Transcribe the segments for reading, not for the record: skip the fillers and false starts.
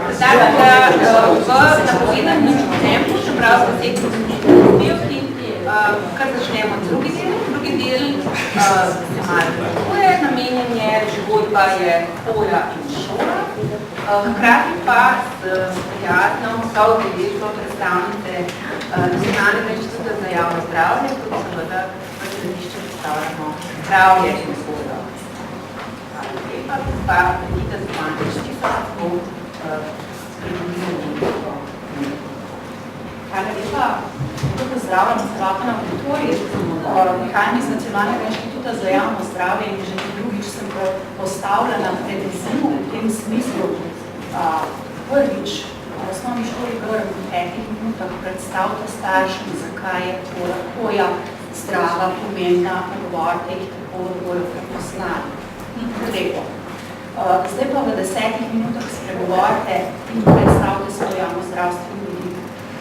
Predlagam, da v napovedanem tempu, čeprav se tekmo zamišljati, kar začnemo drugi del. Drugi del se malo predkuje, namenjen je, zgodba je hoja in šola. Hkrati pa s prijazno vso udeležbo predstavnice Nacionalnega inštituta za javno zdravje, kot seveda v središču postavljamo zdravje in vzgojo. Hvala lepa, gospa Benita Zupančič-Čica, bo spremenila nekako. Hvala lepa. Pozdravljam zdravljena auditorij. Prihajam iz Nacionalnega inštituta za javno zdravje in že drugič sem postavljena pred izziv v tem smislu. Prvič, v osnovni šoli govorim v 5 minutah predstavite staršem, zakaj je hoja zdrava, pomembna, pogovorite jih tako, da bodo prepoznali. Drugo. Zdaj pa v 10 minutah spregovorite in predstavite svojo javno zdravstveno ljudi.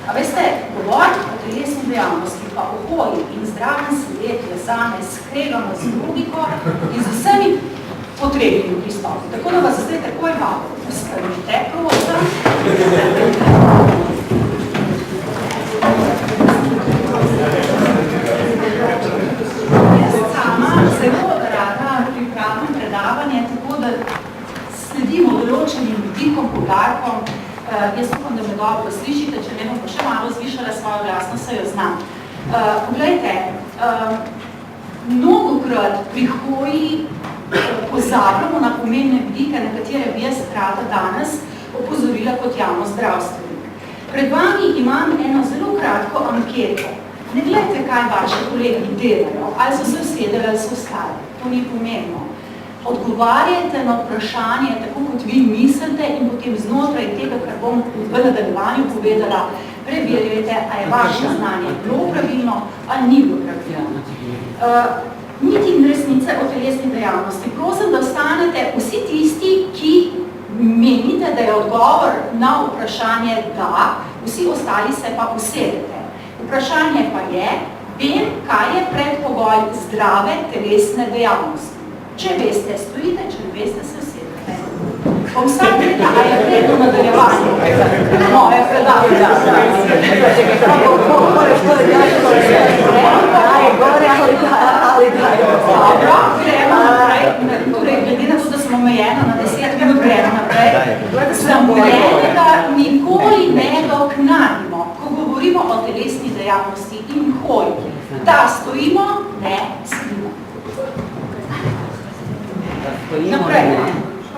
A veste, govoriti o telesni dejavnosti, pa o hoji in zdravem sedetu je zame skregano z logiko in z vsemi potrebnimi pristopi. Tako da vas zdaj takoj malo ustavite, prosim. Jaz sama zelo rada pripravim predavanje, tako da sledimo določenim vidikom, poudarkom. Jaz upam, da me dobro slišite, če ne bom pa še malo zvišala svojo glasno, se jo znam. Poglejte, mnogokrat pri hoji pozabljamo na pomembne vidike, na katere bi jaz rada danes opozorila kot javno zdravstvenik. Pred vami imam eno zelo kratko anketo. Ne gledajte, kaj vaše kolegi delajo, ali so se usedeli, ali so ostali. To ni pomembno. Odgovarjajte na vprašanje, tako kot vi mislite in potem znotraj tega, kar bom v nadaljevanju povedala, preverjajte, a je vaše znanje bilo pravilno, ali ni bilo pravilno. Niti in resnice o telesni dejavnosti. Prosim, da ostanete vsi tisti, ki menite, da je odgovor na vprašanje da, vsi ostali se pa usedete. Vprašanje pa je, vem, kaj je predpogoj zdrave telesne dejavnosti. Če veste, stojite, če ne veste, se usedete. Bom vsak gleda, a je predno nadaljevanje. Moje predavanje. Dobro, gremo naprej. Torej, glede na to, da smo omejeno na 10 minut, gremo naprej. Zamojenega nikoli ne doknadimo, ko govorimo o telesni dejavnosti in hoji. Da stojimo, ne sedimo. Naprej.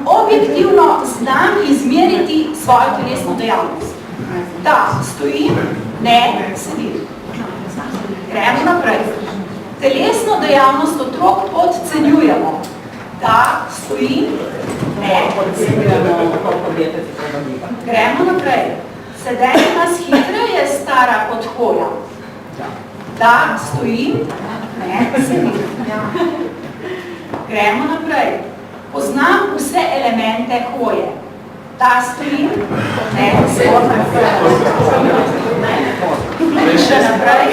Objektivno znam izmeriti svojo telesno dejavnost. Da, stojim, ne, sedim. Gremo naprej. Telesno dejavnost otrok podcenjujemo. Da, stojim, ne, podcenjujemo. Gremo naprej. Sedenje nas hitreje stara kot hoja. Da, stojim, ne, sedim. Gremo naprej. Poznam vse elemente hoje. Da stojim, ne, sedim. Še naprej.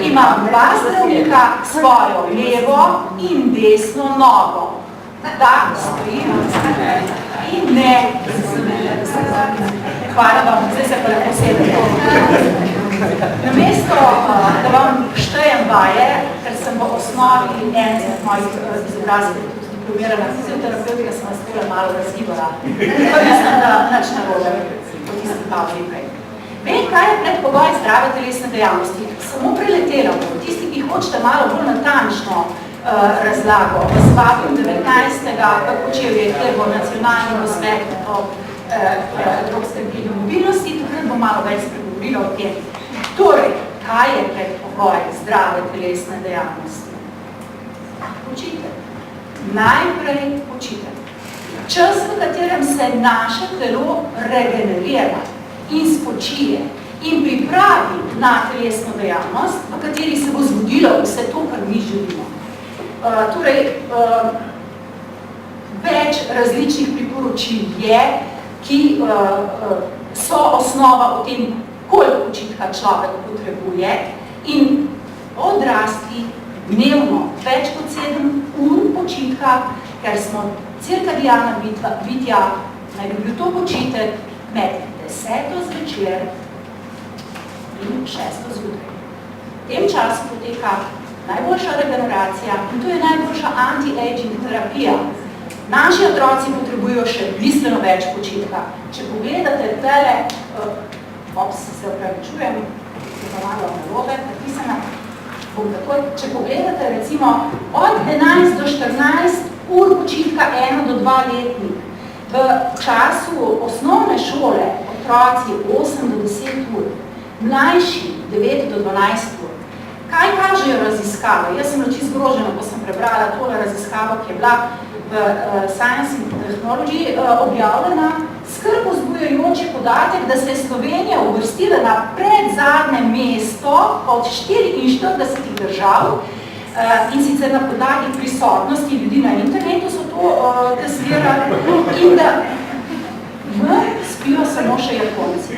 Imam dva zdravnika, svojo levo in desno nogo. Da stojim in ne. Hvala vam, zdaj se pa lepo sedem. Namesto, da vam štejem vaje, ker sem v osnovi en mojih izobrazbe tudi diplomirana fizioterapeutka, sem vas tole malo razgibala. Pa mislim, da nič ne bodo po tisti pavzi prej. Vem, kaj je predpogoj zdrave telesne dejavnosti. Samo preletela bom. Tisti, ki hočete malo bolj natančno razlago, vas vabim 19. v Kočevje, kjer bo nacionalni posvet o evropskem gibju mobilnosti, takrat bom malo več spregovorila o tem. Torej, kaj je predpogoj zdrave telesne dejavnosti? Počite. Najprej počite. Čas, v katerem se naše telo regenerira in spočije in pripravi na telesno dejavnost, v kateri se bo zgodilo vse to, kar mi želimo. Torej, več različnih priporočil je, ki so osnova o tem, koliko počitka človek potrebuje in odrasli dnevno več kot 7 ur počitka, ker smo cirkadiana bitja, naj bi bil to počitek med 10. zvečer in 6. zjutraj. V tem času poteka najboljša regeneracija in to je najboljša anti-aging terapija. Naši otroci potrebujejo še bistveno več počitka. Če pogledate tele, se opravičujem, je pa malo narobe, napisana, če pogledate recimo od 11 do 14 ur počitka 1 do 2 letnik, v času osnovne šole otroci 8 do 10 ur, mlajši 9 do 12 ur. Kaj kažejo raziskave? Jaz sem reči zgrožena, ko sem prebrala tole raziskavo, ki je bila v Science and Technology objavljena, skrb vzbujajoči podatek, da se je Slovenija uvrstila na predzadnje mesto od 44 držav in sicer na podlagi prisotnosti ljudi na internetu so to testirali in da spijo samo še Japonci.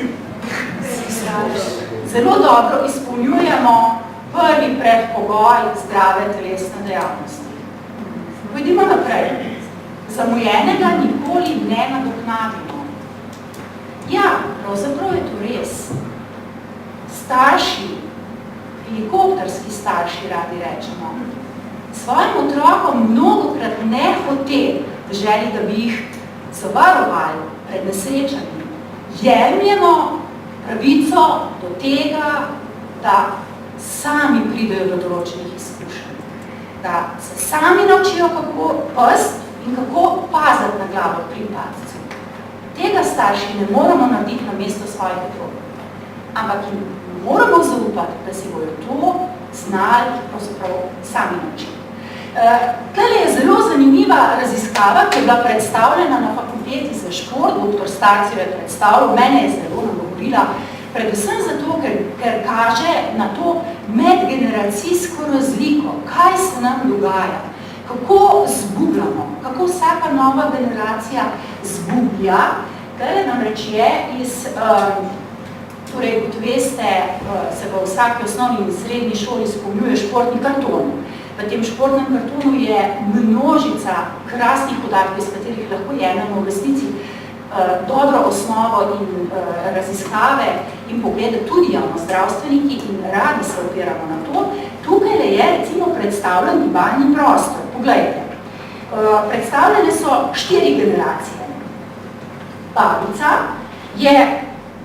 Zelo dobro izpolnjujemo prvi predpogoj zdrave telesne dejavnosti. Pojdimo naprej. Zamujenega nikoli ne nadoknadimo. Ja, pravzaprav je to res. Starši, helikopterski starši radi rečemo, svojim otrokom mnogokrat ne hote v želji, da bi jih zavarovali pred nesrečami. Jemljeno pravico do tega, da sami pridejo do določenih izkušenj. Da se sami naučijo, kako past in kako paziti na glavo pri padcu. Tega starši ne moramo narediti na mesto svojih otrok. Ampak jim moramo zaupati, da si bojo to znali pravzaprav sami naučiti. Tale je zelo zanimiva raziskava, ki je bila predstavljena na fakulteti za šport, dr. Starc jo je predstavljal, mene je zelo nagovorila, predvsem zato, ker kaže na to medgeneracijsko razliko, kaj se nam dogaja, kako zgubljamo, kako vsaka nova generacija zgublja, kar namreč je iz, torej, kot veste, se v vsaki osnovni in srednji šoli izpolnjuje športni karton. V tem športnem kartonu je množica krasnih podatkov, iz katerih lahko jemljamo v resnici dobro osnovo in raziskave in poglede tudi javnozdravstveniki in radi se opiramo na to. Tukaj je recimo predstavljen gibalni prostor. Poglejte, predstavljene so 4 generacije. Babica je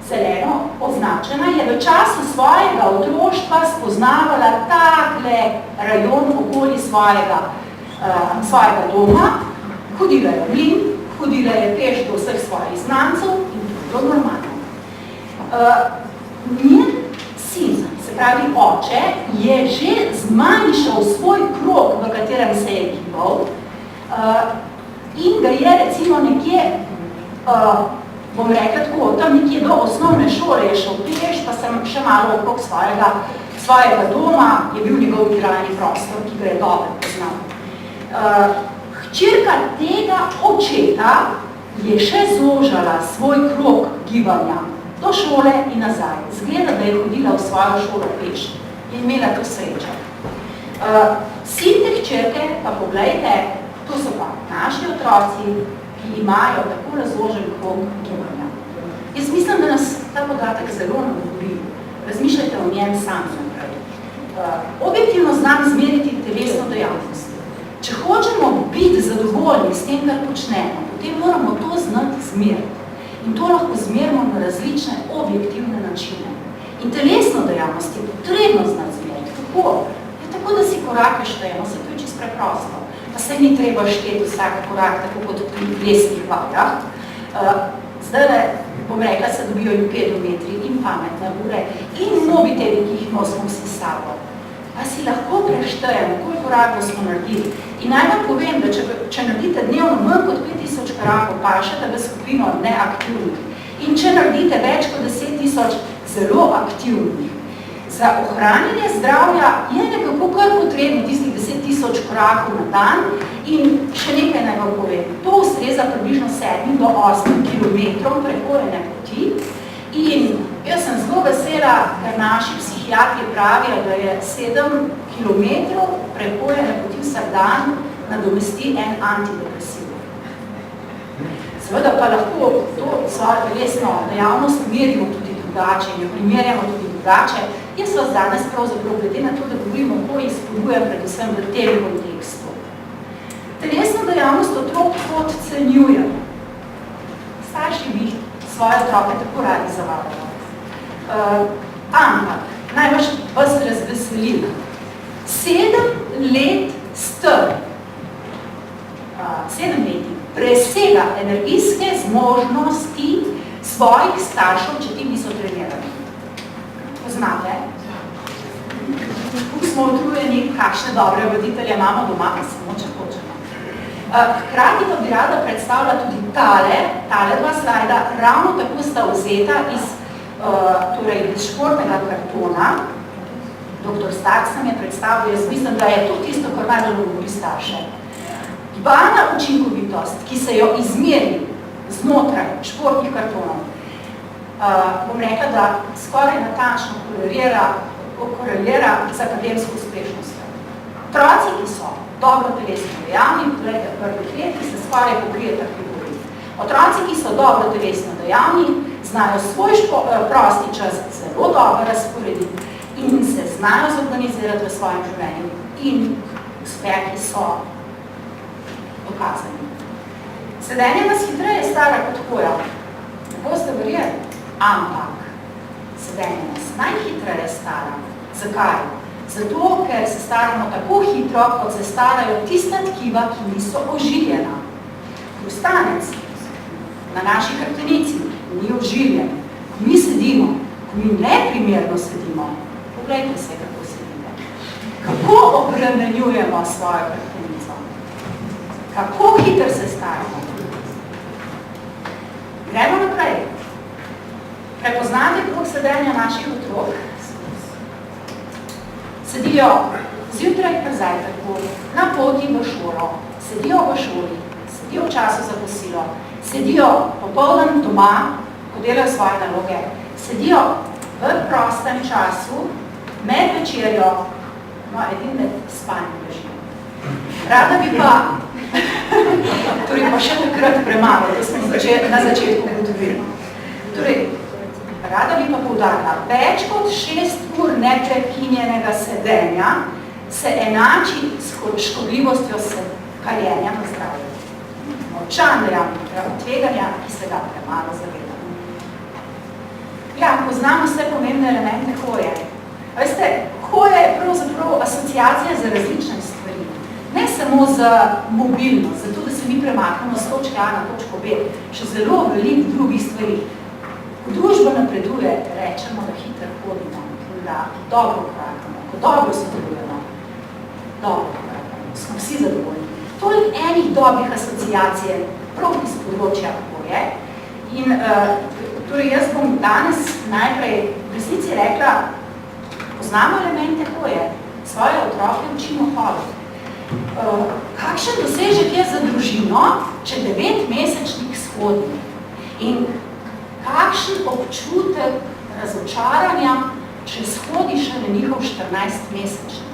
zeleno označena, je v času svojega otroštva spoznavala takle rajon okoli svojega doma, hodila je v mlin, hodila je peš do vseh svojih znancev in to je normalno. Njen sin, se pravi oče, je že zmanjšal svoj krog, v katerem se je gibal in ga je recimo nekje, bom rekla tako, tam nekje do osnovne šole je šel peš, pa sem še malo okrog svojega doma, je bil njegov igralni prostor, ki ga je dobro poznal. Hčerka tega očeta je še zožala svoj krog gibanja do šole in nazaj. Zgleda, da je hodila v svojo šolo peš in imela to srečo. Sin te hčerke, pa poglejte, to so pa naši otroci, ki imajo tako razložen krog gibanja. Jaz mislim, da nas ta podatek zelo nagovori. Razmišljajte o njem sami naprej. Objektivno znam izmeriti telesno dejavnost. Če hočemo biti zadovoljni s tem, kar počnemo, potem moramo to znati zmeriti. In to lahko zmerimo na različne objektivne načine. In telesno dejavnost je potrebno znati zmeriti. Kako? Je tako, da si korake štejemo, se to je čisto preprosto. Pa se ni treba šteti vsak korak, tako kot pri plesnih vajah. Zdaj, bom rekla, se dobijo in pedometri, in pametne ure, in mobiteli, ki jih nosimo vsi s sabo. Pa si lahko preštejemo, koliko korakov smo naredili. In naj vam povem, da če naredite dnevno manj kot 5000 korakov, pašete v skupino neaktivnih. In če naredite več kot 10 000 zelo aktivnih. Za ohranjanje zdravja je nekako kar potrebno tistih 10 000 korakov na dan in še nekaj naj vam povem. To ustreza približno 7 do 8 kilometrov prehojene poti in jaz sem zelo vesela, ker naši psihiatri pravijo, da je 7 kilometrov prehojene poti vsak dan nadomesti en antidepresiv. Seveda pa lahko to svojo telesno dejavnost merimo tudi drugače in jo primerjamo tudi drugače. Jaz vas danes pravzaprav glede na to, da govorimo o hoji, spodbujam predvsem v tem kontekstu. Telesno dejavnost otrok podcenjujem. Starši bi svoje otroke tako radi zavadajo. Ampak, naj vas razveselim. 7 let strm, 7 leti, presega energijske zmožnosti svojih staršev, če ti niso trenirani. Poznate? Kako smo utrujeni, kakšne dobre voditelje imamo doma, pa samo če hočemo. Hkrati pa bi rada predstavila tudi tale dva slajda, ravno tako sta vzeta iz športnega kartona. Dr. Stark sem je predstavil, jaz mislim, da je to tisto, kar najbolj govori starše. Gibalna učinkovitost, ki se jo izmeri znotraj športnih kartonov, bom rekla, da skoraj natančno korelira z akademsko uspešnostjo. Otroci, ki so dobro telesno dejavni, v prvih letih se skoraj pokrijeta krivori. Otroci, ki so dobro telesno dejavni, znajo svoj prosti čas zelo dobro razporediti in se znajo zorganizirati v svojem življenju in uspehi so dokazani. Sedenje nas hitreje stara kot hoja. Ne boste verjeli, ampak sedenje nas najhitreje stara. Zakaj? Zato, ker se staramo tako hitro, kot se starajo tista tkiva, ki niso ožiljena. Hrustanec na naši hrbtenici ni ožiljen. Ko mi sedimo, ko mi neprimerno sedimo, poglejte se, kako sedite. Kako obremenjujemo svojo hrbtenico? Kako hitro se staramo? Gremo naprej. Prepoznate krog sedenja naših otrok? Sedijo zjutraj po zajtrku, na poti v šolo, sedijo v šoli, sedijo v času za kosilo, sedijo popoldan doma, ko delajo svoje naloge, sedijo v prostem času, med večerjo, no, edin med spanjem ležijo. Rada bi pa, torej pa še takrat premalo, to smo na začetku ugotovili. Torej, rada bi pa poudarila, več kot 6 ur neprekinjenega sedenja se enači s škodljivostjo kaljenja na zdravje. Močan tveganja, ki se ga premalo zavedamo. Ja, poznamo vse pomembne elemente hoje. Veste, hoja je pravzaprav asociacija za različne stvari. Ne samo za mobilnost, zato da se mi premaknemo z točke A na točko B, še zelo veliko drugih stvari. Ko družba napreduje, rečemo, da hitro hodimo, da dobro korakamo, ko dobro sodelujemo, dobro korakamo, smo vsi zadovoljni. Toliko enih dobrih asociacij prav iz področja hoje. In torej jaz bom danes najprej v resnici rekla, poznamo elemente hoje, svoje otroke učimo hoditi. Kakšen dosežek je za družino, če 9-mesečnik shodi? In kakšen občutek razočaranja, če shodi šele njihov 14-mesečnik?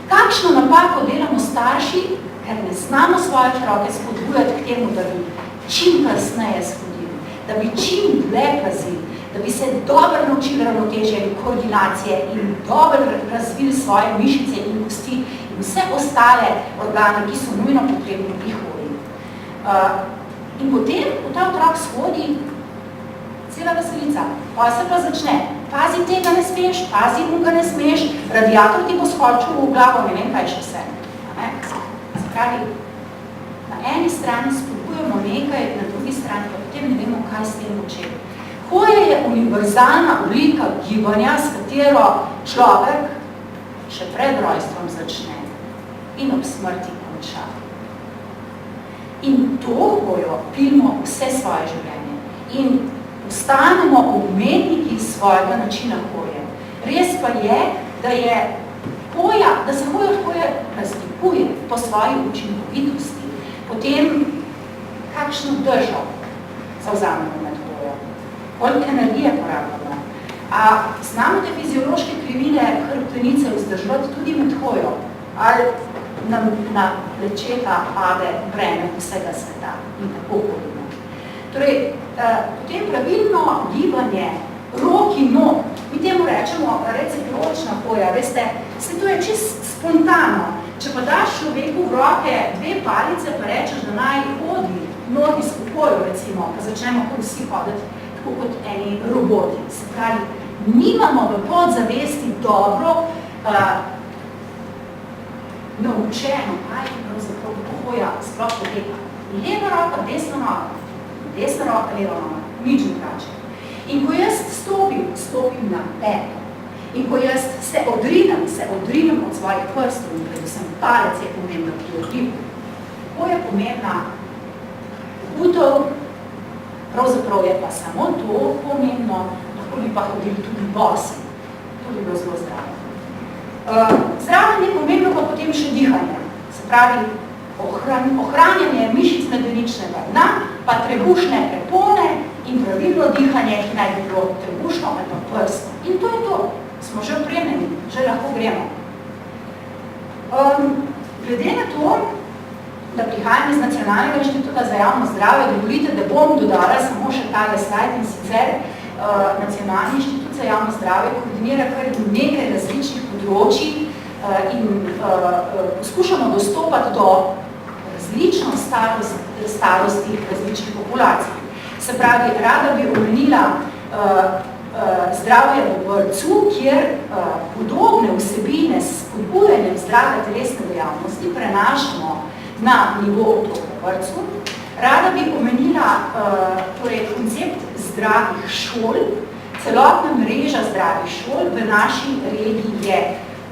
Kakšno napako delamo starši, ker ne znamo svoje otroke spodbujati k temu, da bi čim kasneje shodili, da bi čim dlje pazili, da bi se dobro naučili ravnotežja in koordinacije in dobro razvili svoje mišice in kosti in vse ostale organe, ki so nujno potrebni pri hoji. In potem, ko ta otrok shodi, cela veselica, pa se pa začne, pazi tega ne smeš, pazi unga ne smeš, radiator ti bo skočil v glavo, ne vem kaj še vse. Spravi, na eni strani spodbujamo nekaj, na drugi strani pa potem ne vemo, kaj s tem početi. Hoja je univerzalna oblika gibanja, s katero človek še pred rojstvom začne in ob smrti konča. In to hojo pilimo vse svoje življenje. In postanemo umetniki svojega načina hoje. Res pa je, da se hoja od hoje razlikuje po svoji učinkovitosti. Potem, kakšno držo zavzamemo med hojo, koliko energije porabljamo. A znamo te fiziološke krivine hrbtenice vzdržati tudi med hojo, ali nam na plečeta pade breme vsega sveta in tako hodimo. Torej, potem pravilno gibanje rok in nog, mi temu rečemo recipročna hoja, veste, se to je čisto spontano. Če pa daš človeku v roke 2 palice, pa rečeš, da naj hodi nogi skupaj, recimo, pa začnemo vsi hoditi tako kot eni roboti. Se pravi, nimamo v podzavesti dobro naučeno, kaj pravzaprav hoja sploh poteka. Leva roka, desna roka, leva noga, nič drugače. In ko jaz stopim na peto, in ko jaz se odrinem od svojih prstov, in predvsem palec je pomembna, ki je odrim. Ko je pomembna putov, pravzaprav je pa samo to pomembno, lahko bi pa hodili tudi bosi. To bi bilo zelo zdravo. Zraven je pomembno pa potem še dihanje. Se pravi, ohranjanje mišic medeničnega dna, pa trebušne prepone in pravilno dihanje, ki naj bi bilo trebušno ali pa prstno. In to je to. Smo že opremljeni, že lahko gremo. Glede na to, da prihajam iz Nacionalnega inštituta za javno zdravje, dovolite, da bom dodala samo še tale slajd in sicer Nacionalni inštitut za javno zdravje koordinira kar nekaj različnih področij in poskušamo dostopati do različno starosti različnih populacij. Se pravi, rada bi omenila zdravje v vrtcu, kjer podobne vsebine s spodbujanjem zdrave telesne dejavnosti prenašamo na nivo otrok v vrtcu. Rada bi omenila koncept zdravih šol. Celotna mreža zdravih šol v naši regiji je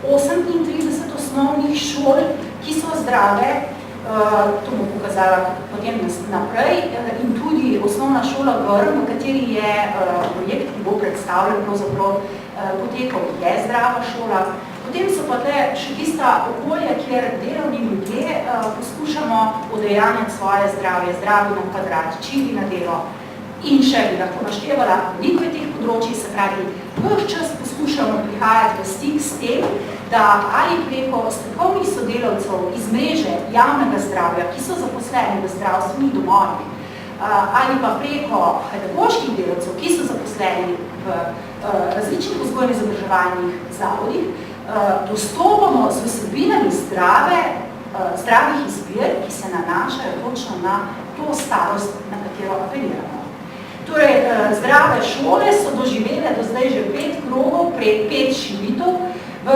38 osnovnih šol, ki so zdrave, to bom pokazala potem naprej, in tudi osnovna šola Grm, v kateri je projekt, ki bo predstavljen, pravzaprav potekal, je zdrava šola. Potem so pa tle še tista okolja, kjer delovni ljudje poskušamo udejanjati svoje zdravje, zdravi na kvadrat, čili na delo. In še bi lahko naštevala veliko teh področij, se pravi, ves čas poskušamo prihajati v stik s tem, da ali preko strokovnih sodelavcev iz mreže javnega zdravja, ki so zaposleni v zdravstvenih domovih, ali pa preko pedagoških delavcev, ki so zaposleni v različnih vzgojno-izobraževalnih zavodih, dostopamo z vsebinami zdravih izbir, ki se nanašajo točno na to starost, na katero apeliramo. Torej, zdrave šole so doživele do zdaj že 5 krogov, 5 širitev. V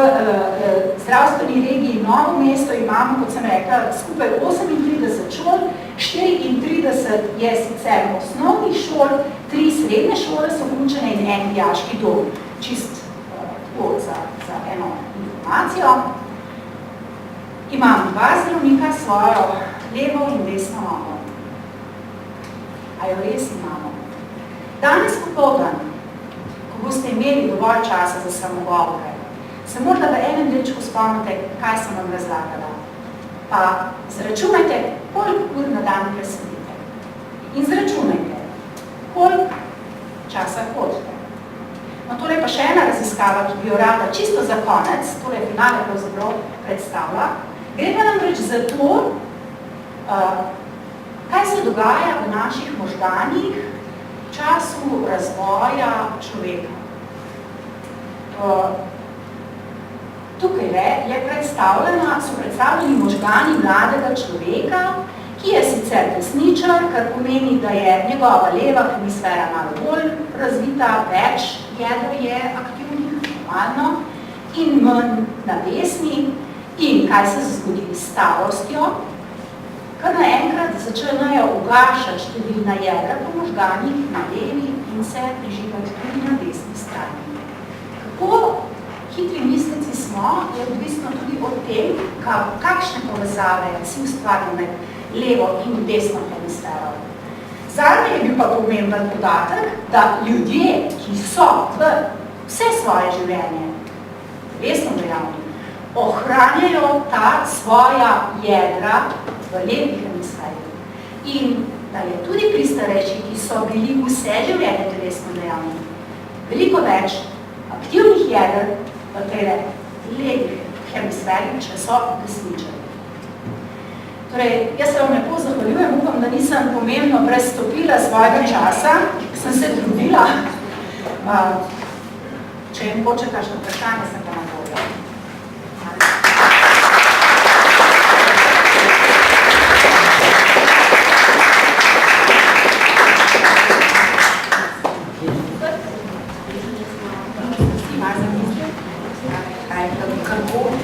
zdravstveni regiji Novo mesto imamo, kot sem rekla, skupaj 38 šol, 34 je sicer osnovnih šol, 3 srednje šole so vključene in en dijaški dom. Čist tako za eno informacijo. Imam 2 zdravnika svojo levo in desno nogo. A jo res imamo? Danes popoldan, ko boste imeli dovolj časa za samogovore, se morda v enem delčku spomnite, kaj sem vam razlagala. Pa zračunajte, koliko ur na dan presedite. In zračunajte, koliko časa hodite. No, tole pa še ena raziskava, ki bi jo rada čisto za konec, tole finale pravzaprav predstavlja. Gre pa namreč za to, kaj se dogaja v naših možganih v času razvoja človeka. Tukaj so predstavljeni možgani mladega človeka, ki je sicer desničar, kar pomeni, da je njegova leva hemisfera malo bolj razvita, več jeder je aktivnih, normalno, in manj na desni. In kaj se zgodi s starostjo? Kar naenkrat začnejo ugašati številna jedra po možganih na levi in se prižigati tudi na desni strani. Kako hitri mislici smo, je odvisno tudi od tem, kakšne povezave si ustvarjamo med levo in desno hemisfero. Zame je bil pa pomemben podatek, da ljudje, ki so v vse svoje življenje resno dejavni, ohranjajo ta svoja jedra v levi hemisferi. In da je tudi pri starejših, ki so bili vse življenje telesno dejavni, veliko več aktivnih jeder v tej levi hemisferi, če so desničari. Torej, jaz se vam lepo zahvaljujem, upam, da nisem pomembno prestopila svojega časa, sem se trudila. Če jim hoče kakšno vprašanje, sem pa na voljo.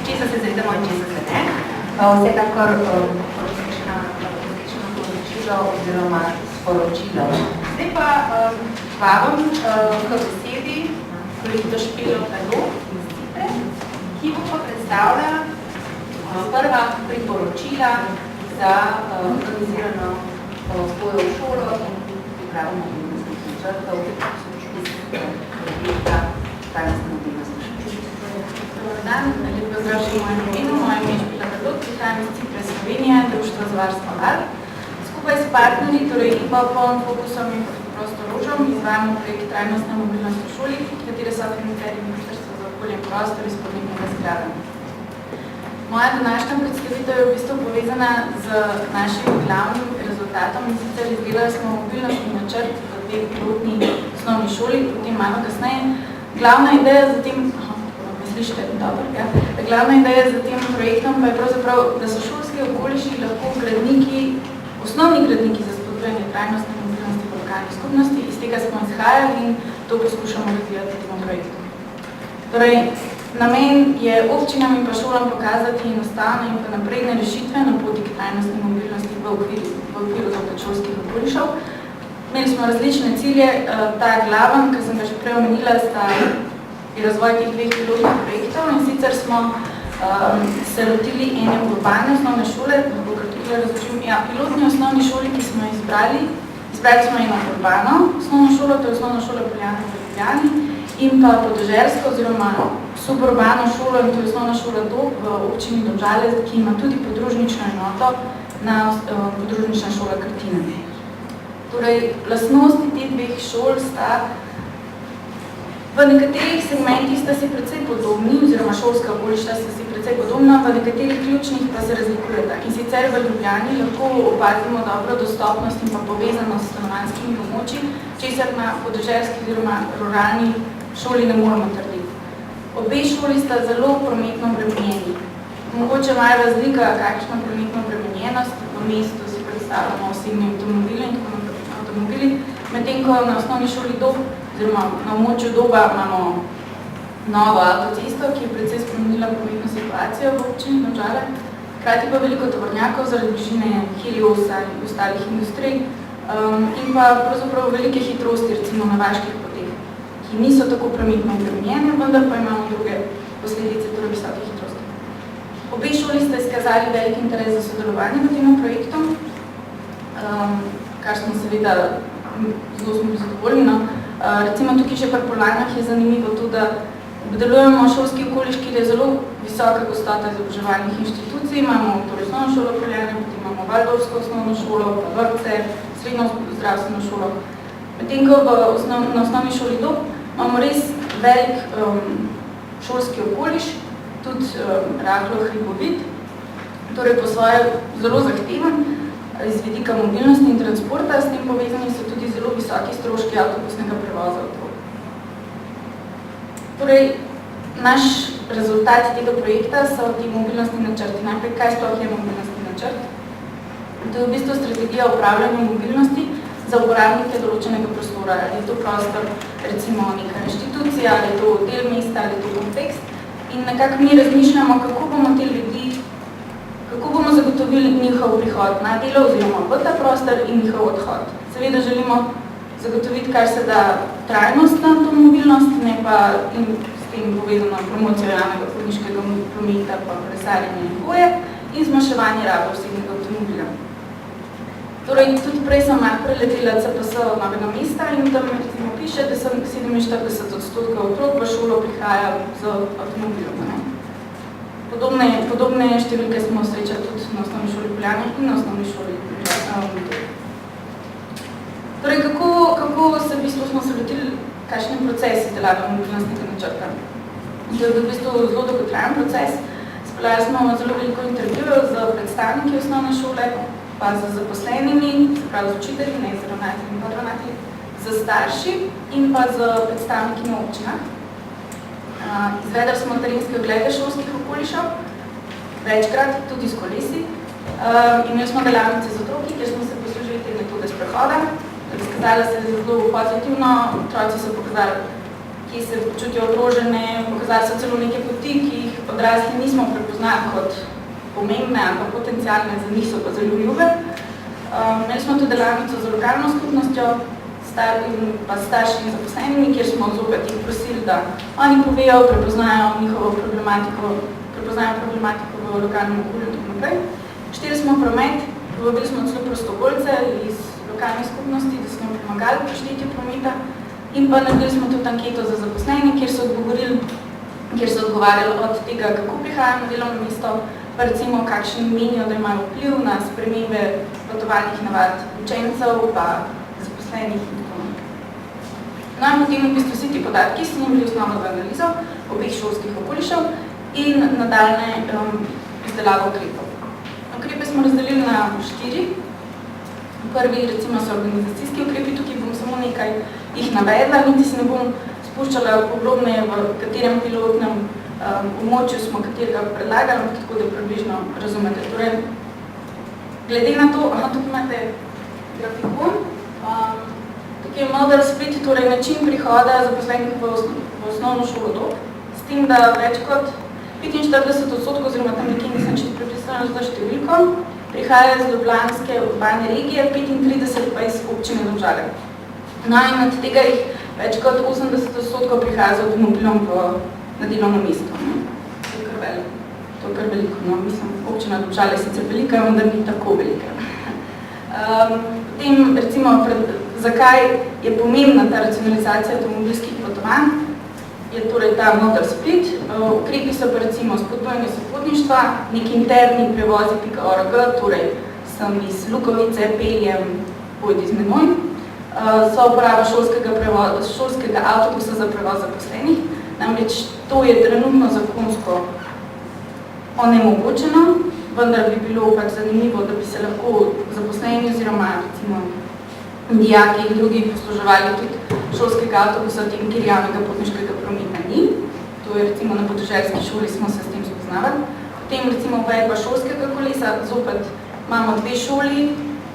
Česa se zavedamo in česa se ne. Vsekakor politično poročilo oziroma sporočilo. Zdaj pa vabim k besedi kolegico Špelo Talo iz Cipre, ki bo pa predstavlja prva priporočila za organizirano vzgojo v šolo in pripravo mobilnostnih načrtov iz projekta trajnostne mobilnosti. Dobar dan, lep pozdrav še v mojem imenu. Moje ime je Špela Talo, prihajam iz Cipre, Slovenija, Društvo za varstvo Alp. Skupaj s partnerji, torej IPA-PON, Fokusom in Prostorožom, izvajamo projekt trajnostne mobilnosti v šoli, katere so financirali Ministrstvo za okolje in prostor iz podnebnega sklada. Moja današnja predstavitev je v bistvu povezana z našim glavnim rezultatom, in sicer izdelali smo mobilnostni načrt v dveh pilotni osnovni šoli, potem malo kasneje. Glavna ideja za tem, Glavna ideja za tem projektom pa je pravzaprav, da so šolski okoliši lahko gradniki, osnovni gradniki za spodbujanje trajnostne mobilnosti v lokalni skupnosti. Iz tega smo izhajali in to poskušamo razvijati v tem projektu. Torej, namen je občinam in pa šolam pokazati enostavne in pa napredne rešitve na poti k trajnostni mobilnosti v okviru šolskih okolišev. Imeli smo različne cilje, ta glaven, ki sem ga že prej omenila, sta razvoj teh dveh pilotnih projektov, in sicer smo se lotili ene urbane osnovne šole, pilotni osnovni šoli, ki smo izbrali smo eno urbano osnovno šolo, to je osnovna šola Poljana v Ljubljani, in pa podeželsko oziroma suburbano šolo, in to je osnovna šola Dob v občini Domžale, ki ima tudi podružnično enoto na podružnična šola Krtine. Torej, lastnosti teh dveh šol sta v nekaterih segmentih sta si precej podobni, oziroma šolska okolišča sta si precej podobna, v nekaterih ključnih pa se razlikujeta. In sicer v Ljubljani lahko opazimo dobro dostopnost in pa povezanost s stanovanjskimi območji, česar na podeželski oziroma ruralni šoli ne moramo trditi. Obe šoli sta zelo prometno obremenjeni. Mogoče imajo razlika, kakšna prometna obremenjenost, v mestu si predstavljamo osebne avtomobile in tako avtomobili, medtem ko na osnovni šoli Dob, oziroma na območju Doba imamo novo avtocesto, ki je precej spremenila prometno situacijo v občini Domžale, hkrati pa veliko tovornjakov zaradi bližine Heliosa in ostalih industrij in pa pravzaprav velike hitrosti, recimo na vaških poteh, ki niso tako prometno obremenjene, vendar pa imamo druge posledice, torej visoke hitrosti. Obe šoli sta izkazali velik interes za sodelovanje v tem projektu, kar smo seveda zelo smo bili zadovoljni. Recimo tukaj že pri Poljanah je zanimivo to, da obdelujemo šolski okoliš, kjer je zelo visoka gostota izobraževalnih inštitucij. Imamo torej osnovno šolo Poljane, potem imamo Valdorfsko osnovno šolo, pa vrtce, srednjo zdravstveno šolo. Medtem ko na osnovni šoli Dob imamo res velik šolski okoliš, tudi rahlo hribovit, torej po svoje zelo zahteven iz vidika mobilnosti in transporta, s tem povezani so tudi zelo visoki stroški avtobusnega prevoza otrok. Torej, naš rezultat tega projekta so ti mobilnostni načrti. Najprej, kaj sploh je mobilnostni načrt? To je v bistvu strategija upravljanja mobilnosti za uporabnike določenega prostora. Ali je to prostor, recimo neka inštitucija, ali je to del mesta, ali je to kontekst. In nekako mi razmišljamo, kako bomo te ljudi, kako bomo zagotovili njihov prihod na delo oziroma v ta prostor in njihov odhod. Seveda želimo zagotoviti, kar se da trajnostno to mobilnost, ne pa in s tem povezano promocijo javnega potniškega prometa, pa kolesarjenje in hoje in zmanjševanje rabe osebnega avtomobila. Torej, tudi prej sem malo preletela CPS Novega mesta in tam recimo piše, da 47% otrok v šolo prihaja z avtomobilom. Podobne številke smo srečali tudi na osnovni šoli Poljane in na osnovni šoli. Torej, kako se v bistvu smo se lotili, kakšen proces izdelave mobilnostnega načrta? To je v bistvu zelo dolgotrajen proces. Speljali smo zelo veliko intervjujev z predstavniki osnovne šole, pa z zaposlenimi, se pravi z učitelji, ne z ravnatelji in podravnatelji, z starši in pa z predstavniki na občinah. Izvedeli smo terenske oglede šolskih okolišev, večkrat tudi s kolesi. Imeli smo delavnice z otroki, kjer smo se poslužili te metode sprehoda. Razkazala se je zelo pozitivno, otroci so pokazali, ki se počutijo ogrožene, pokazali so celo neke poti, ki jih odrasli nismo prepoznali kot pomembne ali pa potencialne, za njih so pa zelo ljube. Imeli smo tudi delavnico z lokalno skupnostjo, pa starši in zaposlenimi, kjer smo zopet jih prosili, da oni povejo, prepoznajo njihovo problematiko, v lokalnem okolju in tako naprej. Štiri smo promet, povabili smo celo prostovoljce iz lokalne skupnosti, da smo pomagali pri štetju prometa in pa naredili smo tudi anketo za zaposlene, kjer so odgovarjali od tega, kako prihajajo na delovno mesto, pa recimo kakšen menijo, da imajo vpliv na spremembe potovalnih navad učencev, pa zaposlenih in tako naprej. No in potem v bistvu vsi ti podatki so nam bili osnova za analizo obeh šolskih okolišev in nadaljne izdelavo ukrepov. Ukrepe smo razdelili na 4. Prvi recimo so organizacijski ukrepi, tukaj bom samo nekaj jih navedla, niti se ne bom spuščala podrobneje, v katerem pilotnem območju smo katerega predlagali, tako da približno razumete. Torej, glede na to, tukaj imate grafikon, tukaj je model split, torej način prihoda zaposlenih v osnovno šolo dob, s tem, da več kot 45% oziroma tam nekaj nisem čisto prepisala za številko, prihaja iz Ljubljanske urbane regije, 35 pa iz občine Domžale. No in od tega jih več kot 80% prihaja z avtomobilom na delovno mesto. To je kar veliko. No, mislim, občina Domžale je sicer velika, vendar ni tako velika. Potem, recimo, zakaj je pomembna ta racionalizacija avtomobilskih potovanj, je torej ta model split. Ukrepi so pa recimo spodbujanje sopotništva, nek interni prevozi.org, torej sem iz Lukovice, peljem, pojdi z menoj. So uporaba šolskega avtobusa za prevoz zaposlenih. Namreč to je trenutno zakonsko onemogočeno, vendar bi bilo pač zanimivo, da bi se lahko zaposleni oziroma recimo dijaki in drugi posluževali tudi šolskega avtobusa, tem, kjer javnega potniškega prometa ni. To je recimo na podeželski šoli smo se s tem spoznavali. Potem recimo uvedba šolskega kolesa, zopet imamo 2 šoli,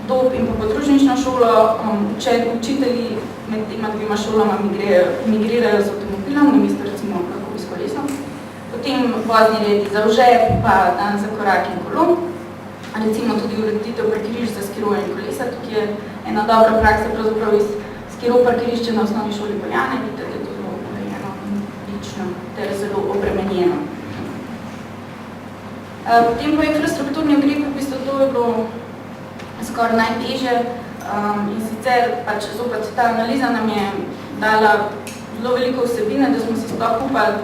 dob in pa podružnično šolo, učitelji med tema 2 šolama migrirajo z avtomobilom, namesto recimo lahko bi s kolesom. Potem vozni redi za vžep, pa dan za korak in kolo. Recimo tudi ureditev parkirišč za skiroje in kolesa, tukaj je ena dobra praksa pravzaprav iz skiro parkirišče na osnovni šoli Poljane, vidite, da je to zelo urejeno in lično ter zelo obremenjeno. Potem po infrastrukturni ukrepi, v bistvu to je bilo skoraj najtežje in sicer pač zopet ta analiza nam je dala zelo veliko vsebine, da smo si sploh upali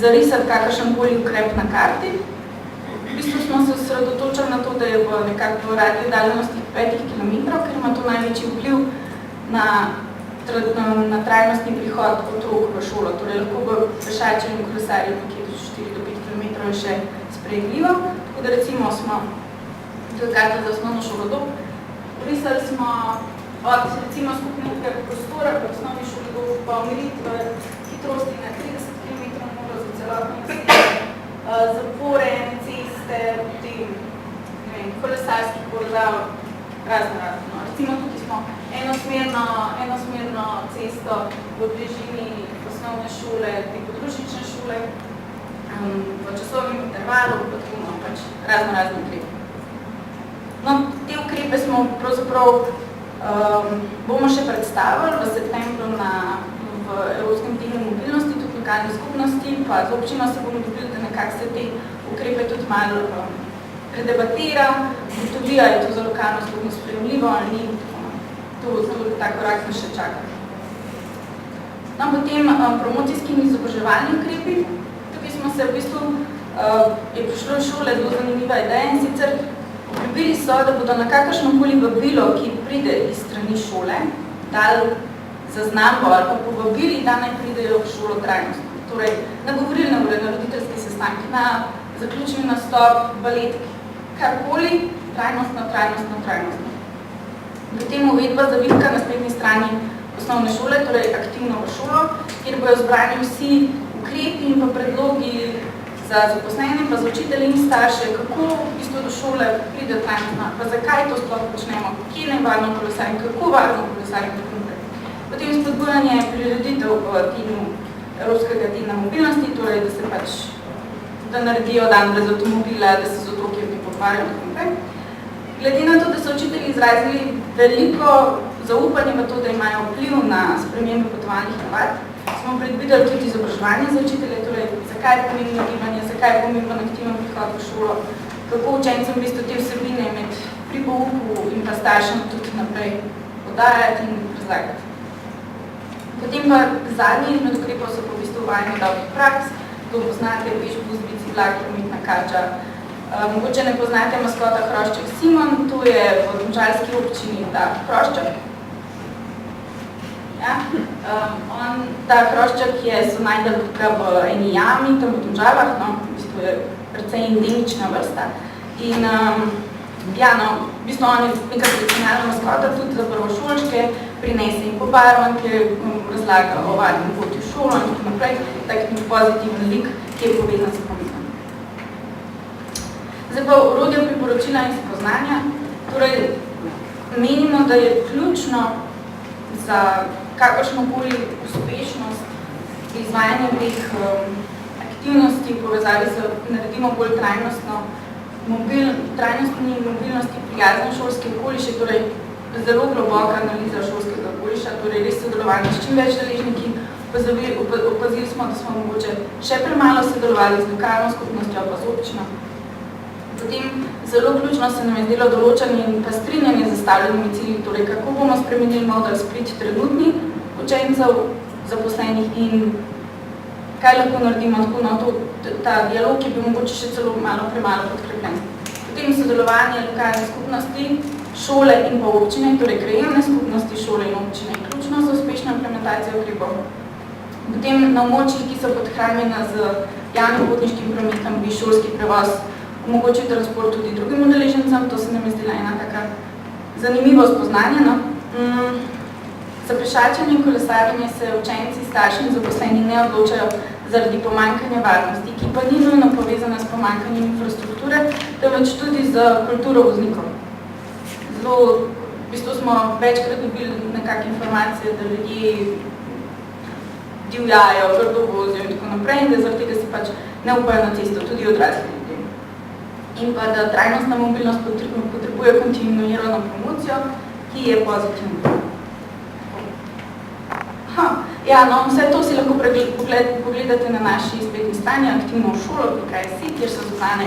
zarisati kakršenkoli ukrep na karti. V bistvu smo se osredotočili na to, da je nekako v radiju daljnosti 5 km, ker ima to največji vpliv na trajnostni prihod otrok v šolo. Torej lahko bo pešačev in kolesarjev nekje do 4 do 5 km še sprejemljivo. Tako da recimo smo, to je karta za osnovno šolo dob, risali smo od recimo skupnega prostora v osnovni šoli dob pa umiritve hitrosti na 30 km za celotno mesto, zapore, ceste, kolesarski povezav, razno. Recimo tukaj smo enosmerno cesto v bližini osnovne šole, te podružnične šole, v časovnem intervalu, pa tako pač razno ukrepe. No, te ukrepe smo pravzaprav bomo še predstavili v septembru v Evropskem tednu mobilnosti, tudi lokalne skupnosti, pa z občino se bomo dobili, da nekako se te ukrepe tudi malo predebatira, ugotovijo, je to za lokalno skupnost sprejemljivo ali ni, ta korak nas še čaka. No, potem promocijski in izobraževalni ukrepi. Tukaj smo se v bistvu, je prišlo iz šole zelo zanimiva ideja in sicer obljubili so, da bodo na kakršnokoli vabilo, ki pride iz strani šole, dali zaznambo ali pa povabili, da naj pridejo v šolo trajnostno. Torej, na govorilne ure, na roditeljske sestanke, na zaključni nastop, balet, karkoli, trajnostno. Potem uvedba zavitka na spletni strani osnovne šole, torej aktivno v šolo, kjer bojo zbrani vsi ukrepi in pa predlogi za zaposlene, pa za učitelje in starše, kako v bistvu do šole pride trajnostno, pa zakaj to sploh počnemo, kje je varno kolesarjenje, kako varno kolesarjenje. Potem spodbujanje prireditev v tednu Evropskega tedna mobilnosti, torej da se pač, da naredijo dan brez avtomobila, da se z otroki ne pokvarjajo in tako naprej. Glede na to, da so učitelji izrazili veliko zaupanje v to, da imajo vpliv na spremembe potovalnih navad, smo predvideli tudi izobraževanje za učitelje, torej zakaj je pomembno gibanje, zakaj je pomembno aktiven prihod v šolo, kako učencem v bistvu te vsebine med pri pouku in pa staršem tudi naprej podajati in razlagati. Potem pa zadnji izmed ukrepov so po v bistvu uvajanje dobrih praks, to poznate peš, bus, bicikla, prometna kača. Mogoče ne poznate maskota Hrošček Simon, to je v domžalski občini ta Hrošček. Ja? Ta Hrošček so najdel v eni jami, tam v Domžalah, no, v bistvu je precej endemična vrsta. In ja, no, v bistvu on je neka tradicionalna maskota tudi za prvošolčke, prinese in pobarvanke, razlaga o varnem poti v šolo in tako naprej, tak pozitiven lik, ki je povezan s pomenom. Zdaj pa orodja priporočila in spoznanja. Torej, menimo, da je ključno za kakršnokoli uspešnost izvajanja teh aktivnosti v povezavi z naredimo bolj trajnostni mobilnosti prijazne šolske okoliše, torej zelo globoka analiza šolskega okoliša, torej res sodelovanje s čim več deležniki. Opazili smo, da smo mogoče še premalo sodelovali z lokalno skupnostjo, pa z občino. Potem zelo ključno se nam je zdelo določanje in pa strinjanje z zastavljenimi cilji, torej kako bomo spremenili model sprit trenutnih učencev, zaposlenih in kaj lahko naredimo tako na ta dialog, ki bi mogoče še celo malo premalo podkrepljen. Potem sodelovanje lokalne skupnosti, šole in pa občine, torej krajevne skupnosti, šole in občine, ključno za uspešno implementacijo ukrepov. Potem na območjih, ki so podhranjena z javnim potniškim prometom, bi šolski prevoz omogočil transport tudi drugim udeležencem, to se nam je zdela ena taka zanimivo spoznanje. No? Za pešačenje in kolesarjenje se učenci, starši in zaposleni ne odločajo zaradi pomanjkanja varnosti, ki pa ni nujno povezana s pomanjkanjem infrastrukture, temveč tudi z kulturo voznikov. Zelo, v bistvu smo večkrat dobili nekakve informacije, da ljudje divjajo, grdo vozijo in tako naprej, in da zaradi tega se pač ne upajo na cesto, tudi odrasli ljudje. In pa da trajnostna mobilnost potrebuje kontinuirano promocijo, ki je pozitivna. Ja, no, vse to si lahko pogledate na naši spletni strani aktivno v šolo, kjer so zbrane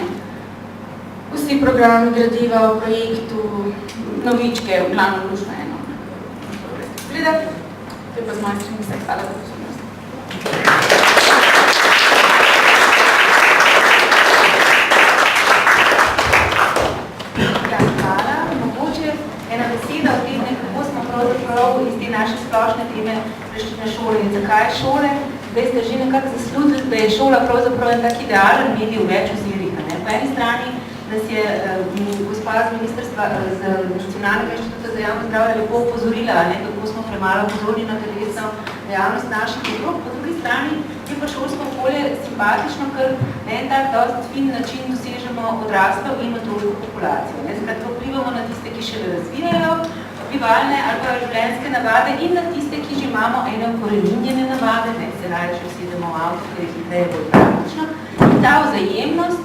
vsi programi gradiva v projektu, novičke, v glavno lušno eno. To je pa z moje strani vse. Hvala za pozornost. Ena beseda o tem, kako smo pravzaprav iz te naše splošne teme prišli na šole in zakaj šole. Zdaj ste že nekako zaslutili, da je šola pravzaprav en tak idealen medij v več ozirih. Po eni strani nas je gospa z ministrstva, z Nacionalnega inštituta za javno zdravje lepo opozorila, kako smo premalo pozorni na telesno dejavnost naših otrok, po drugi strani je pa šolsko okolje simpatično, ker na en tak dosti fin način dosežemo odraslo in otroško populacijo. Skratka, vplivamo na tiste, ki še razvijajo bivalne ali pa življenjske navade in na tiste, ki že imamo ene ukoreninjene navade, se raje še vsedemo v avto, ker je hitreje bolj praktično. In ta vzajemnost,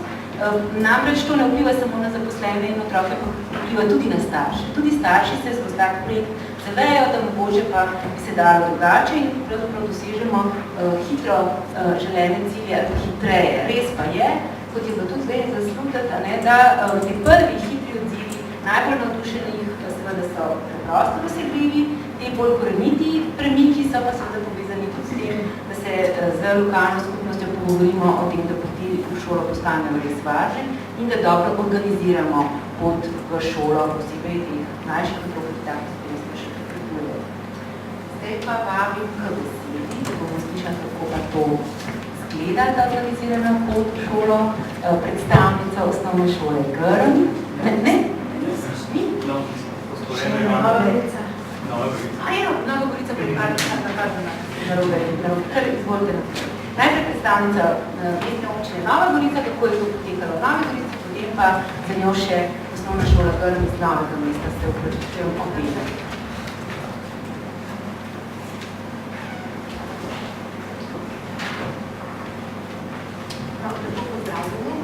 namreč to ne vpliva samo na zaposlene in otroke, pa vpliva tudi na starše. Tudi starši se skozi tak projekt zavejo, da mogoče pa bi se dalo drugače in pravzaprav dosežemo hitro želene cilje, ali hitreje. Res pa je, kot je bilo tudi zdaj zaslutati, da te prvi hitri odzivi najbolj navdušenih seveda so preprosto dosegljivi, te bolj koreniti premiki so pa seveda povezani tudi s tem, da se z lokalno skupnostjo pogovorimo o tem, da poti v šolo postanejo res važne in da dobro organiziramo pot v šolo, posebej teh mlajših otrok, ki tako spremstvo še potrebujejo. Zdaj pa vabim k besedi, da bomo slišali, kako pa to gleda ta organizirana pot v šolo, predstavnica osnovne šole Grm. Ne? Nova Gorica. Nova Gorica pripadnica nakazana. Kar izvolite. Najprej predstavnica mestne občine Nova Gorica, kako je to potekalo v Novi Gorici, potem pa za njo še osnovna šola Grm iz Novega mesta ste opovedali. Lepo pozdravljeni.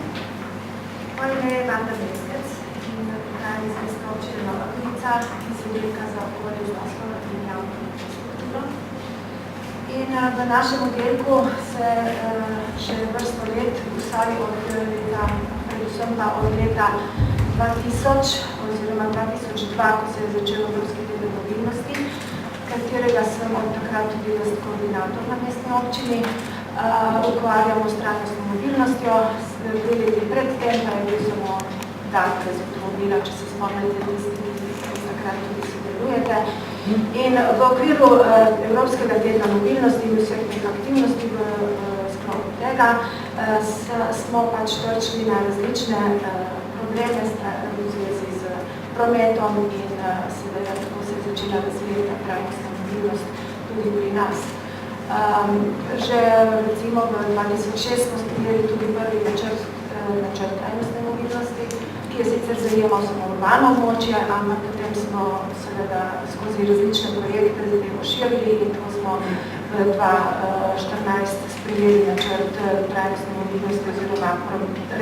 Moje ime je Vanda Meskec in prihajam iz mestne občine Nova Gorica, ki se delka za okolje zdravstvo in javno infrastrukturo. In v našem oddelku se že vrsto let, predvsem pa od leta 2000 oziroma 2002, ko se je začel Evropski teden mobilnosti, katerega sem od takrat tudi koordinator na mestni občini, ukvarjamo s trajnostno mobilnostjo. Dve leti predtem pa je bil samo dan brez avtomobila, če se spomnite tisti, ki takrat tudi sodelujete. In v okviru Evropskega tedna mobilnosti in vseh teh aktivnosti v sklopu tega smo pač trčili na različne probleme v zvezi z prometom in seveda tako se je začela razvijati trajnostna mobilnost tudi pri nas. Že recimo v 2006 smo sprejeli tudi prvi načrt trajnostne mobilnosti, ki je sicer zajemal samo urbano območje, ampak potem smo seveda skozi različne projekte zadevo širili in tako smo v 2014 sprejeli načrt trajnostne mobilnosti oziroma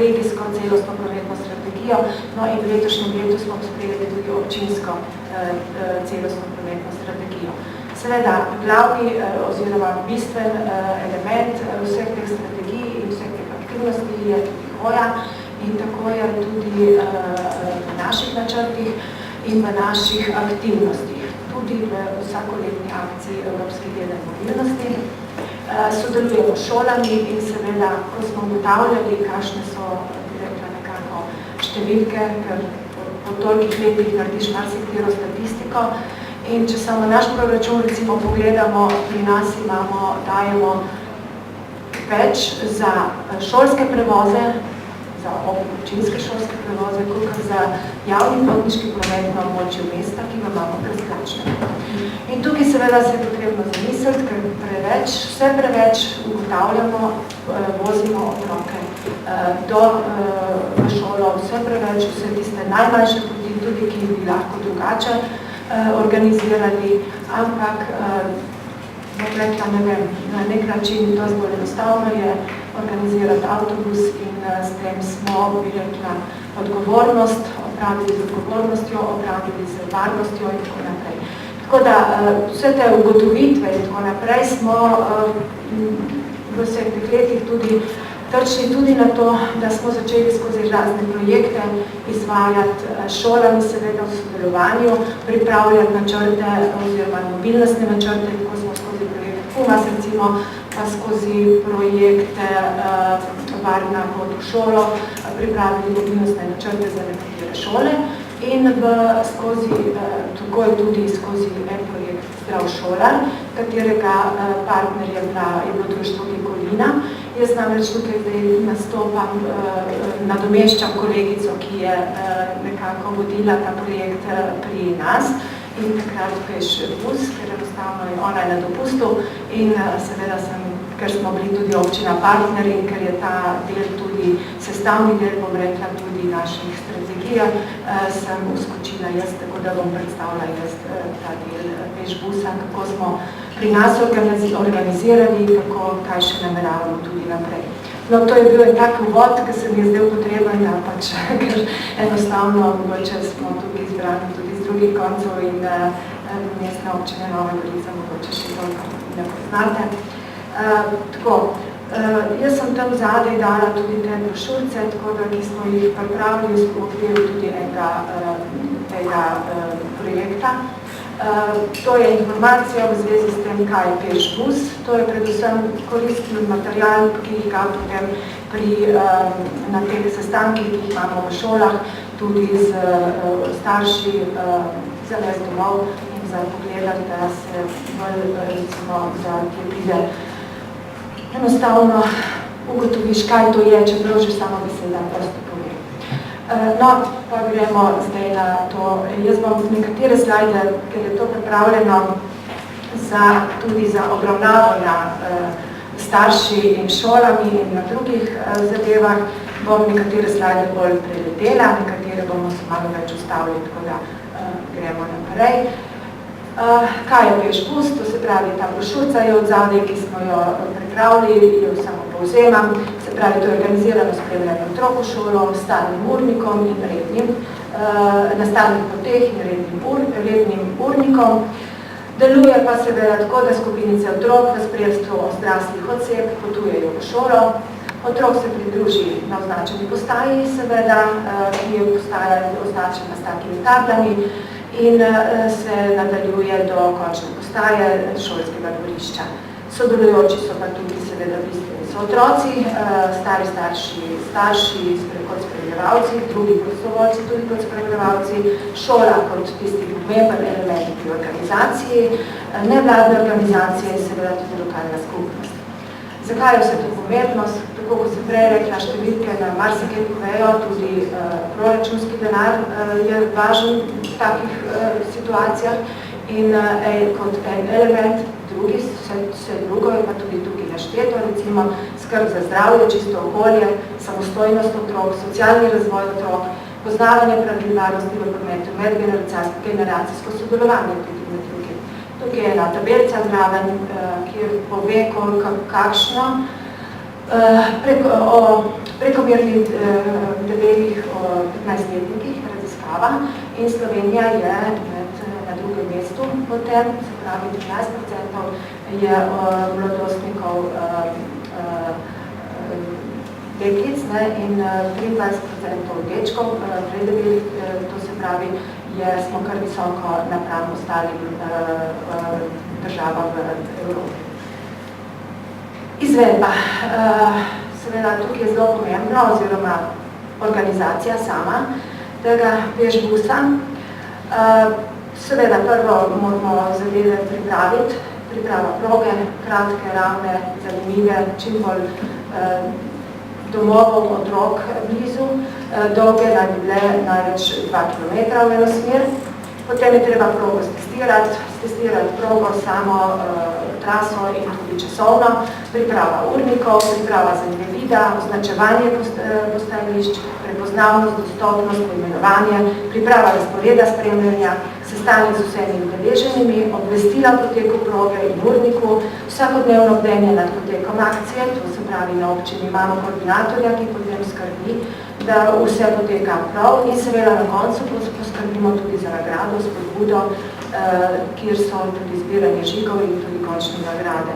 regijsko celostno prometno strategijo, no in v letošnjem letu smo sprejeli tudi občinsko celostno prometno strategijo. Seveda, glavni oziroma bistven element vseh teh strategij in vseh teh aktivnosti je tudi hoja in tako je tudi v naših načrtih in v naših aktivnostih, tudi v vsakoletni akciji Evropski teden mobilnosti. Sodelujemo s šolami in seveda, ko smo ugotavljali, kakšne so nekako številke, ker po tolikih letih narediš marsikatero statistiko. In če samo naš proračun recimo pogledamo, pri nas dajemo več za šolske prevoze, za občinske šolske prevoze, kot za javni potniški promet na območju mesta, ki ga imamo brezplačnega. In tukaj seveda se je potrebno zamisliti, ker vse preveč ugotavljamo, vozimo otroke v šolo, vse preveč, vse tiste najmanjše poti, tudi ki bi lahko drugače organizirali, ampak bom rekla, ne vem, na nek način to zbolj enostavno je organizirati avtobus in s tem smo, bi rekla, odgovornost opravili z odgovornostjo, opravili z varnostjo in tako naprej. Tako da vse te ugotovitve in tako naprej smo v vseh teh letih tudi trčili tudi na to, da smo začeli skozi razne projekte izvajati šolami, seveda v sodelovanju, pripravljati načrte oziroma mobilnostne načrte, tako smo skozi projekt PUMAS, recimo, pa skozi projekte Varna pot v šolo, pripravili mobilnostne načrte za nekatere šole in tako je tudi skozi en projekt Zdrav šolar, katerega partner je bilo društvo Gekolina. Jaz namreč tukaj zdaj nastopam, nadomeščam kolegico, ki je nekako vodila ta projekt pri nas in takrat peš bus, ker enostavno je ona na dopustu in seveda ker smo bili tudi občina partner in ker je ta del tudi sestavni del, bom rekla, tudi naših strategij, sem uskočila jaz, tako da bom predstavila jaz ta del peš busa, kako smo pri nas organizirali, kaj še nameravamo tudi naprej. No, to je bil en tak uvod, ki se mi je zdaj potreben, da pač, ker enostavno mogoče smo tukaj izbrani tudi z drugih koncev in mestne občine Nova Gorica mogoče še toliko ne poznate. Jaz sem tam zadaj dala tudi te brošurce, tako da ki smo jih pripravili v okviru tudi tega projekta. To je informacija v zvezi s tem, kaj je peš bus. To je predvsem koristni material, ki ga potem na teh sestankih, ki jih imamo v šolah, tudi z starši zavez domov in za pogledati, da se bolj recimo za te pride enostavno ugotoviš, kaj to je, čeprav že samo beseda prosto pove. No, pa gremo zdaj na to. Jaz bom nekatere slajde, ker je to pripravljeno tudi za obravnavo na starši in šolami in na drugih zadevah, bom nekatere slajde bolj preletela, nekatere bomo se malo več ustavili, tako da gremo naprej. Kaj je pešbus? To se pravi, ta brošurca je od zadaj, ki smo jo pripravili, jo samo povzemam. Se pravi, to je organizirano spremljanje otrok v šolo, stalnim urnikom in rednim, na stalnih poteh in rednim urnikom. Deluje pa seveda tako, da skupinice otrok v spremstvu odraslih oseb potujejo v šolo. Otrok se pridruži na označeni postaji, seveda, ki je postaja označena s takimi tablami, in se nadaljuje do končne postaje šolskega dvorišča. Sodelujoči so pa tudi seveda bistveni so otroci, stari starši kot spremljevalci, drugi prostovoljci tudi kot spremljevalci, šola kot tisti pomemben element pri organizaciji, nevladne organizacije in seveda tudi lokalna skupnost. Zakaj je vse to pomembnost? Tako kot sem prej rekla, številke na marsikaj povejo, tudi proračunski denar je važen v takih situacijah in kot en element vse drugo je pa tudi tukaj našteto, recimo skrb za zdravje, čisto okolje, samostojnost otrok, socialni razvoj otrok, poznavanje pravil varnosti v prometu, medgeneracijsko sodelovanje tudi med drugim. Tukaj je ena tabelica zraven, kjer pove, kakšno o prekomernih debelih 15-letnikih raziskava in Slovenija je na drugem mestu potem, se pravi 13% je mladostnikov deklic in 23% dečkov predebelih, to se pravi, smo kar visoko napram ostalim državam v Evropi. Izvedba. Seveda tukaj je zelo pomembno, oziroma organizacija sama tega pešbusa. Seveda prvo moramo zadeve pripraviti, priprava proge, kratke, ravne, zanimive, čim bolj domovov otrok blizu, dolge naj bi bile največ 2 km v eno smer. Potem je treba progo stestirati progo, samo traso in tudi časovno, priprava urnikov, priprava zemljevida, označevanje postajališč, prepoznavnost, dostopnost, poimenovanje, priprava razporeda spremljanja, sestanek z vsemi udeleženimi, obvestila poteku proge in urniku, vsakodnevno bdenje nad potekom akcije, to se pravi na občini imamo koordinatorja, ki potem skrbi, da vse poteka prav in seveda na koncu poskrbimo tudi za nagrado, spodbudo, kjer so tudi zbiranje žigov in tudi končne nagrade.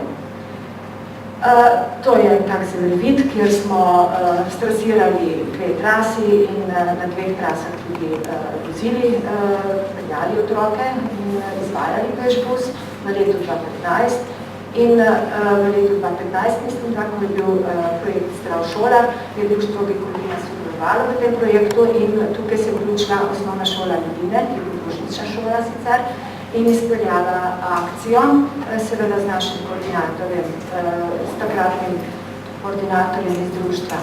To je tak zemljevid, kjer smo strasirali 2 trasi in na 2 trasah tudi vozili, peljali otroke in izvajali pešbus v letu 2015. In v letu 2015, mislim, ko je bil projekt Zdrav šola, je društvo Gekolina sodelovalo v tem projektu in tukaj se je vključila osnovna šola Ljubine, ki je bil božična šola sicer, in izpeljala akcijo, seveda z našim koordinatorjem, s takratnim koordinatorjem iz društva.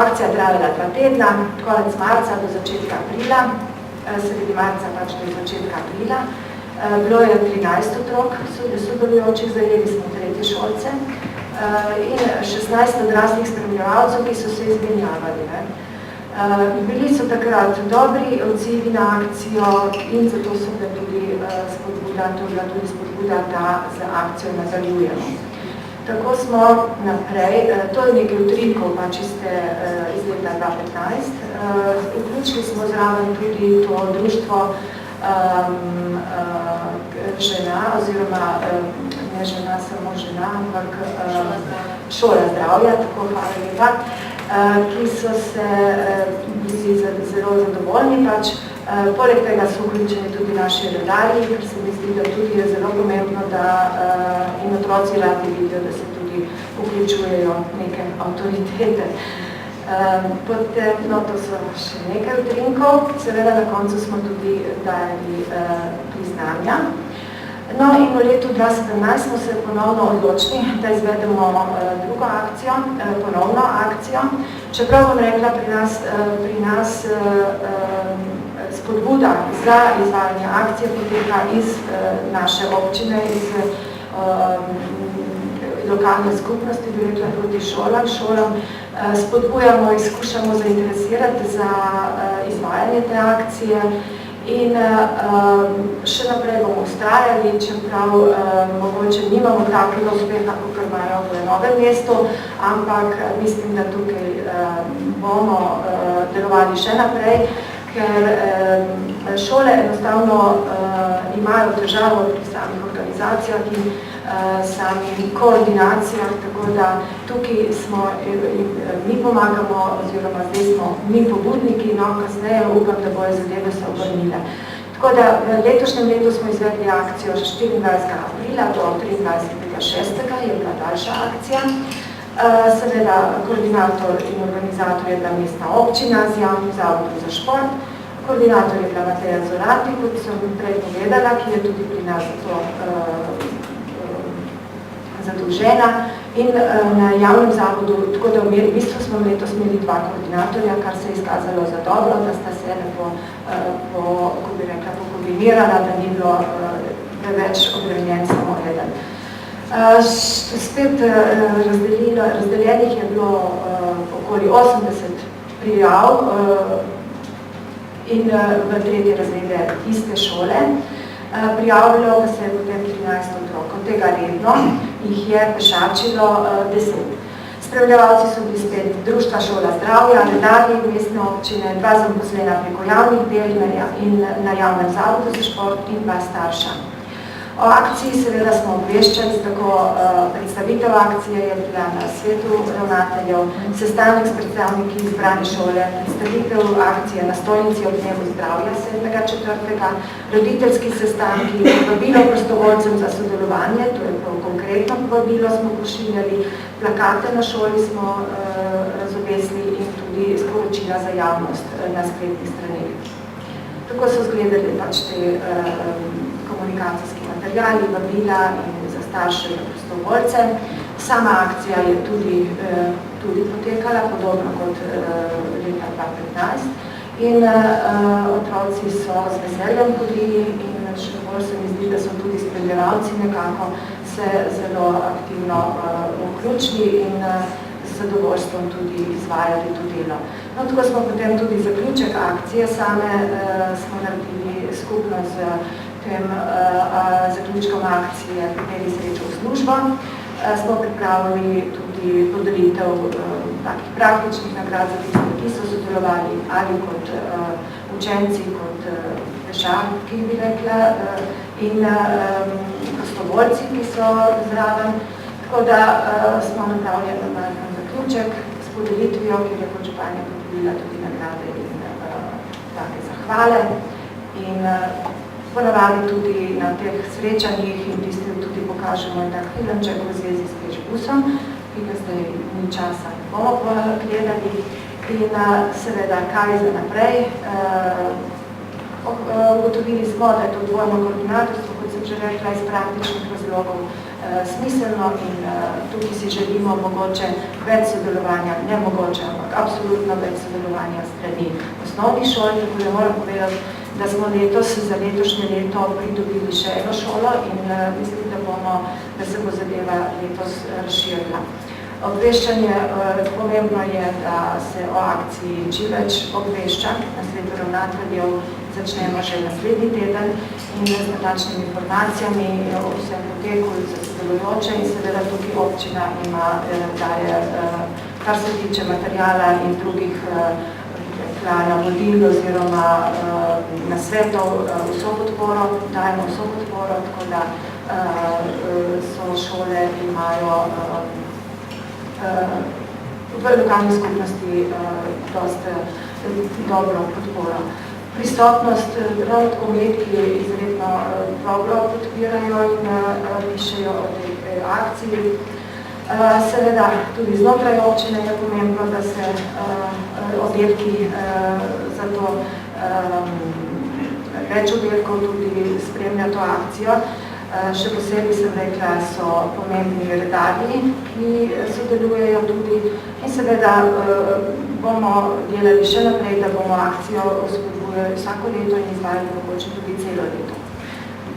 Akcija trajala 2 tedna, konec marca do začetka aprila, sredi marca pač do začetka aprila. Bilo je 13 otrok sodelujočih, zajeli smo 3 šolce in 16 odraslih spremljevalcev, ki so se izmenjavali. Bili so takrat dobri odzivi na akcijo in zato so bila tudi spodbuda, da z akcijo nadaljujemo. Tako smo naprej, to je nekaj utrinkov, pa čiste iz leta 2015. Vključili smo zraven tudi to društvo žena, oziroma ne žena, samo žena, ampak šola zdravja, tako hvala lepa, ki so se bili zelo zadovoljni. Pač, poleg tega so vključeni tudi naši redarji, ker se mi zdi, da tudi je zelo pomembno, da in otroci radi vidijo, da se tudi vključujejo neke avtoritete. Potem, no, to so še nekaj utrinkov, seveda na koncu smo tudi dali priznanja. No in v letu 2017 smo se ponovno odločili, da izvedemo drugo akcijo, ponovno akcijo. Čeprav bom rekla, pri nas spodbuda za izvajanje akcije poteka iz naše občine, iz lokalne skupnosti, bi rekla proti šolam. Spodbujamo in skušamo zainteresirati za izvajanje te akcije in še naprej bomo ustrajali, čeprav mogoče nimamo takega uspeha, kot imajo v Novem mestu, ampak mislim, da tukaj bomo delovali še naprej, ker šole enostavno imajo težavo pri samih organizacijah in samih koordinacijah, tako da tukaj smo, mi pomagamo, oziroma zdaj smo mi pobudniki, no kasneje upam, da bojo zadeve se obrnile. Tako da v letošnjem letu smo izvedli akcijo 24. aprila do 23.6. je bila daljša akcija. Seveda koordinator in organizator je bila mestna občina z javnim zavodom za šport. Koordinator je bila Mateja Zorati, kot sem prej povedala, ki je tudi pri nas zadolžena in na javnem zavodu, tako da v bistvu smo letos imeli 2 koordinatorja, kar se je izkazalo za dobro, da sta se pokombinirala, da ni bilo preveč obremenjen samo eden. Spet razdeljenih je bilo okoli 80 prijav in v 3. razrede iste šole. Prijavilo pa se je potem 13 otrok, od tega redno jih je pešačilo 10. Spremljevalci so bili spet Društva šola zdravja, redarji mestne občine, 2 zaposlena preko javnih del in na javnem zavodu za šport in 2 starša. O akciji seveda smo obveščali, tako predstavitev akcije je bila na svetu ravnateljev, sestanek s predstavniki izbrane šole, predstavitev akcije na stojnici ob dnevu zdravja 7.4., roditeljski sestanki, povabilo prostovoljcem za sodelovanje, to je konkretno povabilo smo pošiljali, plakate na šoli smo razobesili in tudi sporočila za javnost na spletnih straneh. Tako so izgledali pač te komunikacijski materiali, vabila in za starše in prostovoljce. Sama akcija je tudi potekala, podobno kot leta 2015. In otroci so z veseljem hodili in še bolj se mi zdi, da so tudi spremljevalci nekako se zelo aktivno vključili in z zadovoljstvom tudi izvajali to delo. No, tako smo potem tudi zaključek akcije same smo naredili skupno z tem zaključkom akcije Pripelji srečo v službo. Smo pripravili tudi podelitev takih praktičnih nagrad za tiste, ki so sodelovali ali kot učenci, kot pešaki, bi rekla, in prostovoljci, ki so zraven. Tako da smo napravili normalno zaključek s podelitvijo, kjer je kot županja podelila tudi nagrade in take zahvale. In ponavadi tudi na teh srečanjih in tisti tudi pokažemo en tak filmček v zvezi s Pešbusom, ki ga zdaj ni časa bomo gledali. In seveda, kaj za naprej. Ugotovili smo, da je to dvojno koordinatorstvo, kot sem že rekla, iz praktičnih razlogov smiselno in tukaj si želimo mogoče več sodelovanja, ne mogoče, ampak absolutno več sodelovanja strani osnovnih šol, tako da moram povedati, da smo letos za letošnje leto pridobili še eno šolo in mislim, da se bo zadeva letos razširila. Obveščanje, pomembno je, da se o akciji čim več obvešča na svetu ravnateljev, začnemo že naslednji teden in z natančnimi informacijami o vsem poteku za sodelujoče in seveda tukaj občina ima, daje, kar se tiče materijala in drugih navodil oziroma nasvetov vso podporo, dajemo vso podporo, tako da so šole imajo v lokalni skupnosti dosti dobro podporo. Prisotnost prav tako mediji izredno dobro podpirajo in pišejo o tej akciji. Seveda tudi znotraj občine je pomembno, da se oddelki za to več oddelkov tudi spremlja to akcijo. Še posebej sem rekla, so pomembni redarji, ki sodelujejo tudi in seveda bomo delali še naprej, da bomo akcijo spodbujali vsako leto in izvajali mogoče tudi celo leto.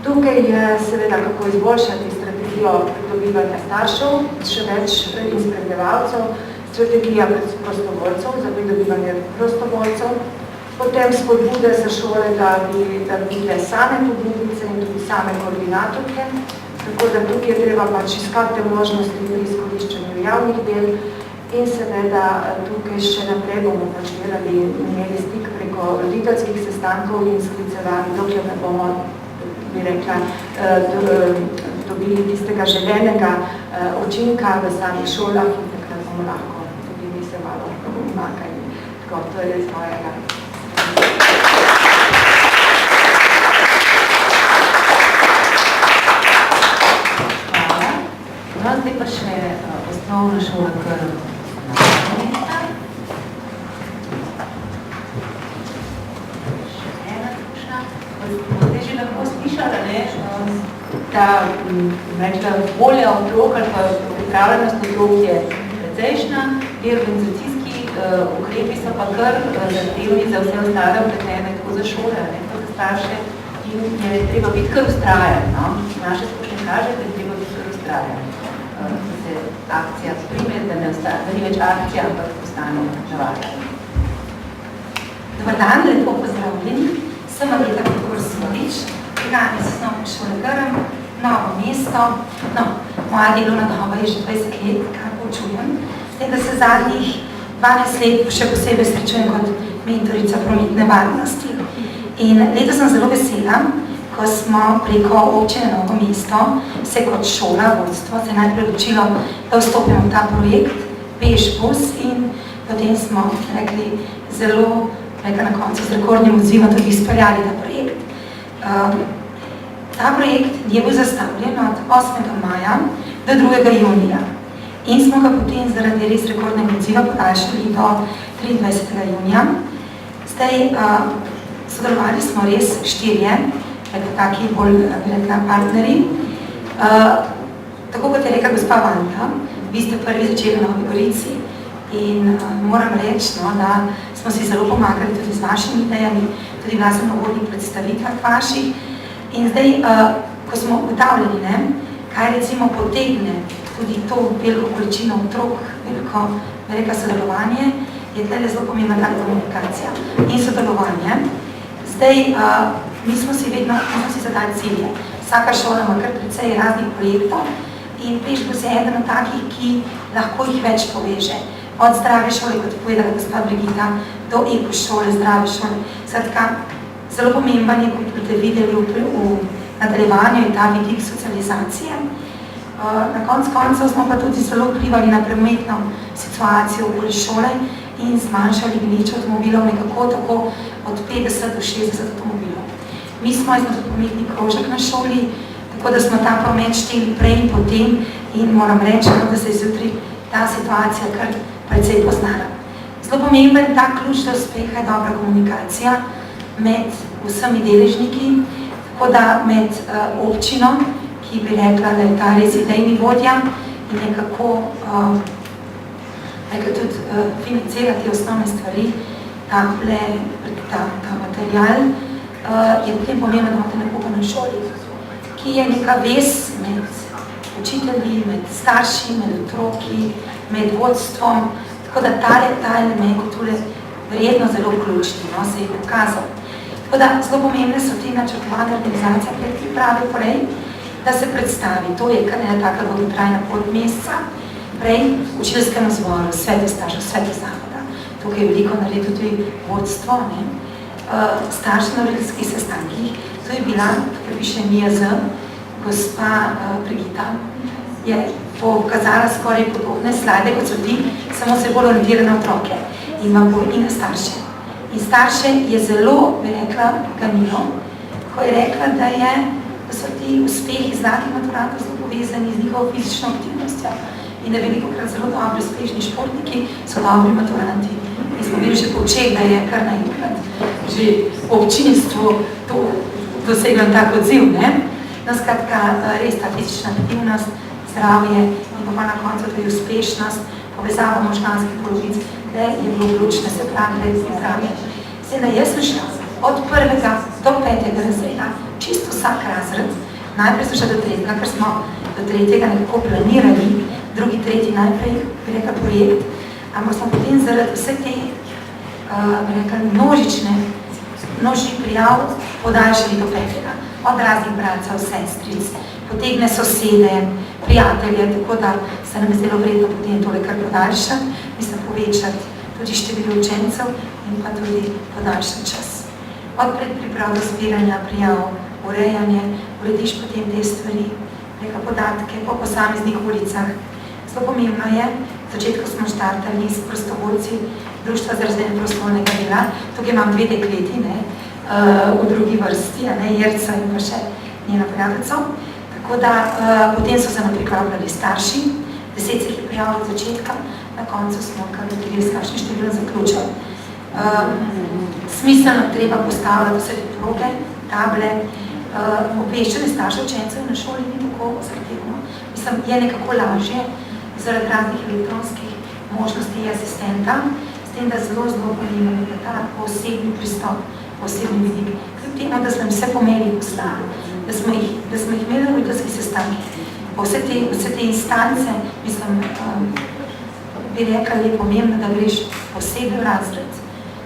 Tukaj je seveda kako izboljšati strategijo pridobivanja staršev, še več izpredevalcev, strategija prostovoljcev za pridobivanje prostovoljcev, potem spodbude za šole, da bi bile same pobudnice in tudi same koordinatorke, tako da tukaj je treba pač iskati možnosti pri izkoriščanju javnih del in seveda tukaj še naprej bomo pač delali in imeli stik preko roditeljskih sestankov in sklicevali, dokler ne bomo, bi rekla, dobili tistega želenega učinka v samih šolah in takrat bomo lahko tudi mi se malo umakali. Tako, to je res mojega. Zdaj pa še osnovna šola kar mesta. Še ena slučna. Zdaj že lahko slišala, da rekla, volja otrok ali pa pripravljenost otrok je precejšnja, te organizacijski ukrepi so pa kar zahtevni za vse ostale vpletene, tako za šole, tako za starše in je treba biti kar ustrajati. Naše izkušnje kaže, da je treba biti kar ustrajati. Da se akcija sprime, da ni več akcija, ampak postane navada. Dobar dan, lepo pozdravljeni. Sem Marita Korsolič, prihajam iz osnovne šole Grm, Novo mesto. Moja delovna doba je že 20 let, kar poučujem. S tem, da se zadnjih 12 let še posebej srečujem kot mentorica prometne varnosti. In letos sem zelo vesela, ko smo preko občine Novo mesto se kot šola, vodstvo, se najprej odločilo, da vstopimo v ta projekt Pešbus in potem smo rekli zelo, na koncu z rekordnim odzivom tudi izpeljali ta projekt. Ta projekt je bil zastavljen od 8. maja do 2. junija in smo ga potem zaradi res rekordnega odziva podaljšali do 23. junija. Zdaj sodelovali smo res 4 taki bolj partnerji. Tako kot je rekla gospa Vanda, vi ste prvi začeli na Novi Gorici in moram reči, da smo si zelo pomagali tudi z vašimi idejami, tudi bila sem na vodnih predstavitvah vaših. In zdaj, ko smo ugotavljali, kaj recimo potegne tudi to veliko količino otrok, veliko sodelovanje, je tukaj zelo pomembna ta komunikacija in sodelovanje. Zdaj, mi smo si zadali cilje. Vsaka šola ima kar precej raznih projektov in Pešbus je eden od takih, ki lahko jih več poveže. Od zdrave šole, kot je povedala gospa Brigita, do ekošole, zdrave šole. Skratka, zelo pomemben je, kot boste videli v nadaljevanju, je ta vidik socializacije. Na koncu smo pa tudi zelo vplivali na prometno situacijo okoli šole in zmanjšali gneče avtomobilov nekako tako od 50 do 60 avtomobilov. Mi smo izmed prometni krožek na šoli, tako da smo ta promet šteli prej in potem in moram reči, da se je zjutraj ta situacija kar precej poznala. Zelo pomemben ta ključ do uspeha je dobra komunikacija med vsemi deležniki, tako da med občino, ki bi rekla, da je ta res idejni vodja in nekako tudi financirati osnovne stvari, ta material, je potem pomembno, da imate nekoga na šoli, ki je neka vez med učitelji, med starši, med otroki, med vodstvom, tako da ta element je tule verjetno zelo ključni, se je pokazal. Tako da zelo pomembne so te načrtovane organizacije, ki pripravi prej, da se predstavi. To je kar ena taka dolgotrajna pot meseca, prej v učiteljskem zboru, svetu staršev, svetu zavoda. Tukaj je veliko naredilo tudi vodstvo, starši na roditeljskih sestankih. To je bila, tukaj piše MIAZ, gospa Brigita, je pokazala skoraj podobne slajde, kot so ti, samo se bolj orientirane otroke in na starše. In starše je zelo, bi rekla, ganilo, ko je rekla, da so ti uspehi zlatih maturantov zelo povezani z njihovo fizično aktivnostjo in da velikokrat zelo dobri uspešni športniki so dobri maturanti. In smo bili že po očeh, da je kar naenkrat že v občinstvu to doseglo tak odziv, No, skratka, res ta fizična aktivnost, zdravje in pa na koncu tudi uspešnost, povezava možganskih polovic, da je bilo ključno, se pravi, da je zdravje. Sedaj, jaz sem šla od 1. do 5. razreda, čisto vsak razred, najprej sem šla do 3., ker smo do 3. nekako planirali, 2., 3. najprej, bi rekla, projekt, ampak smo potem zaradi vse te, bi rekla, množičnih prijav podaljšali do 5. Od raznih bratcev, sestric, potegne sosede, prijatelje, tako da se nam je zdelo vredno potem tole kar podaljšati, mislim povečati tudi število učencev in pa tudi podaljšati čas. Od predpriprav do zbiranja prijav, urejanje, urediš potem te stvari, neka podatke po posameznih ulicah. Zelo pomembno je, v začetku smo štartali s prostovoljci Društva za razvojanje prostovoljnega dela. Tukaj imam 2 dekleti, v drugi vrsti, Jerca in pa še njena prijateljica. Tako da potem so se nam pripravljali starši, 10 se jih je prijavilo od začetka, na koncu smo kar dobili s kakšnim številom zaključili. Smiselno treba postavljati vse te proge, table, obveščanje staršev učencev na šoli ni tako zahtevno. Mislim, je nekako lažje zaradi raznih elektronskih možnosti asistenta, s tem, da zelo pomembno je ta osebni pristop, osebni vidik. Kljub temu, da smo vse po maili poslali, da smo jih imeli v ljudskih sestankih, vse te instance, mislim, bi rekla, je pomembno, da greš posebej v razred.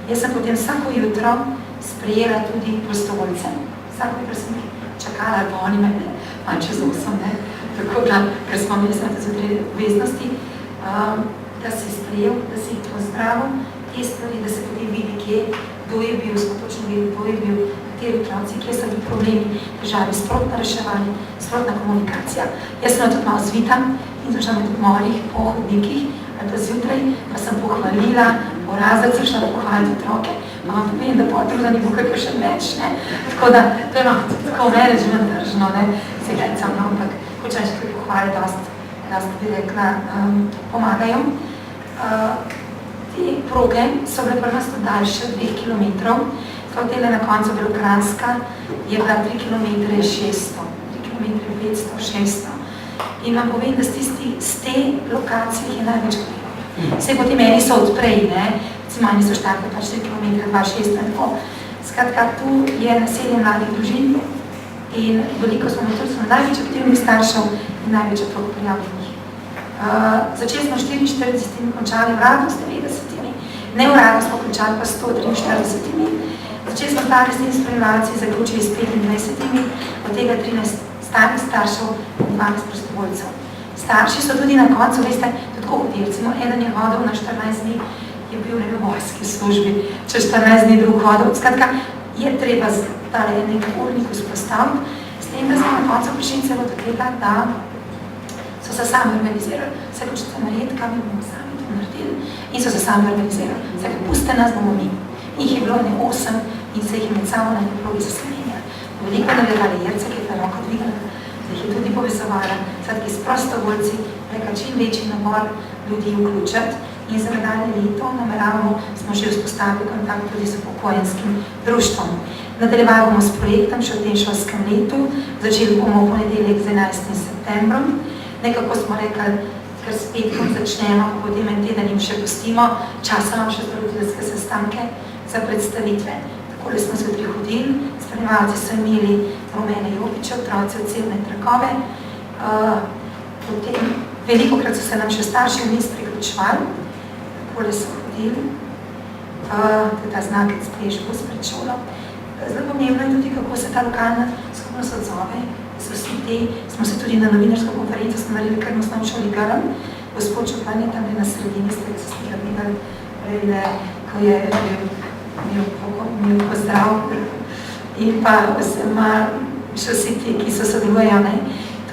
Jaz sem potem vsako jutro sprejela tudi prostovoljce. Vsako jutro sem jih čakala, ali pa oni mene, čez 8, tako da, ker smo imeli zjutraj obveznosti, da si sprejel, da si jih pozdravil, te stvari, da se potem vidi, kdo je bil, smo točno videli, kdo je bil, kateri otroci, kje so bili problemi, težave, sprotno reševanje, sprotna komunikacija. Jaz sem tudi malo zvita in sem šla med odmorih po hodnikih, ali pa zjutraj, pa sem pohvalila, po razred sem šla pohvaliti otroke, pa vam povem, da potem, da ni bo kakor še več, tako da, to je malo tako management držno, se gledam, ampak hočem še kaj pohvaliti, dosti bi rekla, pomagajo. Te proge so bile prva sto daljše 2 kilometrov, hotela na koncu Belokranska je bila 3 km 600, 3 km 500, 600. In vam povem, da z te lokacije je največ gledal. Vse potem eni so odprej, recimo eni so štartali pa 4 km, 2,600 in tako. Skratka, tu je naselje mladih družin in veliko smo največ aktivnih staršev in največ otrok prijavljenih. Začeli smo 44, končali uradno s 90, neuradno smo končali pa 143. Začeli smo stari s tem spremljalci, zaključili s 25, od tega 13 starih staršev in 12 prostovoljcev. Starši so tudi na koncu, veste, tako hodi, recimo eden je hodil na 14 dni, je bil v vojski službi, čez 14 dni drug hodil. Skratka, je treba tale nek urnik vzpostaviti, s tem, da smo na koncu prišli celo do tega, da so se sami organizirali. Vse, ko ćete narediti, kaj mi bomo sami to naredili, in so se sami organizirali. Vse, ko puste nas, bomo mi. Njih je bilo 8 in se jih je med samo na nekrogi zaslenjenja. Veliko naredali Jerca, ki je ta roko dvignila, da jih je tudi povezovala, sadki s prostovoljci, reka čim večji nabor ljudi vključati in za nadaljne leto nameravamo, smo že vzpostavili kontakt tudi s upokojenskim društvom. Nadaljevali bomo s projektom še v tem šolskem letu, začeli bomo v ponedeljek z 11. septembrom. Nekako smo rekli, ker s petkom začnemo, potem en teden jim še pustimo, časa nam še zroditeljske sestanke za predstavitve. Takole smo se prihodili, spremljalci so imeli rumene jopiče, otroci odcevne trakove, potem velikokrat so se nam še starši vmes priključevali, takole so hodili, ta znakec Pležbus pred šolo. Zdaj pomembno je tudi, kako se ta lokalna skupnost odzove. Smo se tudi na novinarsko konferenco smo naredili, ker smo šoli Grm. Gospod Čupan je tam na sredini, ste ga videli, ko je imel pozdrav. In pa še vsi ti, ki so sodelujejo,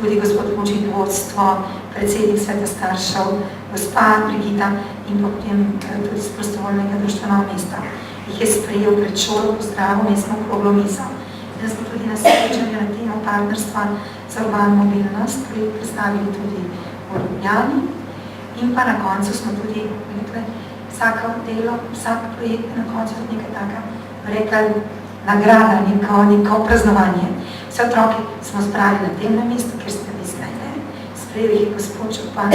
tudi gospod Močin vodstvo, predsednik Sveta staršev, gospa Brigita in pa potem tudi z prostovoljnega društva Novo mesto. Jih je sprejel pred šolo, pozdravil in smo okroglo mizo. Da smo tudi na srečanju na temo partnerstva za urbano mobilnost predstavili tudi v Ljubljani. In pa na koncu smo tudi rekli, vsako delo, vsak projekt na koncu tudi nekaj taka, rekli, nagrada, neko praznovanje. Vse otroke smo zbrali na tem mestu, kjer ste vi zdaj, ne? Sprejeli jih je gospod župan,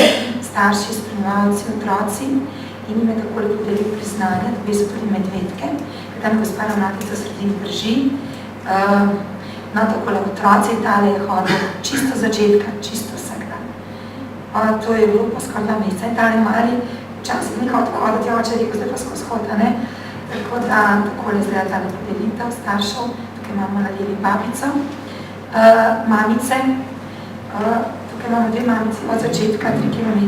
starši, spremljalci, otroci in jim je takole podelil priznanje, dobi so tudi medvedke, ker tam gospa ravnateljica sredin drži. No, takole otroci Italije hodil čisto začetka, čisto vsak dan. To je bilo pa skoraj 2 meseca Italije mali, včasih ni hoditi, oče je rekel, zdaj pa skozi hota, ne? Tako da takole izgleda tale podelitev staršev, tukaj imamo na levi babico, mamice, tukaj imamo 2 mamice od začetka, 3,5 km.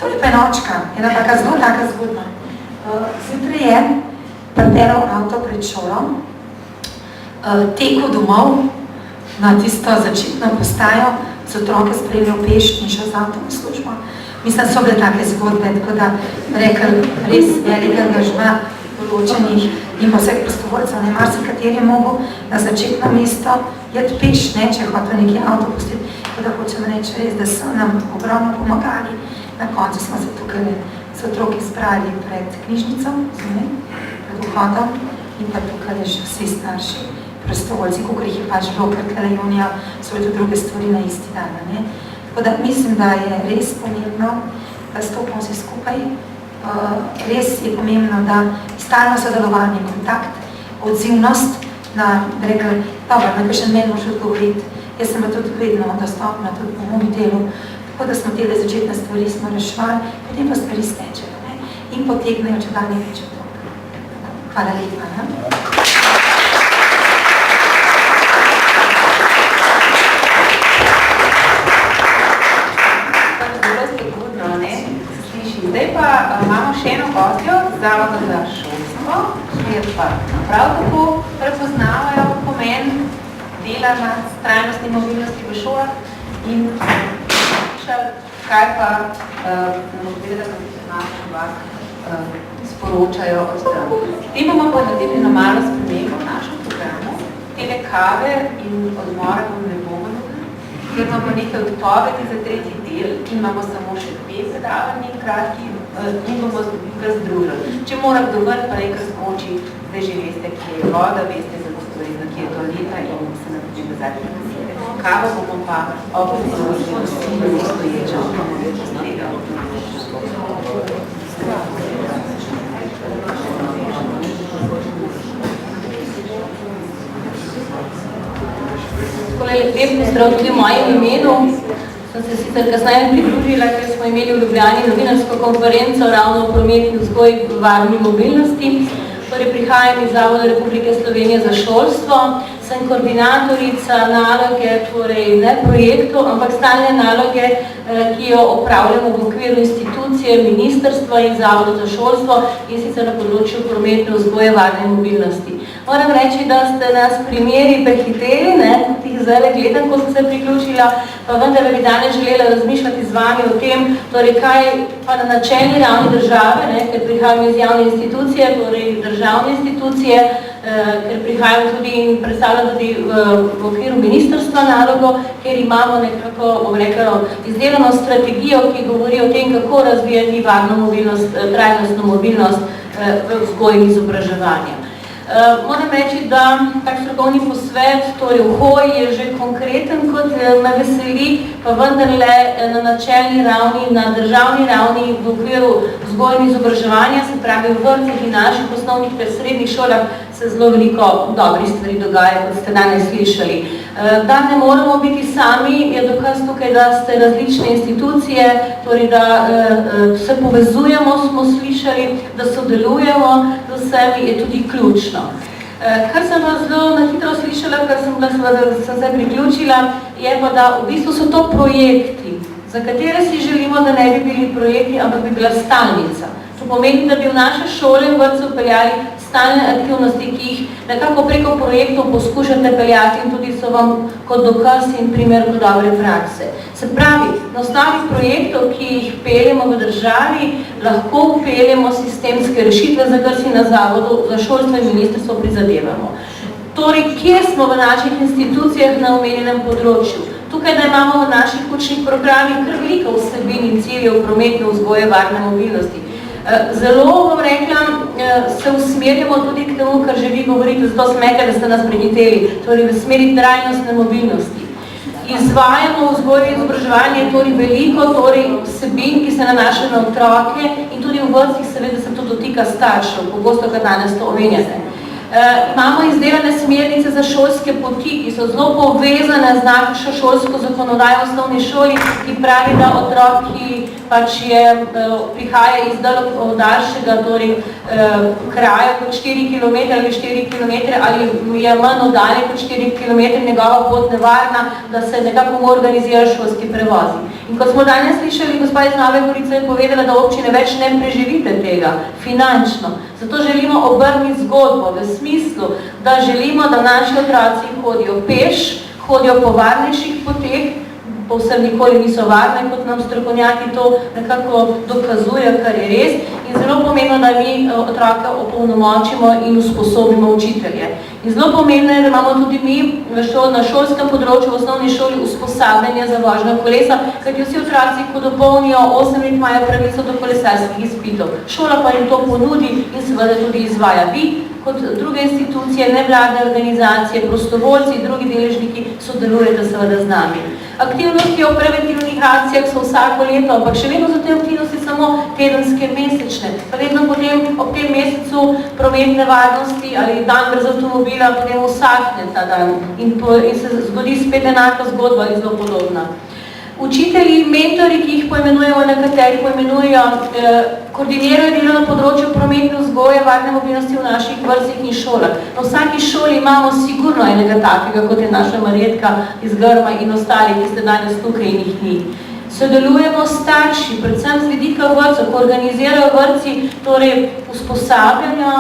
To je pa enočka, ena taka zelo taka zgodba. Zjutraj je pripeljal avto pred šolo, tekel domov na tisto začetno postajo, z otroke spremljal peš in šel z avtom v službo. Mislim, so bile take zgodbe, tako da rekel res velik angažma določenih in pa vseh prostovoljcev, ne marsikateri je mogel na začetno mesto jeti peš, ne, če je hotel neki avto pustiti. Tako da hočem reči res, da so nam ogromno pomagali. Na koncu smo se tukaj z otroki zbrali pred knjižnico, pred vhodom in pa tukaj že vsi starši prostovoljci, koliko jih je pač bilo, ker tle junija so tudi druge stvari na isti dan. Ne? Tako da mislim, da je res pomembno, da stopimo vsi skupaj. Res je pomembno, da stalno sodelovanje, kontakt, odzivnost na, da rekli, dobro, na kakšen meni moš odgovoriti. Jaz sem pa tudi vedno dostopna, tudi po mojem delu. Tako da smo tele začetne stvari smo rešvali, potem pa stvari stečejo, ne? In potegnejo če dalje več otrok. Hvala lepa. Ne? Zdaj pa imamo še eno gostjo z Zavoda za šolstvo, kjer pa prav tako prepoznavajo pomen dela na trajnostni mobilnosti v šolah in kaj pa nam odgleda profesionalno vas sporočajo od tam. Tem bomo pa naredili na malo spremembo v našem programu. Tele kave in odmora bomo ne bomo nudili, ker imamo nekaj odpovedi za 3. del in imamo samo še 2 predavanji kratki in bomo ga združili. Če mora kdo ven, pa nekaj skoči, zdaj že veste, kje je voda, veste za stvari, kje je toaleta in se napočim v zadnje besede. Kavo bomo pa obvizorili stoječo. Lep pozdrav tudi v mojem imenu. Sem se sicer kasneje pridružila, ker smo imeli v Ljubljani novinarsko konferenco ravno o prometni vzgoji v varni mobilnosti. Torej prihajam iz Zavoda Republike Slovenije za šolstvo. Sem koordinatorica naloge, torej ne projektov, ampak stalne naloge, ki jo opravljamo v okviru institucije, ministrstva in Zavoda za šolstvo in sicer na področju prometne vzgoje varne mobilnosti. Moram reči, da ste nas primeri prehiteli, tih zdaj gledam, ko sem se priključila, pa vendar bi danes želela razmišljati z vami o tem, torej kaj pa na načelni ravni države, ker prihajam iz javne institucije, torej državne institucije, ker prihajam tudi in predstavljam tudi v okviru ministrstva nalogo, ker imamo nekako, bom rekla, izdelano strategijo, ki govori o tem, kako razvijati varno mobilnost, trajnostno mobilnost v vzgoji in izobraževanju. Moram reči, da tak strokovni posvet, torej v hoji je že konkreten, kot me veseli, pa vendarle na načelni ravni, na državni ravni v okviru vzgoje in izobraževanja, se pravi v vrtcih in naših osnovnih ter srednjih šolah, se zelo veliko dobrih stvari dogaja, kot ste danes slišali. Da ne moramo biti sami, je dokaz tukaj, da ste različne institucije, torej da se povezujemo, smo slišali, da sodelujemo, z vsemi je tudi ključno. Kar sem vas zelo na hitro slišala, kar sem se priključila, je pa, da v bistvu so to projekti, za katere si želimo, da ne bi bili projekti, ampak bi bila stalnica. To pomeni, da bi v naše šole v vrtcu peljali stalne aktivnosti, ki jih nekako preko projektov poskušate peljati in tudi so vam kot dokaz in primer do dobre prakse. Se pravi, na osnovi projektov, ki jih peljemo v državi, lahko peljemo sistemske rešitve, za kar si na Zavodu za šolstvo in ministrstvo prizadevamo. Torej, kje smo v naših institucijah na omenjenem področju? Tukaj, da imamo v naših učnih programih kar veliko vsebin in ciljev prometne vzgoje varne mobilnosti. Zelo, bom rekla, se usmerjamo tudi k temu, kar želi govoriti, zato sem rekla, da ste nas prehiteli, torej v smeri trajnostne mobilnosti. Izvajamo vzgojo in izobraževanje torej veliko vsebin, ki se nanašajo na otroke in tudi v vrstih seveda se to dotika staršev, pogosto, kar danes to omenjate. Imamo izdelane smernice za šolske poti, ki so zelo povezane z našo šolsko zakonodajo v osnovni šoli, ki pravi, da otrok, ki pač prihaja iz daljšega kraja kot 4 km ali 4 km ali je manj oddaljen kot 4 km, njegova pot nevarna, da se nekako organizira šolski prevozi. In kot smo danes slišali, gospa iz Nove Gorice je povedala, da občine več ne preživite tega finančno. Zato želimo obrniti zgodbo v smislu, da želimo, da naši otroci hodijo peš, hodijo po varnejših poteh, povsem nikoli niso varne, kot nam strokovnjaki to nekako dokazujejo, kar je res. In zelo pomembno, da mi otroke opolnomočimo in usposobimo učitelje. In zelo pomembno je, da imamo tudi mi na šolskem področju v osnovni šoli usposabljanje za vožnjo kolesa, kajti vsi otroci, ko dopolnijo 8 let, imajo pravico do kolesarskih izpitov. Šola pa jim to ponudi in seveda tudi izvaja. Vi, kot druge institucije, nevladne organizacije, prostovoljci in drugi deležniki sodelujete seveda z nami. Aktivnosti o preventivnih akcijah so vsako leto, ampak še vedno so te aktivnosti samo tedenske, mesečne. Pa vedno potem ob tem mesecu prometne varnosti ali dan brez avtomobila potem usahne ta dan in se zgodi spet enaka zgodba ali zelo podobna. Učitelji, mentori, ki jih poimenujemo, nekateri poimenujejo, koordinirajo delo na področju prometne vzgoje, varne mobilnosti v naših vrstih in šolah. Na vsaki šoli imamo sigurno enega takega, kot je naša Marjetka iz Grma in ostali, ki ste danes tukaj in jih ni. Sodelujemo starši, predvsem z vidika vrtcev, ko organizirajo vrtci, torej usposabljanja,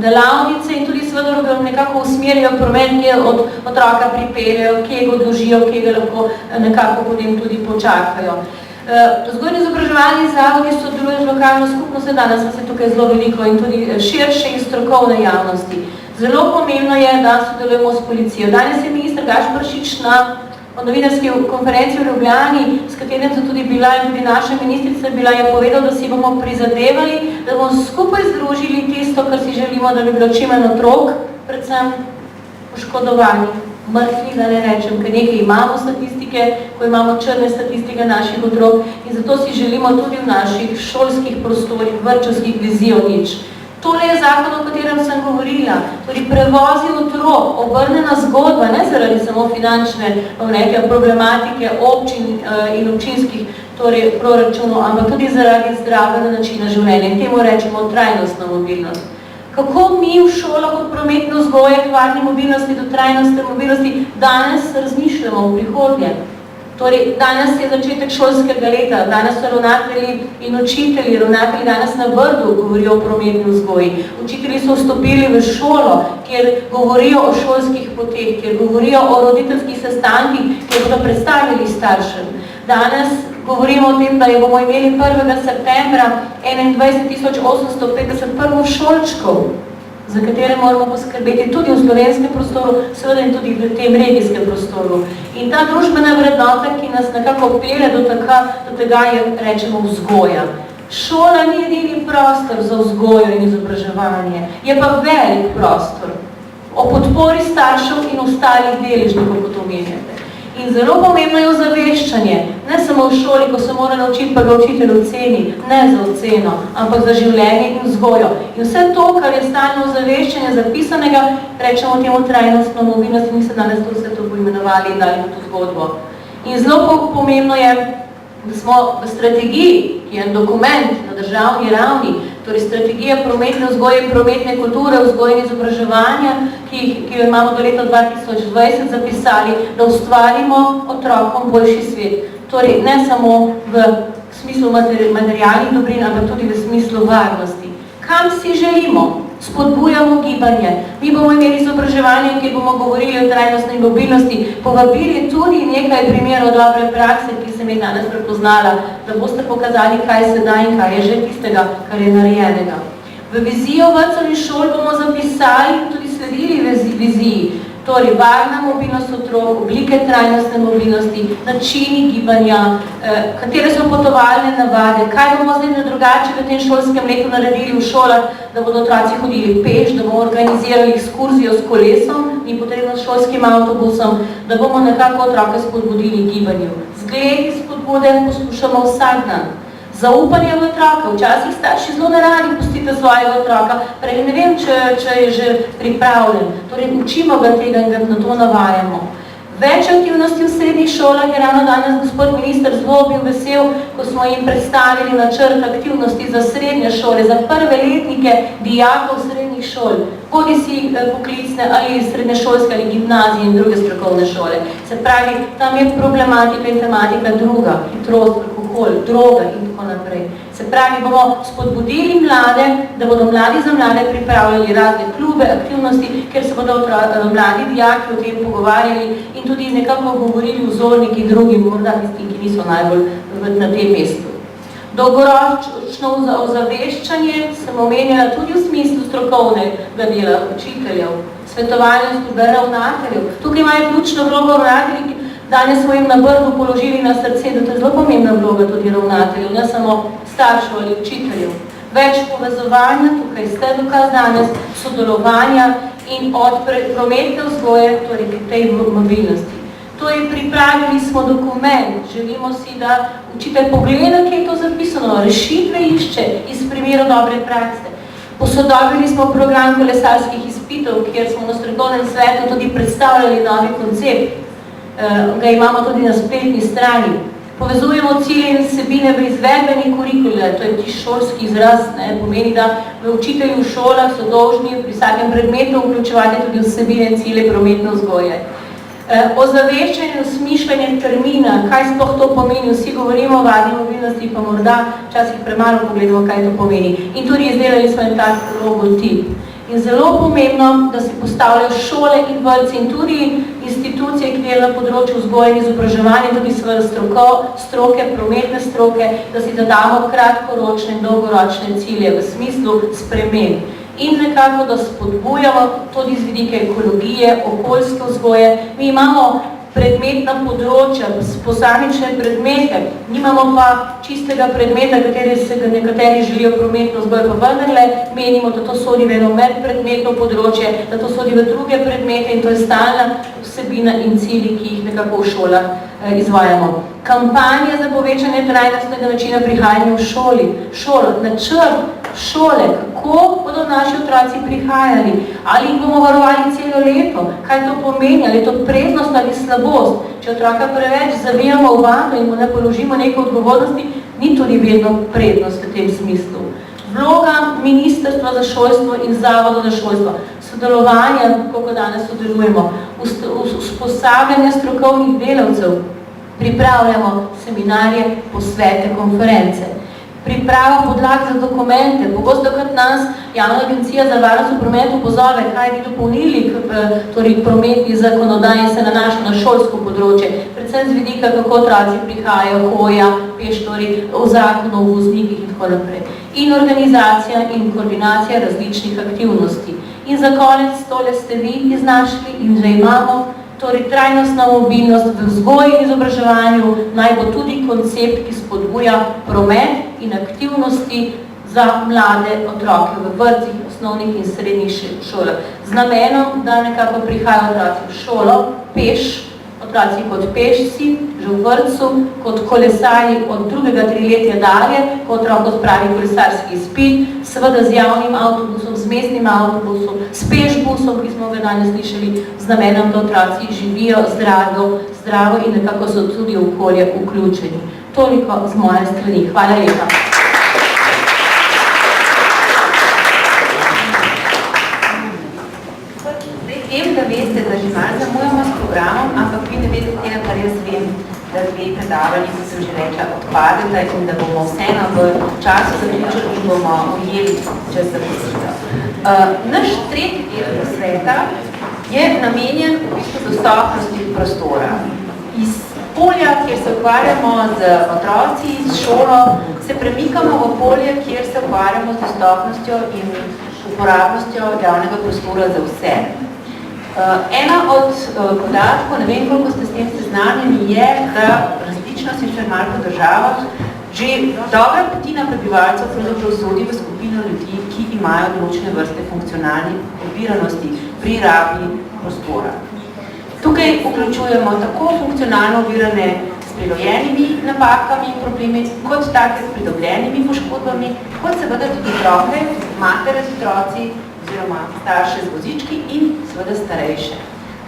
delavnice in tudi seveda nekako usmerjajo promet, kje od otroka pripeljajo, kje ga odložijo, kje ga lahko nekako potem tudi počakajo. Vzgojni izobraževalni zavodi sodelujejo z lokalno skupnostjo, danes se tukaj zelo veliko in tudi širše in strokovne javnosti. Zelo pomembno je, da sodelujemo s policijo. Danes je minister Gašperšič na novinarski konferenci v Ljubljani, s katerim so tudi bila in tudi naša ministrica bila, je povedal, da si bomo prizadevali, da bomo skupaj združili tisto, kar si želimo, da bi bilo čim manj otrok, predvsem poškodovani, mrtvi, da ne rečem, ker nekaj imamo statistike, ko imamo črne statistike naših otrok in zato si želimo tudi v naših šolskih prostorih, vrtčevskih vizijo nič. Tole je zakon, o katerem sem govorila, torej prevozi otrok, obrnena zgodba, ne zaradi samo finančne problematike občin in občinskih proračunov, ampak tudi zaradi zdravega načina življenja in temu rečemo trajnostna mobilnost. Kako mi v šolah od prometne vzgoje k varni mobilnosti do trajnostne mobilnosti danes razmišljamo v prihodnje? Torej, danes je začetek šolskega leta, danes so ravnatelji in učitelji, ravnatelji danes na Brdu govorijo o prometni vzgoji. Učitelji so vstopili v šolo, kjer govorijo o šolskih poteh, kjer govorijo o roditeljskih sestankih, kjer bodo predstavili staršem. Danes govorimo o tem, da jo bomo imeli 1. septembra 21.850 prvošolčkov, za katere moramo poskrbeti tudi v slovenskem prostoru, seveda in tudi v tem regijskem prostoru. In ta družbena vrednota, ki nas nekako pelje do tega, je, rečemo, vzgoja. Šola ni edini prostor za vzgojo in izobraževanje, je pa velik prostor o podpori staršev in ostalih deležnikov, kot omenjate. In zelo pomembno je ozaveščanje, ne samo v šoli, ko se mora naučiti, pa ga učitelj oceni, ne za oceno, ampak za življenje in vzgojo. In vse to, kar je stalno ozaveščanje zapisanega, rečemo temu trajnostno mobilnost, in mi se danes to vse to poimenovali in dali v to zgodbo. In zelo pomembno je, da smo v strategiji, ki je dokument na državni ravni, torej strategija prometne vzgoje in prometne kulture, vzgoje in izobraževanja, ki jo imamo do leta 2020 zapisali, da ustvarimo otrokom boljši svet. Torej, ne samo v smislu materialnih dobrin, ampak tudi v smislu varnosti. Kam si želimo? Spodbujamo gibanje. Mi bomo imeli izobraževanje, kjer bomo govorili o trajnostni mobilnosti, povabili tudi nekaj primerov dobre prakse, ki sem jih danes prepoznala, da boste pokazali, kaj se da in kaj je že tistega, kar je narejenega. V vizijo vrtcev in šol bomo zapisali in tudi sledili viziji Torej, varna mobilnost otrok, oblike trajnostne mobilnosti, načini gibanja, katere so potovalne navade, kaj bomo zdaj drugače v tem šolskem letu naredili v šolah, da bodo otroci hodili peš, da bomo organizirali ekskurzijo s kolesom, ni potrebno s šolskim avtobusom, da bomo nekako otroke spodbudili gibanju. Zgledi spodbude poslušamo vsak dan. Zaupanje v otroka. Včasih starši zelo neradi pustite svojega otroka, prej ne vem, če je že pripravljen. Torej, učimo ga tega in ga na to navajamo. Več aktivnosti v srednjih šolah je ravno danes gospod minister zelo bil vesel, ko smo jim predstavili načrt aktivnosti za srednje šole, za prve letnike dijakov srednjih šol, bodi si poklicne ali srednješolske ali gimnazije in druge strokovne šole. Se pravi, tam je problematika in tematika druga, hitrost, alkohol, droga in tako naprej. Se pravi, bomo spodbudili mlade, da bodo mladi za mlade pripravljali razne klube, aktivnosti, kjer se bodo mladi dijaki o tem pogovarjali in tudi nekako govorili vzorniki drugim, morda tisti, ki niso najbolj na tem mestu. Dolgoročno ozaveščanje sem omenjala tudi v smislu strokovnega dela učiteljev, svetovalne službe ravnateljev. Tukaj imajo ključno vlogo ravnatelji, danes smo jim na Brdu položili na srce, da to je zelo pomembna vloga tudi ravnateljev, ne samo staršev ali učiteljev. Več povezovanja, tukaj ste dokaz danes, sodelovanja in od prometne vzgoje, torej pri tej mobilnosti. Torej, pripravili smo dokument, želimo si, da učitelj pogleda, kje je to zapisano, rešitve išče iz primeru dobre prakse. Posodobili smo program kolesarskih izpitov, kjer smo na strokovnem svetu tudi predstavljali novi koncept. Ga imamo tudi na spletni strani. Povezujemo cilje in vsebine v izvedbeni kurikule, to je ti šolski izraz, pomeni, da učitelji v šolah so dolžni pri vsakem predmetu vključevati tudi vsebine in cilje prometne vzgoje. Ozaveščanje, osmišljanje termina, kaj sploh to pomeni, vsi govorimo o varni mobilnosti, pa morda včasih premalo pogledamo, kaj to pomeni. In tudi izdelali smo en tak logotip. In zelo pomembno, da se postavljajo šole in vrtci in tudi institucije, ki delajo na področju vzgoje in izobraževanja, tudi stroke, prometne stroke, da si dodamo kratkoročne in dolgoročne cilje v smislu sprememb. In nekako, da spodbujamo tudi z vidike ekologije, okoljske vzgoje. Mi imamo predmetna področja, posamične predmete, nimamo pa čistega predmeta, kateri se ga nekateri želijo prometno vzgojo, pa vendarle menimo, da to sodi v eno medpredmetno področje, da to sodi v druge predmete in to je stalna vsebina in cilji, ki jih nekako v šolah izvajamo. Kampanja za povečanje trajnostnega načina prihajanja v šolo, načrt šole, kako bodo naši otroci prihajali, ali jih bomo varovali celo leto, kaj to pomeni, ali je to prednost ali slabost. Če otroka preveč zavijamo v vato in mu ne položimo neke odgovornosti, ni tudi vedno prednost v tem smislu. Vloga Ministrstva za šolstvo in Zavoda za šolstvo, sodelovanja, kako danes sodelujemo, usposabljanje strokovnih delavcev, pripravljamo seminarje, posvete, konference. Priprava podlag za dokumente. Pogosto kot nas Javna agencija za varnost v prometu pozove, kaj bi dopolnili torej prometni zakonodaji se nanaša na šolsko področje, predvsem z vidika, kako otroci prihajajo, hoja, peš, torej v zakonu, v voznikih in tako naprej. In organizacija in koordinacija različnih aktivnosti. In za konec, tole ste vi iznašli in že imamo, torej trajnostna mobilnost v vzgoji in izobraževanju naj bo tudi koncept, ki spodbuja promet in aktivnosti za mlade otroke v vrtcih, osnovnih in srednjih šolah. Z namenom, da nekako prihajajo otroci v šolo, peš, otroci kot pešci, že v vrtcu, kot kolesarji od 2. triletja dalje, ko otrok odpravi kolesarski izpit, seveda z javnim avtobusom, z mestnim avtobusom, s pešbusom, ki smo ga danes slišali, z namenom, da otroci živijo zdravo in nekako so tudi v okolje vključeni. Toliko z moje strani. Hvala lepa. Vem, da veste, da že malo zamujamo s programom, ampak vi ne veste tega, kar jaz vem, da dve predavanje, ki sem že rekla, odpadete in da bomo vseeno v času zaključili in bomo ujeli čez zaključitev. Naš tretji del sveta je namenjen v bistvu dostopnosti prostora. Iz polja, kjer se ukvarjamo z otroci, z šolo, se premikamo v polje, kjer se ukvarjamo z dostopnostjo in uporabnostjo javnega prostora za vse. Ena od podatkov, ne vem, koliko ste s tem seznanjeni, je, da različno sicer malo po državah, že dobra petina prebivalcev pravzaprav sodi v skupino ljudi, ki imajo določene vrste funkcionalnih oviranosti pri rabi prostora. Tukaj vključujemo tako funkcionalno ovirane s pridobljenimi napakami in problemi, kot take s pridobljenimi poškodbami, kot seveda tudi otroke, matere z otroci, oziroma starše z vozički in seveda starejše.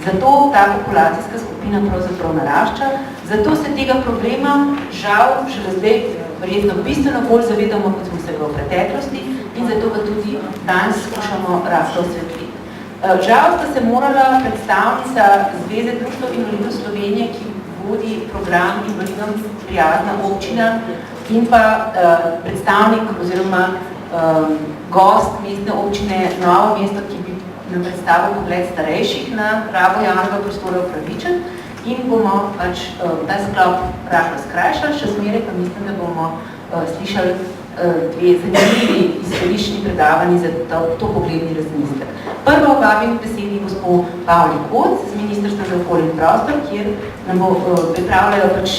Zato ta populacijska skupina pravzaprav narašča, zato se tega problema žal še zdaj verjetno bistveno bolj zavedamo, kot smo se ga v preteklosti in zato ga tudi danes skušamo rahlo osvetliti. Žal sta se morala predstavnica Zveze društev invalidov Slovenije, ki vodi program Invalidom prijazna občina in pa predstavnik oziroma gost mestne občine Novo mesto, ki bi nam predstavil pogled starejših na rabo javnega prostora upravičen in bomo pač ta sklop rahlo skrajšali, še zmeraj pa mislim, da bomo slišali dve zanimivi izhodiščni predavanji za to pogledni razmislek. Prvo vabim k besedi gospod Pavli Koc z Ministrstva za okolje in prostor, kjer nam pripravljajo pač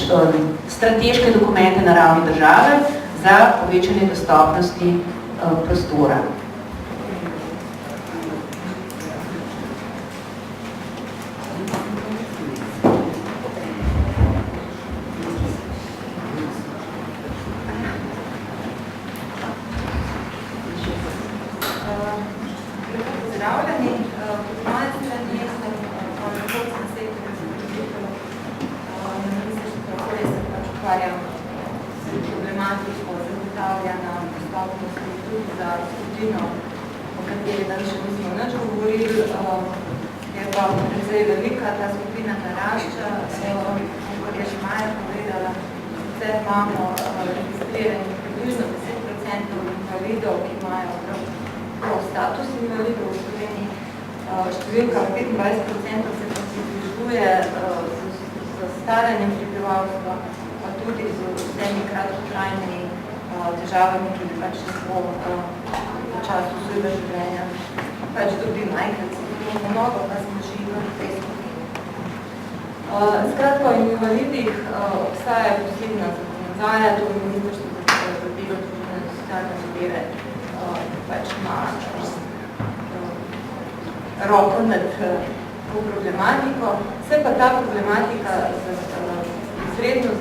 strateške dokumente na ravni države za povečanje dostopnosti prostora. Številka 25% se približuje z staranjem prebivalstva, pa tudi z vsemi kratkotrajnimi težavami, ki bi pač smo v času svojega življenja pač dobili najkrat, se dobili mnogo, pa smo živeli v tej skupini. Skratka, o invalidih obstaja posebna zakonodaja, to je Ministrstvo za delo in socialne zadeve pač ima roko nad to problematiko, se pa ta problematika izredno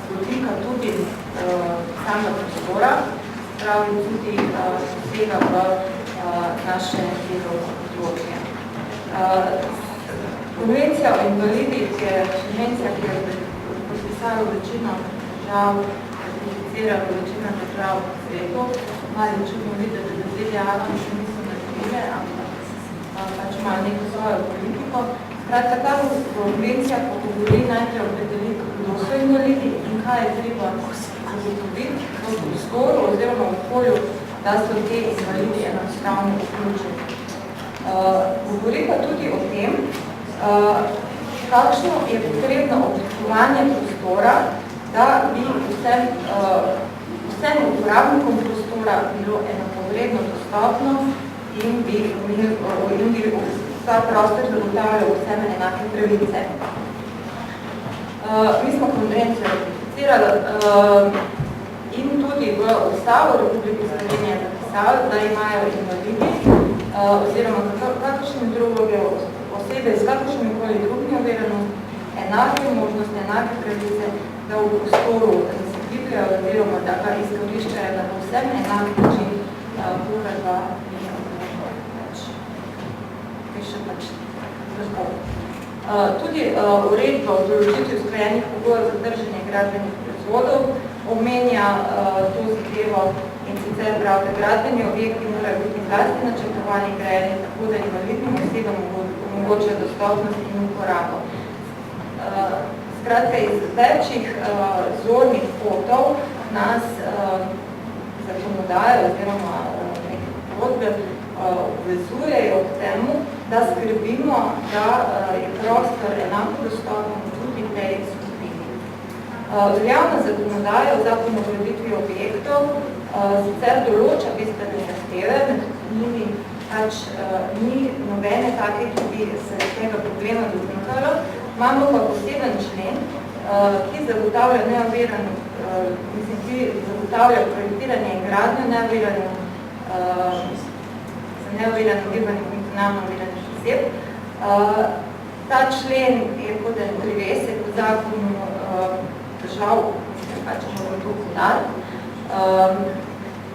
dotika tudi sama prostora, pravi tudi vsega v naše delovno področje. Konvencija o invalidih je konvencija, ki je podpisala večino držav, ratificirala večina držav v svetu. Malo čudno videti, da ZDA še niso naredile, ampak pač imajo neko svojo politiko. Skratka, ta konvencija pogovori najprej opredeliti, kdo so invalidi in kaj je treba zagotoviti v prostoru oziroma v okolju, da so te invalidi enostavno vključeni. Govori pa tudi o tem, kakšno je potrebno oblikovanje prostora, da bi vsem uporabnikom prostora bilo enakovredno dostopno in bi ta prostor zagotavljal vsem enake pravice. Mi smo konvencijo ratificirali in tudi v Ustavo Republike Slovenije zapisali, da imajo invalidi oziroma kakšne druge osebe s kakšnimi koli drugimi oviranosti enake možnosti, enake pravice, da v prostoru se gibljajo oziroma da ga izkoriščajo na povsem enak način, tukaj pa piše pač lahko. Tudi uredba o določitvi usklajenih pogojev za trženje gradbenih proizvodov omenja to zadevo in sicer prav, da gradbeni objekti morajo biti zlasti načrtovani grajeni, tako da invalidnim osebam omogočajo dostopnost in uporabo. Skratka, iz večjih zornih kotov nas zakonodaje oziroma neke pogodbe obvezujejo k temu, da skrbimo, da je prostor enako dostopen tudi tej skupini. Veljavna zakonodaja v zakonu o ureditvi objektov sicer določa bistvene zahteve, med njimi pač ni nobene take, ki bi se tega problema dotikalo. Imamo pa poseben člen, ki zagotavlja projektiranje in gradnjo za neovirano gibanje funkcionalno oviranih oseb. Ta člen je kot en privesek v zakonu držav, pač moramo to podati.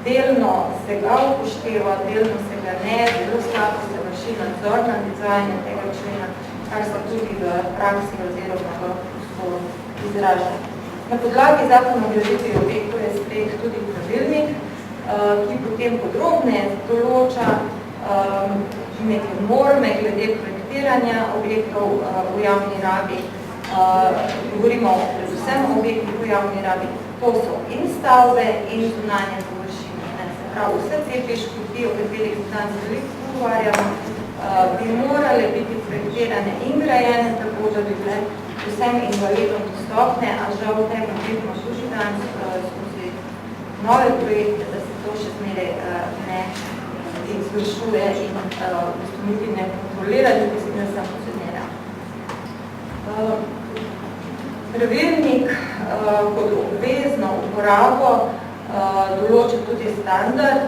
Delno se ga upošteva, delno se ga ne, zelo slabo se vrši nadzor nad izvajanjem tega člena, kar se tudi v praksi oziroma v prostoru izraža. Na podlagi zakona o graditvi objektov je sprejet tudi pravilnik, ki potem podrobneje določa neke norme glede projektiranja objektov v javni rabi. Govorimo predvsem o objektih v javni rabi. To so in stavbe in zunanje površine. Se pravi, vse te škoti, o katerih se danes veliko pogovarjamo, bi morale biti projektirane in grajene tako, da bi bile vsem invalidom dostopne, a žal v tem vidimo tudi danes skozi nove projekte, da se to še zmeraj ne izvršuje in niti ne kontrolira, niti se ne samocenira. Pravilnik kot obvezno uporabo določa tudi standard.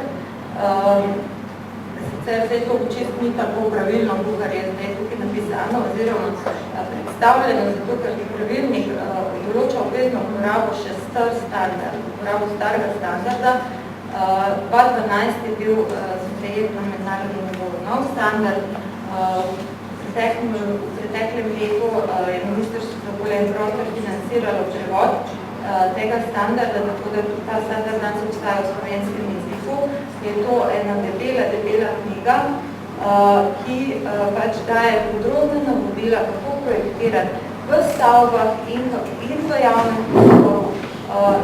Sicer zdaj to čisto ni tako pravilno, kar je zdaj tukaj napisano oziroma predstavljeno, zato ker je pravilnik določa obvezno uporabo še star standard, uporabo starega standarda. 2012 je bil sprejet na mednarodnem nivoju nov standard. V preteklem letu je Ministrstvo za okolje in prostor financiralo prevod tega standarda, tako da ta standard danes obstaja v slovenskem jeziku. Je to ena debela knjiga, ki pač daje podrobne navodila, kako projektirati v stavbah in v javnem prostoru,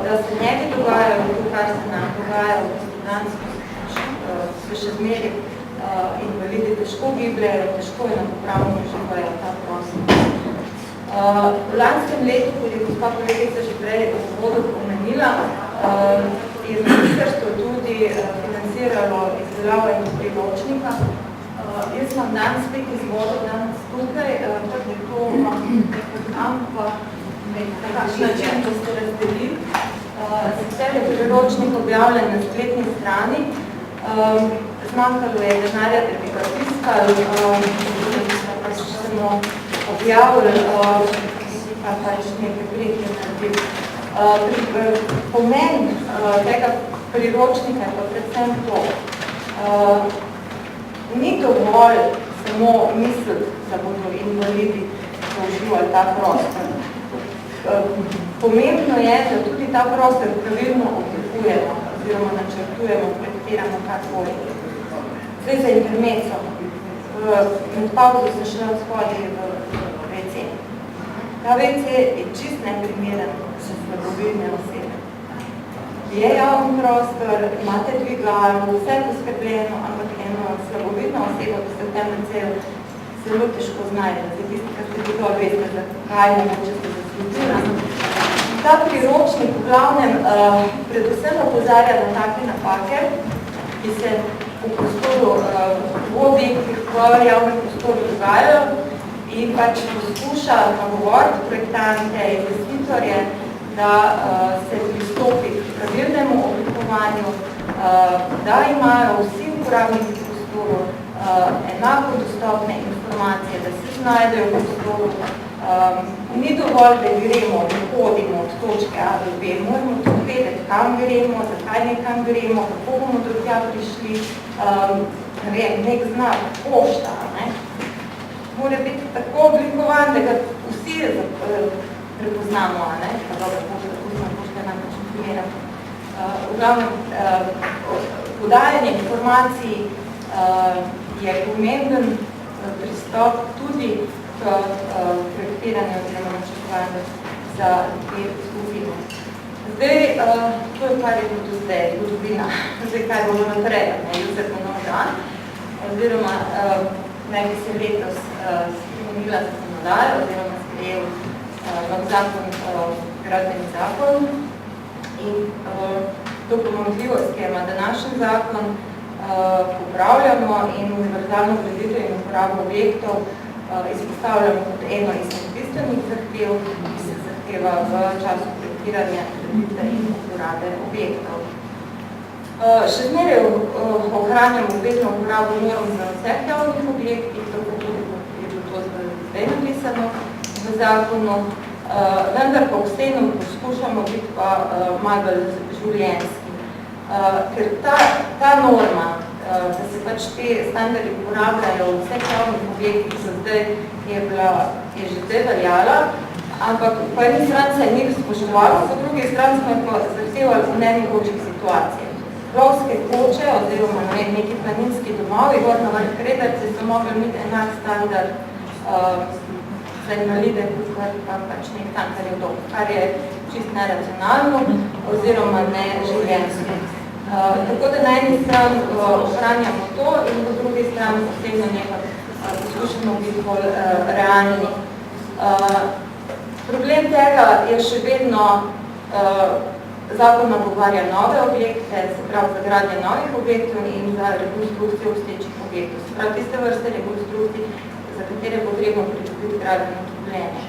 da se ne bi dogajalo to, kar se nam dogaja v danes, se še zmeri invalidi težko gibljajo, težko je napopravno uživajo ta prostor. V lanskem letu, kot je gospa kolegica že prej v uvodu omenila, je ministrstvo tudi financiralo izdelavo enega priročnika. Jaz imam danes spet izvodo danes tukaj, tako to imam tam, pa nekakšen način, da ste razdelili. Sicer je priročnik objavljen na spletni strani. Zmanjkalo je denarja, da bi ga tiskali, pa smo objavili, pa pač nekaj prijetnih naredili. Pomen tega priročnika je pa predvsem to. Ni dovolj samo misliti, da bodo invalidi uživali ta prostor. Pomembno je, da tudi ta prostor pravilno oblikujemo oziroma načrtujemo, projektiramo karkoli. Zdaj za intermeco. Med pauzo sem šla odhodi v WC. Ta WC je čist neprimeren za slabovidne osebe. Je javni prostor, imate dvigalo, vse je poskrbljeno, ampak eno slabovidno osebo, ki se v tem WC-ju zelo težko znajde. Zdaj tisti, kar ste tudi veste, zakaj ne moče se zaslučila. Ta priročnik v glavnem predvsem opozarja na take napake, ki se v prostoru v objektih v javnem prostoru dogajajo in pač poskuša nagovoriti projektante, investitorje, da se pristopi k pravilnemu oblikovanju, da imajo vsi uporabniki v prostoru enako dostopne informacije, da se znajdejo v prostoru. Ni dovolj, da gremo, da hodimo od točke A do B, moramo tudi vedeti, kam gremo, zakaj nekam gremo, kako bomo do tja prišli, nek znak, pošta. Mora biti tako oblikovan, da ga vsi prepoznamo, pa dobro, pošta najmočen primeram. V glavnem, podajanje informacij je pomemben pristop tudi k projektiranju oziroma načrtovanju za te skupine. Zdaj, to je kar je tudi zdaj, zgodovina. Zdaj, kaj bomo naprej, jutri bo nov dan, oziroma naj bi se letos spremenila zakonodaja, oziroma sprejel nov zakon, gradbeni zakon. In to pomanjkljivost, ki ima današnji zakon, popravljamo in univerzalno graditev in uporabo objektov izpostavljamo kot eno izmed bistvenih zahtev, ki se zahteva v času projektiranja, graditve in uporabe objektov. Še zmeraj ohranjamo obvezno uporabo norm za vseh javnih objektih, tako tudi je bilo to zdaj napisano v zakonu, vendar pa vseeno poskušamo biti pa malo bolj življenjski. Ker ta norma, da se pač te standardi uporabljajo v vseh javnih objektih, je že zdaj veljala, ampak po eni strani se je njih spoštovalo, po drugi strani smo pa zahtevali v nemogočih situacijah. Lovske koče oziroma neki planinski domovi, gorna vrh Krederci so mogli imeti enak standard za invalide, kot pa pač nek tankarjev dom, kar je čist neracionalno oziroma neživljenjsko. Tako da na eni strani ohranjamo to in po drugi strani posebno nekaj poskušamo biti bolj realni. Problem tega je še vedno zakon nagovarja nove objekte, se pravi za gradnje novih objektov in za rekonstrukcijo obstečih objektov. Se pravi tiste vrste rekonstrukcij, za katere je potrebno pridobiti gradbeno dovoljenje.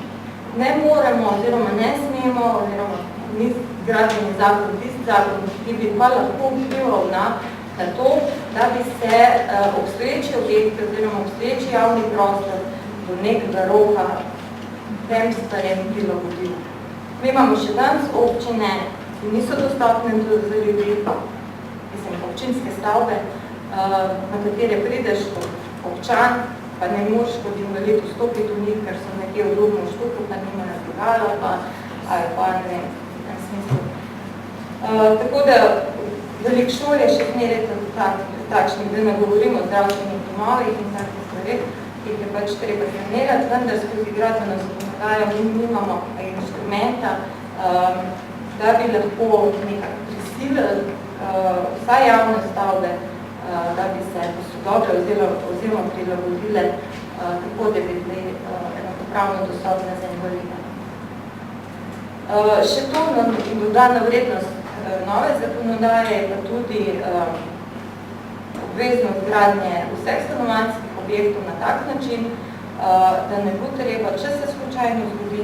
Ne moremo oziroma ne smemo oziroma ni gradbeni zakon, tisti zakon, ki bi pa lahko vplival na to, da bi se obstoječi objekti oziroma obstoječi javni prostor do nekega roka tem starem prilagodil. Mi imamo še danes občine, ki niso dostopne za ljudi, občinske stavbe, na katere prideš kot občan, pa ne moraš kot invalid vstopiti v njih, ker so nekje v drugem štuku, pa nimajo dogala, ali pa ne vem, v tem smislu. Tako da velik šol je še zmeraj takšnih, da ne govorimo o zdravstvenih domovih in takih stvareh, ki jih je pač treba sanirati, vendar skozi gradbeno zakonodajo nimamo inštrumenta, da bi lahko nekako prisilili vsa javne stavbe, da bi se posodobile oziroma prilagodile tako, da bi bili enakopravno dostopne za invalide. Še to dodana vrednost nove zakonodaje je pa tudi obveznost gradnje vseh stanovanjskih objektov na tak način, da ne bo treba, če se slučajno zgodi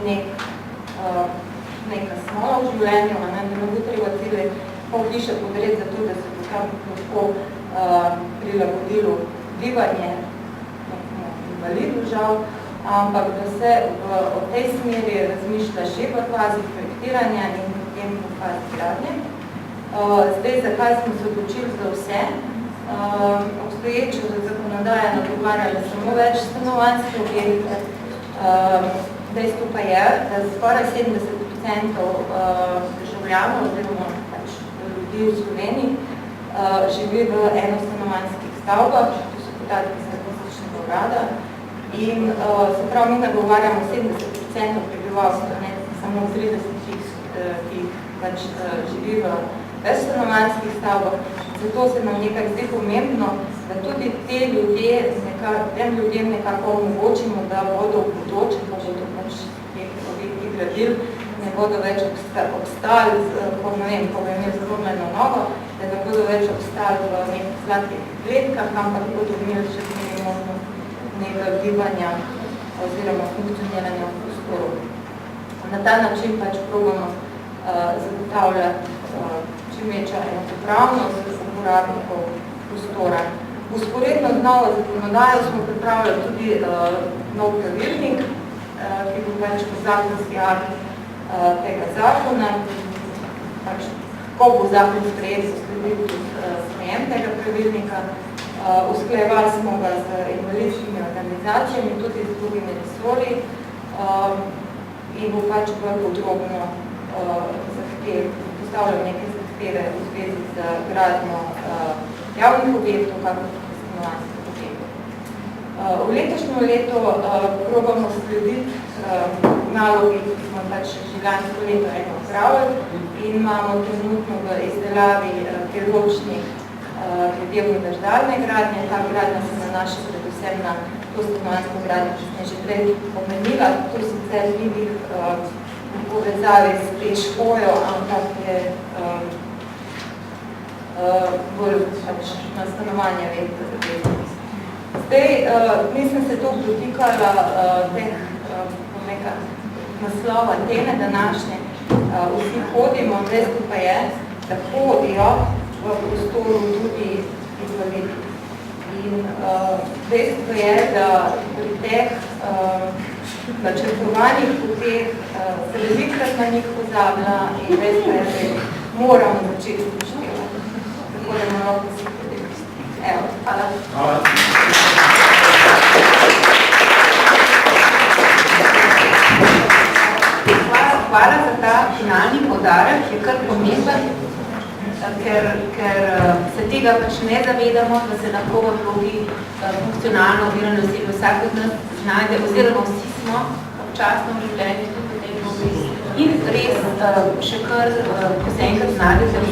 neka smola v življenju, da ne bo treba cele pol hiše podreti za to, da se bo tam lahko prilagodilo bivanje invalidu žal, ampak da se v tej smeri razmišlja že v fazi projektiranja in potem v fazi gradnje. Zdaj, zakaj smo se odločili za vse? Obstoječa zakonodaja nagovarjala samo več stanovanjske objekte. Dejstvo pa je, da skoraj 70% državljanov oziroma ljudi v Sloveniji živi v enostanovanjskih stavbah, to so podatki statističnega urada. In se pravi, mi nagovarjamo 70% prebivalstva, ne samo 30, ki pač živi v večstanovanjskih stavbah. Zato se nam nekaj zdi pomembno, da tudi tem ljudem nekako omogočimo, da bodo v bodoče, ko bodo pač objekti gradili, ne bodo več obstali, ko bo imel zlomljeno nogo, da ne bodo več obstali v nekih sladkih kletkah, ampak bodo imeli še zmeraj možnost nekaj gibanja oziroma funkcioniranja v prostoru. Na ta način pač probamo zagotavljati čim večjo enakopravnost uporabnikov prostora. Usporedno z novo zakonodajo smo pripravili tudi nov pravilnik, ki bo pač zakonski akt tega zakona. Pač, ko bo zakon sprejet, so sledili tudi sprejem tega pravilnika. Usklajevali smo ga z invalidskimi organizacijami, tudi z drugimi resorji in bo pač bolj podrobno postavljal neke zahteve v zvezi z gradnjo javnih objektov, kakor tudi stanovanjskih objektov. V letošnjem letu probamo slediti nalogi, ki smo pač že lansko leto eno opravili in imamo trenutno v izdelavi priročnik glede univerzalne gradnje. Ta gradnja se nanaša predvsem na to stanovanjsko gradnjo, ki sem že prej omenila. To sicer ni bil v povezavi s Peškojo, ampak je bolj na stanovanja vedno zavezano. Zdaj, nisem se tu dotikala teh naslova teme današnje. Vsi hodimo, dejstvo pa je, da hodijo v prostoru tudi invalidi. In dejstvo je, da pri teh načrtovanih poteh se velikrat na njih pozablja in dejstvo je, da moramo začeti upoštevati. Tako da moramo vsi hoditi. Evo, hvala. Hvala. Hvala za ta finalni poudarek, je kar pomemben, ker se tega pač ne zavedamo, da se lahko v vlogi funkcionalno ovirane osebe vsak od nas znajde, oziroma vsi smo občasno v življenju tudi v tej vlogi. In res še kar, ko se enkrat znajdete v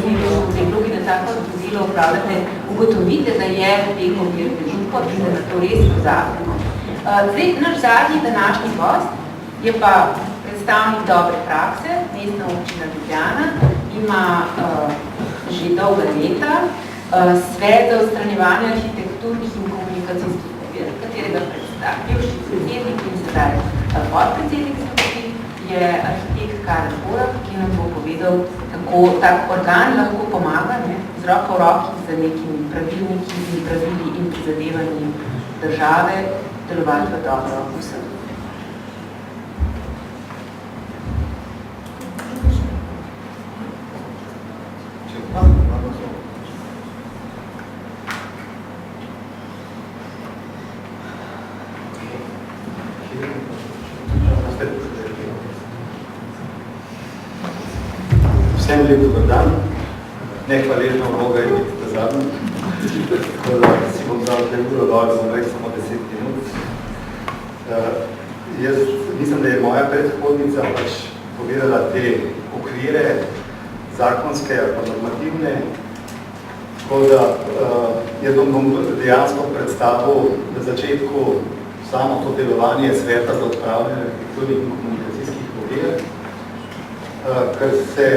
tej vlogi, da tako delo upravljate, ugotovite, da je v teh ovir veliko in da to res pozabimo. Zdaj, naš zadnji današnji gost je pa predstavnik dobre prakse, Mestna občina Ljubljana, ima že dolga leta svet za odstranjevanje arhitekturnih in komunikacijskih ovir, katerega bivši predsednik in sedaj podpredsednik je arhitekt Karel Borak, ki nam bo povedal, kako tak organ lahko pomaga z roko v roki z nekimi pravilniki in pravili in prizadevanji države delovati v dobro vsem. Vsem lep dober dan. Nehvaležna vloga je biti ta zadnji. Tako da si bom dal uro dol, bom rekel samo 10 minut. Jaz mislim, da je moja predhodnica pač povedala te okvire zakonske ali pa normativne. Tako da jaz bom dejansko predstavil na začetku samo to delovanje sveta za odpravljanje arhitekturnih in komunikacijskih ovir. Kar se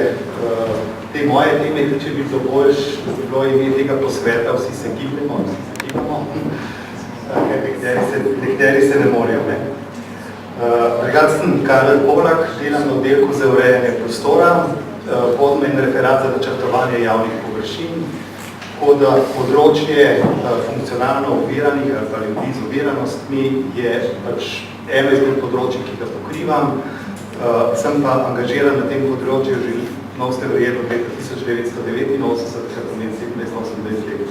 te moje teme tiče biti do boljš, da bi bilo ime tega posveta, vsi se gibljamo, nekateri se ne morajo. Drugače sem Karel Borak, delam na oddelku za urejanje prostora, vodim en referat za načrtovanje javnih površin, tako da področje funkcionalno oviranih ali pa ljudi z oviranostmi je pač eno izmed področij, ki ga pokrivam. Sem pa angažiran na tem področju že ste verjetno od leta 1989, kar pomeni 17-28 let.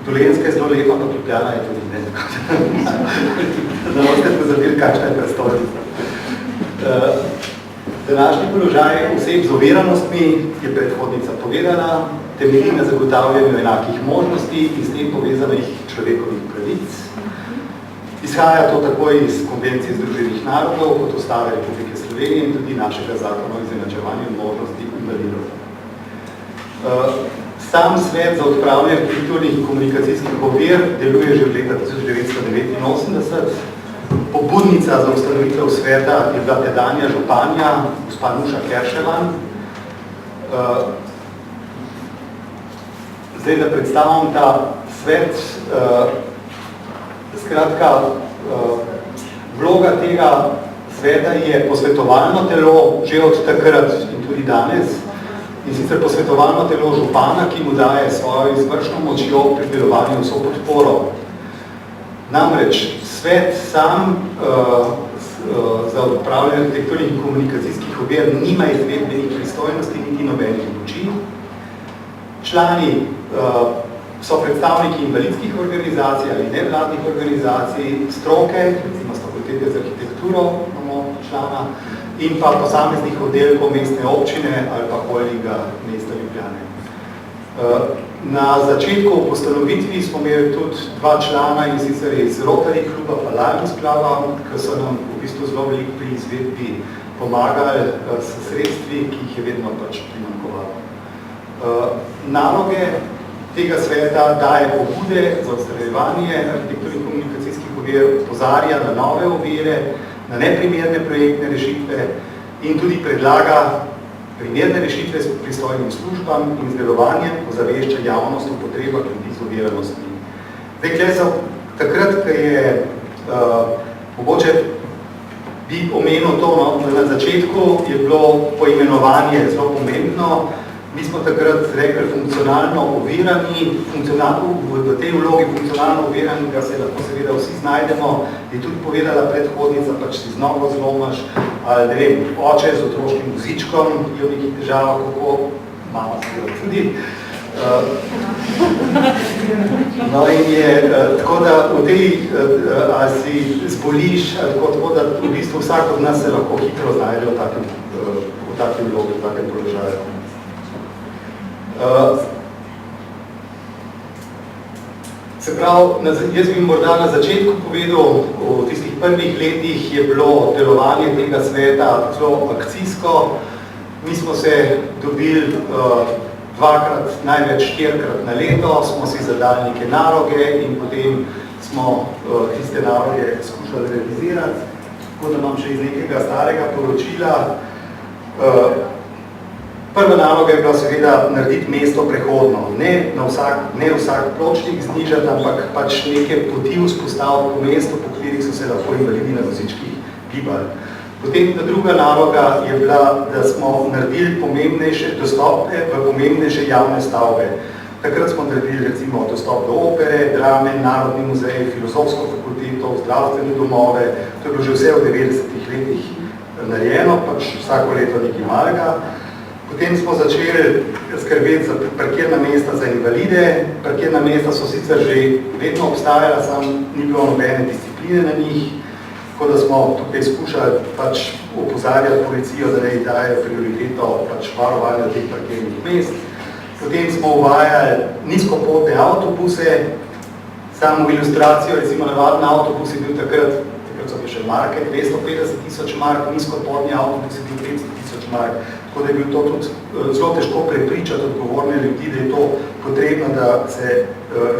Dolenjska je zelo lepa, ampak Ljubljana je tudi ne. Da boste pozabili, kakšna je prestolnica. Današnji položaj oseb z oviranostmi je predhodnica povedala, temelji na zagotavljanju enakih možnosti in s tem povezanih človekovih pravic. Izhaja to tako iz Konvencije Združenih narodov kot Ustave Republike Slovenije in tudi našega zakona o izenačevanju možnosti invalidov. Sam svet za odpravljanje arhitekturnih in komunikacijskih ovir deluje že od leta 1989. Pobudnica za ustanovitev sveta je bila tedanja županja, gospa Nuša Kerševan. Zdaj, da predstavim ta svet, skratka, vloga tega sveta je posvetovalno telo, že od takrat in tudi danes, in sicer posvetovalno telo župana, ki mu daje svojo izvršno močjo pri delovanju vso podporo. Namreč, svet sam za odpravljanje arhitekturnih in komunikacijskih ovir nima izvedbenih pristojnosti niti nobenih moči. Člani so predstavniki invalidskih organizacij ali nevladnih organizacij, stroke, recimo s fakultete za arhitekturo imamo člana, in pa posameznih oddelkov mestne občine ali pa holdinga mesta Ljubljane. Na začetku v ustanovitvi smo imeli tudi dva člana in sicer iz Rotary kluba pa Lions kluba, ki so nam v bistvu zelo veliko pri izvedbi pomagali s sredstvi, ki jih je vedno pač primanjkovalo. Naloge tega sveta daje pobude za odstranjevanje arhitekturnih komunikacijskih ovir, opozarja na nove ovire, na neprimerne projektne rešitve in tudi predlaga primerne rešitve s pristojnim službam in z delovanjem ozavešča javnost o potrebah ljudi z oviranostmi. Zdaj, tukaj so takrat, ko je mogoče bi omenil to, no, da na začetku je bilo poimenovanje zelo pomembno. Mi smo takrat rekli funkcionalno ovirani, v tej vlogi funkcionalno ovirani, ga se lahko seveda vsi znajdemo, je tudi povedala predhodnica, pač si z nogo zlomaš, ali ne vem, oče z otroškim vozičkom je v nekih težavah, kako mama seveda tudi. No in je, tako da v tej, ali si zboliš, ali tako da v bistvu vsak od nas se lahko hitro znajde v takem vlogi, v takem položaju. Se pravi, jaz bi morda na začetku povedal, v tistih prvih letih je bilo delovanje tega sveta zelo akcijsko. Mi smo se dobili dvakrat, največ 4-krat na leto, smo si zadali neke naloge in potem smo tiste naloge skušali realizirati. Tako da imam še iz nekega starega poročila. Prva naloga je bila seveda narediti mesto prehodno. Ne vsak pločnik znižati, ampak pač neke poti vzpostaviti po mestu, po katerih so se lahko invalidi na vozičkih gibali. Potem druga naloga je bila, da smo naredili pomembnejše dostope v pomembnejše javne stavbe. Takrat smo naredili recimo dostop do opere, drame, Narodni muzej, filozofsko fakulteto, zdravstvene domove. To je bilo že vse v 90-ih letih narejeno, pač vsako leto nekaj malega. Potem smo začeli skrbeti za parkirna mesta za invalide. Parkirna mesta so sicer že vedno obstajala, samo ni bilo nobene discipline na njih. Tako da smo tukaj skušali pač opozarjati policijo, da ne daje prioriteto pač varovanja teh parkirnih mest. Potem smo uvajali nizkopotne avtobuse. Samo v ilustracijo, recimo navadni avtobus je bil takrat so bili še marke, 250.000 mark, nizkopotni avtobus je bil 500.000 mark. Tako da je bil to tudi zelo težko prepričati odgovorne ljudi, da je to potrebno, da se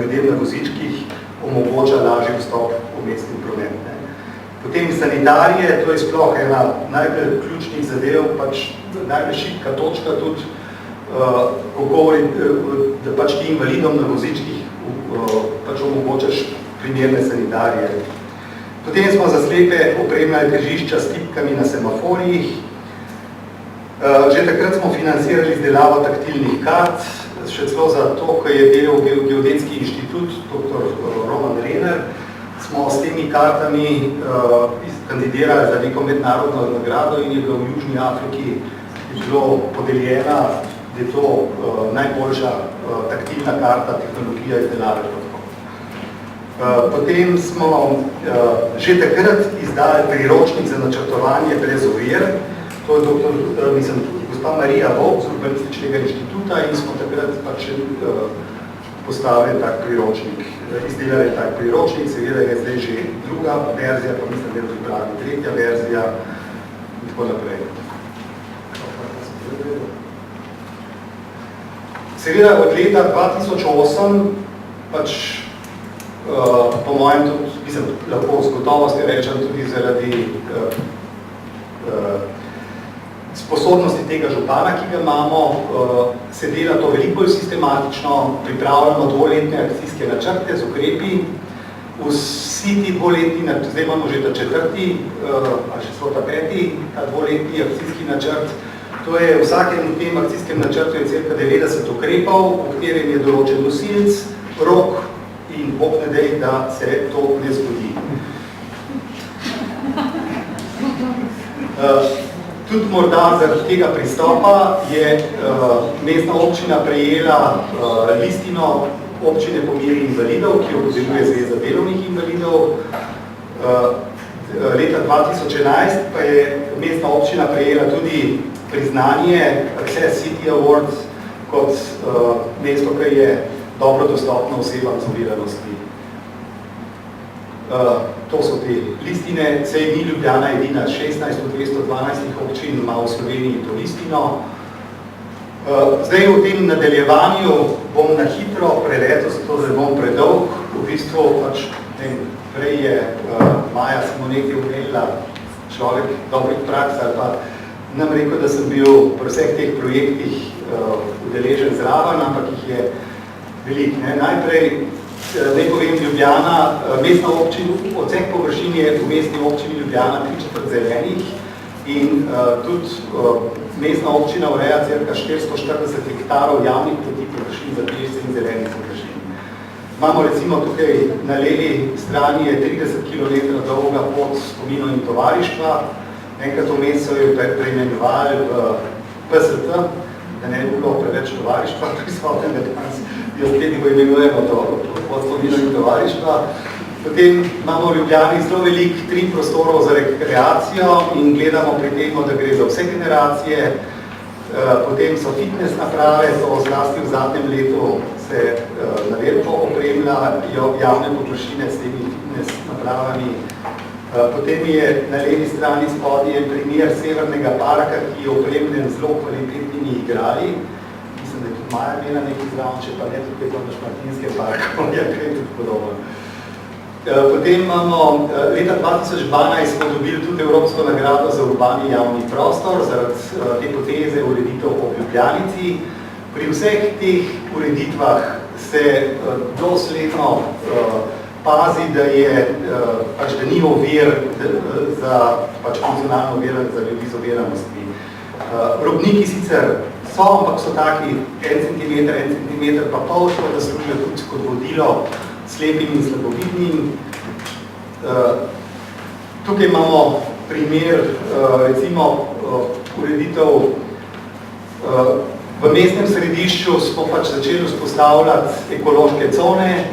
ljudem na vozičkih omogoča lažji vstop v mestni promet. Potem sanitarije, to je sploh ena najbolj ključnih zadev, pač najbolj šibka točka tudi, da pač ti invalidom na vozičkih pač omogočaš primerne sanitarije. Potem smo za slepe opremljali križišča s tipkami na semaforjih. Že takrat smo financirali izdelavo taktilnih kart, še celo za to, ko je delal Geodetski inštitut, dr. Roman Renner, smo s temi kartami kandidirali za neko mednarodno nagrado in je bilo v Južni Afriki bilo podeljena, da je to najboljša taktilna karta, tehnologija izdelave. Potem smo že takrat izdali priročnik za načrtovanje brez ovir. To je gospa Marija Vovk z Urbanističnega inštituta in smo takrat pač postavili tak priročnik, izdelali tak priročnik, seveda je zdaj že druga verzija, pa mislim, da je pripravi tretja verzija in tako naprej. Seveda od leta 2008 pač po mojem tudi, mislim, lahko z gotovosti rečem tudi zaradi sposobnosti tega župana, ki ga imamo, se dela to veliko bolj sistematično, pripravljamo dvoletne akcijske načrte z ukrepi. Vsi ti dvoletni, zdaj imamo že ta četrti, ali še so ta peti, ta dvoletni akcijski načrt. To je v vsakem tem akcijskem načrtu je cirka 90 ukrepov, v katerem je določen nosilec, rok in Bog ne dej, da se to ne zgodi. Tudi morda zaradi tega pristopa je mestna občina prejela listino občine po meri invalidov, ki jo podeljuje Zveza delovnih invalidov. Leta 2011 pa je mestna občina prejela tudi priznanje Access City Award kot mesto, ki je dobro dostopno osebam z oviranosti. To so te listine, sej ni Ljubljana edina, 16 od 212 občin ima v Sloveniji to listino. Zdaj v tem nadaljevanju bom na hitro preletel, zato da bom predolg. V bistvu pač, prej je Maja smo nekaj umenila človek dobrih praks ali pa nam rekel, da sem bil pri vseh teh projektih udeležen zraven, ampak jih je velik. Najprej, naj povem, Ljubljana, mestna občina, odsek površin je v mestni občini Ljubljana 3/4 zelenih in tudi mestna občina ureja cirka 440 hektarov javnih poti površin za pešce in zelenih površin. Imamo recimo tukaj na levi strani je 30 km dolga pot spominov in tovarištva. Enkrat vmes so jo preimenovali v PST, da ne bi bilo preveč tovarištva, prisoten, da danes jo spet imenujemo pod spominov in tovarištva. Potem imamo v Ljubljani zelo velik 3 prostorov za rekreacijo in gledamo pri tem, da gre za vse generacije. Potem so fitness naprave, to zlasti v zadnjem letu se na veliko opremljajo javne površine s temi fitness napravami. Potem je na levi strani spodaj je primer Severnega parka, ki je opremljen zelo kvalitetnimi igrali. Mislim, da je tudi Maja imela nekaj zraven, če pa ne tukaj to na Šmartinske parku, je kaj tudi podobno. Potem imamo, leta 2012 smo dobili tudi Evropsko nagrado za urbani javni prostor, zaradi te poteze ureditev ob Ljubljanici. Pri vseh teh ureditvah se dosledno pazi, da ni ovir za funkcionalno ovir za ljudi z oviranostmi. Robniki sicer so, ampak so taki 1 cm, 1 cm pa pol, da služijo tudi kot vodilo slepim in slabovidnim. Tukaj imamo primer, recimo, ureditev. V mestnem središču smo začeli vzpostavljati ekološke cone.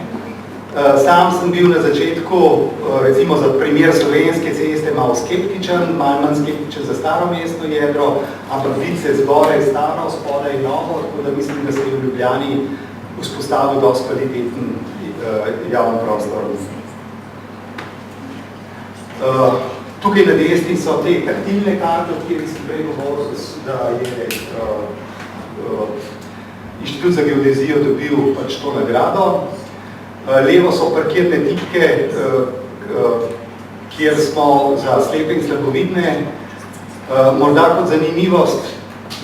Sam sem bil na začetku, recimo za primer Slovenske ceste, malo skeptičen, manj skeptičen za staro mestno jedro, ampak vidi se zgoraj staro, spodaj novo, tako da mislim, da se je v Ljubljani vzpostavil dosti kvaliteten javni prostor. Tukaj na desni so te taktilne karte, od kjer sem prej govoril, da je Inštitut za geodezijo dobil to nagrado. Levo so parkirne tipke, kjer smo za slepe in slabovidne. Morda kot zanimivost,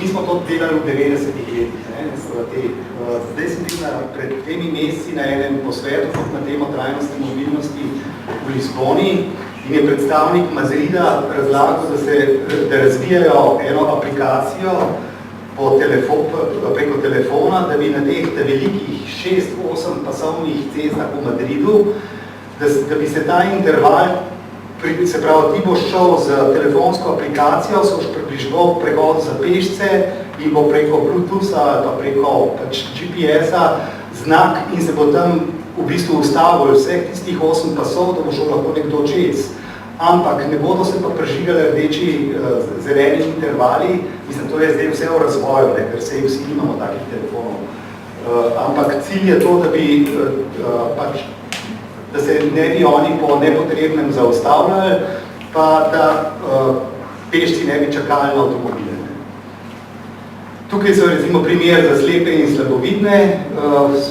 mi smo to delali v 90-ih letih. Zdaj sem bil pred temi meseci na enem posvetu na temo trajnostne mobilnosti v Lizboni in je predstavnik Mazrida razlagal, da razvijajo eno aplikacijo preko telefona, da bi na teh velikih 6-8 pasovnih cestah v Madridu, da bi se ta interval, se pravi, ti boš šel z telefonsko aplikacijo, se boš približal prehod za pešce in bo preko Bluetootha ali pa preko GPS-a znak in se bo tam v bistvu ustavil vseh tistih 8 pasov, da bo šel lahko nekdo čez. Ampak ne bodo se pa prežigali rdeči zeleni intervali, mislim, to je zdaj vse v razvoju, ker se vsi imamo takih telefonov. Ampak cilj je to, da se ne bi oni po nepotrebnem zaustavljali, pa da pešci ne bi čakali na avtomobile. Tukaj so recimo primer za slepe in slabovidne.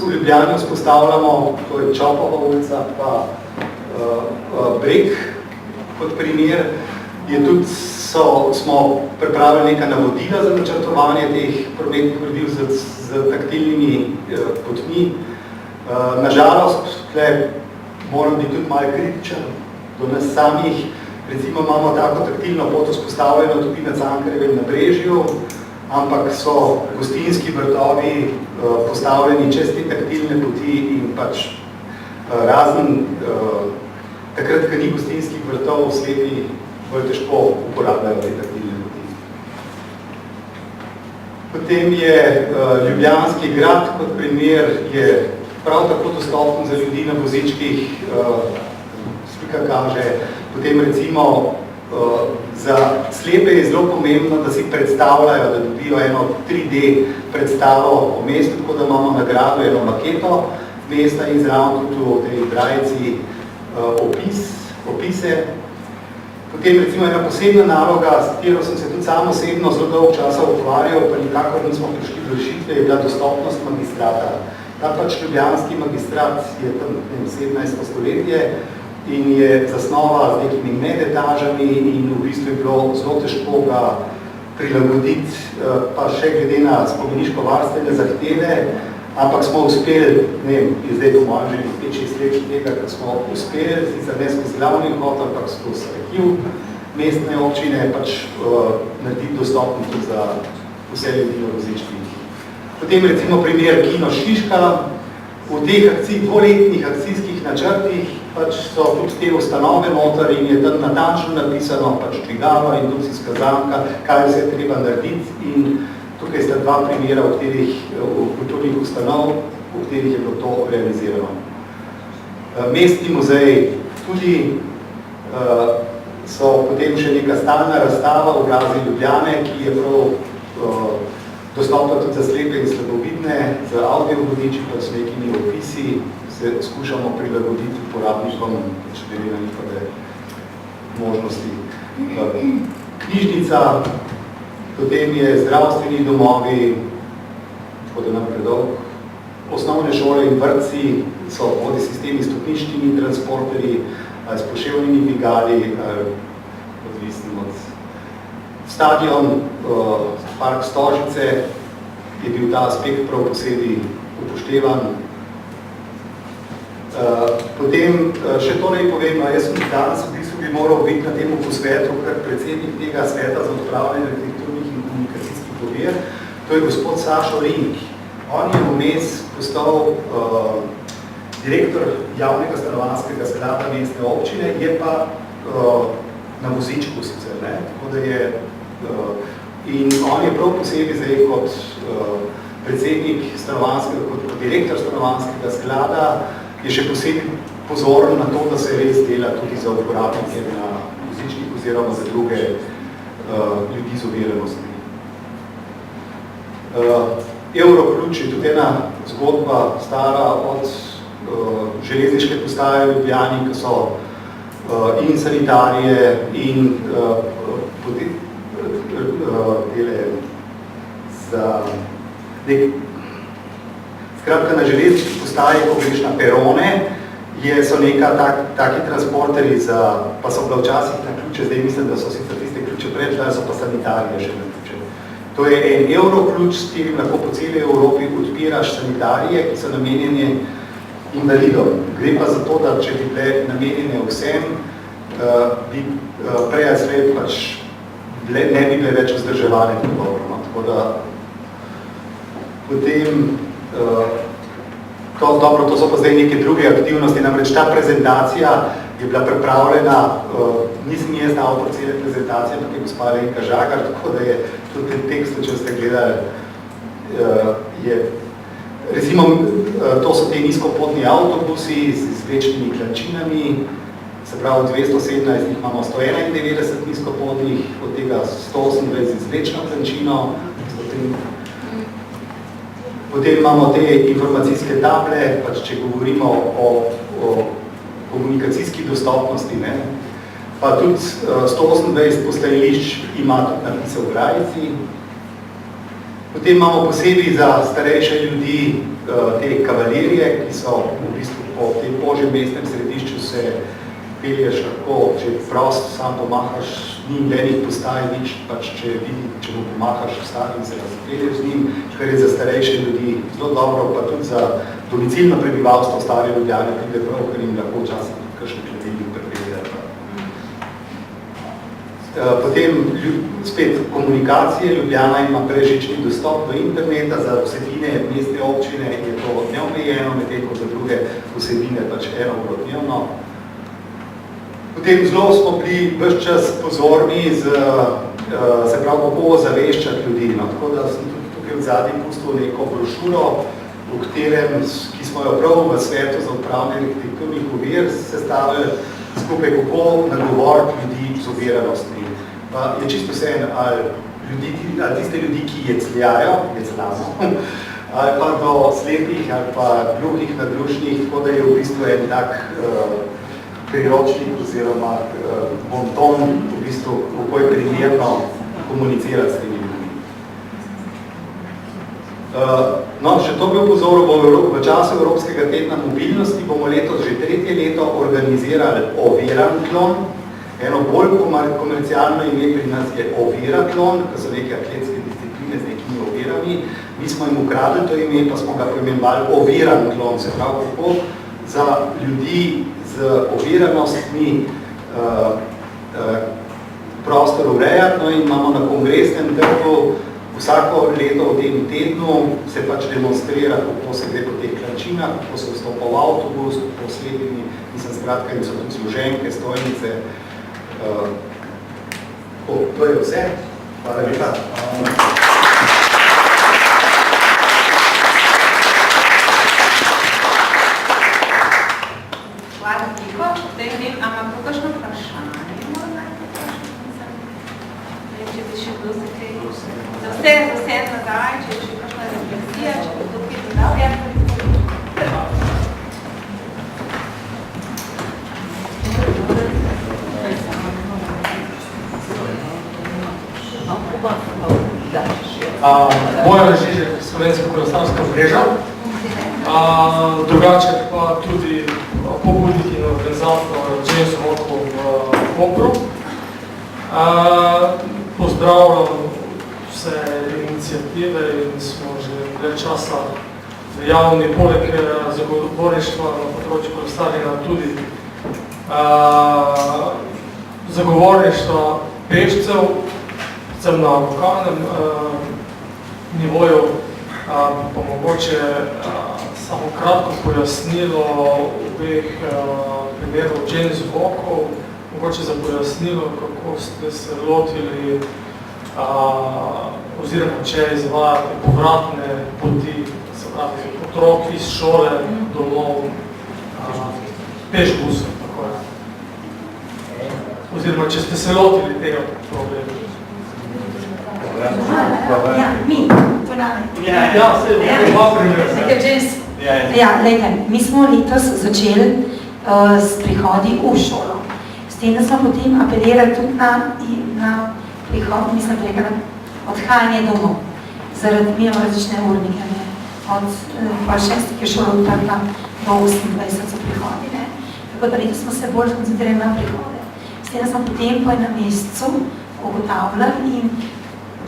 V Ljubljani vzpostavljamo, to je Čopova ulica, pa Breg kot primer. Smo pripravili neka navodila za načrtovanje teh prometnih ureditev z taktilnimi potmi. Nažalost, tukaj moram biti tudi malo kritičen do nas samih. Recimo imamo tako taktilno pot vzpostavljeno tudi na Cankarjevem nabrežju, ampak so gostinski vrtovi postavljeni čez te taktilne poti in razen takrat, ko ni gostinskih vrtov, slepi bolj težko uporabljajo te taktilne poti. Potem je Ljubljanski grad kot primer je prav tako dostopen za ljudi na vozičkih, slika kaže. Potem recimo za slepe je zelo pomembno, da si predstavljajo, da dobijo eno 3D predstavo o mestu, tako da imamo nagrado eno maketo mesta in zraven tudi v tej brajici opise. Potem recimo ena posebna naloga, s katero sem se tudi sam osebno zelo dolgo časa ukvarjal, pa nikakor nismo prišli do rešitve, je bila dostopnost magistrata. Ta Ljubljanski magistrat je tam 17. stoletje in je zasnova z nekimi medetažami in v bistvu je bilo zelo težko ga prilagoditi, pa še glede na spomeniško varstvene zahteve, ampak smo uspeli, ne vem, zdaj po mojem že 5-6 let tega, ker smo uspeli, sicer ne skozi glavni vhod, ampak skozi arhiv mestne občine, pač narediti dostopno tudi za vse ljudi v različnih. Potem recimo primer Kino Šiška. V teh dvoletnih akcijskih načrtih pač so tudi te ustanove noter in je tam natančno napisano pač dvigalo, indukcijska zamka, kaj vse treba narediti in tukaj sta dva primera, v kulturnih ustanov, v katerih je bilo to realizirano. Mestni muzej tudi so potem še neka stalna razstava v Obrazi Ljubljane, ki je prav dostopna tudi za slepe in slabovidne, za audio-vodiči, pa s nekimi opisi se skušamo prilagoditi uporabnikom, če glede na njihove možnosti. Knjižnica, potem je zdravstveni domovi, tako da nam predolg. Osnovne šole in vrtci so vodi sistemi s stopniščnimi transporterji, s poševnimi dvigali, odvisno od stadion, park Stožice je bil ta aspekt prav posebej upoštevan. Potem še to naj povem, jaz sem danes v bistvu bi moral biti na tem posvetu, ker predsednik tega sveta za odpravljanje arhitekturnih in komunikacijskih ovir, to je gospod Sašo Rink. On je vmes postal direktor javnega stanovanjskega sklada mestne občine, je pa na vozičku sicer, ne? Tako da je in on je prav posebej zdaj kot predsednik stanovanjskega, kot direktor stanovanjskega sklada, je še posebej pozoren na to, da se res dela tudi za uporabnike na vozičkih oziroma za druge ljudi z oviranostmi. Euroključ je tudi ena zgodba stara od železniške postaje v Ljubljani, ki so in sanitarije in dele za skratka na železniški postaji, ko greš na perone, so neka taki transporterji za, pa so bila včasih na ključe, zdaj mislim, da so sicer tiste ključe preč, da so pa sanitarije še na ključe. To je en Euroključ, s katerim lahko po celi Evropi odpiraš sanitarije, ki so namenjene invalidom. Gre pa za to, da če bi bile namenjene vsem, bi prej svet pač ne bi bile več vzdrževane dobro. No? Tako da potem to so pa zdaj neke druge aktivnosti, namreč ta prezentacija je bila pripravljena, nisem jaz na avtor cele prezentacije, tukaj gospa Lenka Žagar, tako da je tudi ten tekst, če ste gledali, je recimo, to so te nizkopotni avtobusi z večnimi klančinami, se pravi 217 imamo 191 nizkopotnih, od tega 128 z večno klančino, potem imamo te informacijske table, pač če govorimo o komunikacijski dostopnosti, ne? Pa tudi 128 postajališč ima tudi napise v Grajici. Potem imamo posebej za starejše ljudi te kavalerije, ki so v bistvu po tem požjem mestnem središču se pelješ lahko, če prost sam pomahaš, ni velik postaj nič, pač če mu pomahaš starim, se razpelješ z njim, kar je za starejše ljudi zelo dobro, pa tudi za domicilno prebivalstvo stare Ljubljane pride prav, ker jim lahko včasih tudi kakšen hladilnik prepelje. Potem spet komunikacije, Ljubljana ima brezžični dostop do interneta, za vsebine mestne občine je to neomejeno, medtem ko za druge vsebine pač 1 uro dnevno. Potem zelo smo bili ves čas pozorni se pravi, kako zaveščati ljudi. No, tako da sem tudi tukaj v zadnji pustil neko brošuro, ki smo jo prav v svetu za odpravljanje arhitekturnih ovir sestavili skupaj, kako nagovoriti ljudi z oviranostmi. Je čisto vseeno, ali tiste ljudi, ki jecljajo, ali pa do slepih, ali pa gluhih, nadrušnih, tako da je v bistvu en tak priročnik oziroma bonton, v bistvu, kako je primerno komunicirati s temi ljudmi. No, še to bi upozoril, v času Evropskega tedna mobilnosti bomo letos že 3. leto organizirali oviran klon, Eno bolj komercialno ime pri nas je oviratlon, ker so neke atletske discipline z nekimi ovirami. Mi smo jim ukradli to ime, pa smo ga poimenovali oviratlon, se pravi kako za ljudi z oviranostmi prostor urejati, no in imamo na kongresnem trgu vsako leto v tem tednu se pač demonstrira, kako se gre po teh klančinah, kako se vstopa v avtobus, kako sledimi, mislim, skratka, in so tudi zloženke, stojnice. To je vse. Hvala lepa. Hvala veliko. Zdaj vem, ampak kakšno vprašanje? Če bi še bilo za kaj? Za vse nazaj, če je še kakšna refleksija, če bi to kaj dodal. Moja Žižek, Slovenska kolesarska mreža, drugače pa tudi pobudnik in organizator James Walkov v Kopru. Pozdravljam vse iniciative in smo že dlje časa dejavni, poleg zagovorništva na področju kolesarjenja tudi zagovorništva pešcev, predvsem na lokalnem nivoju, pa mogoče samo kratko pojasnilo obeh primerov James Walkov, mogoče za pojasnilo, kako ste se lotili oziroma če izvajate povratne poti, se pravi otrok iz šole domov, pešbusov, tako je. Oziroma, če ste se lotili tega problema. Ja, mi, to name. Ja, se je dva primera. Ja, lejte, mi smo letos začeli s prihodi v šolo. S tem, da smo potem apelirali tudi na prihod, mislim, tega odhajanje domov. Zaradi, mi imamo različne urnike, ne. Od 6. je šola odprta do 28 so prihodi, ne. Tako da letos smo se bolj koncentrirali na prihode. S tem, da smo potem po enem mesecu ugotavljali in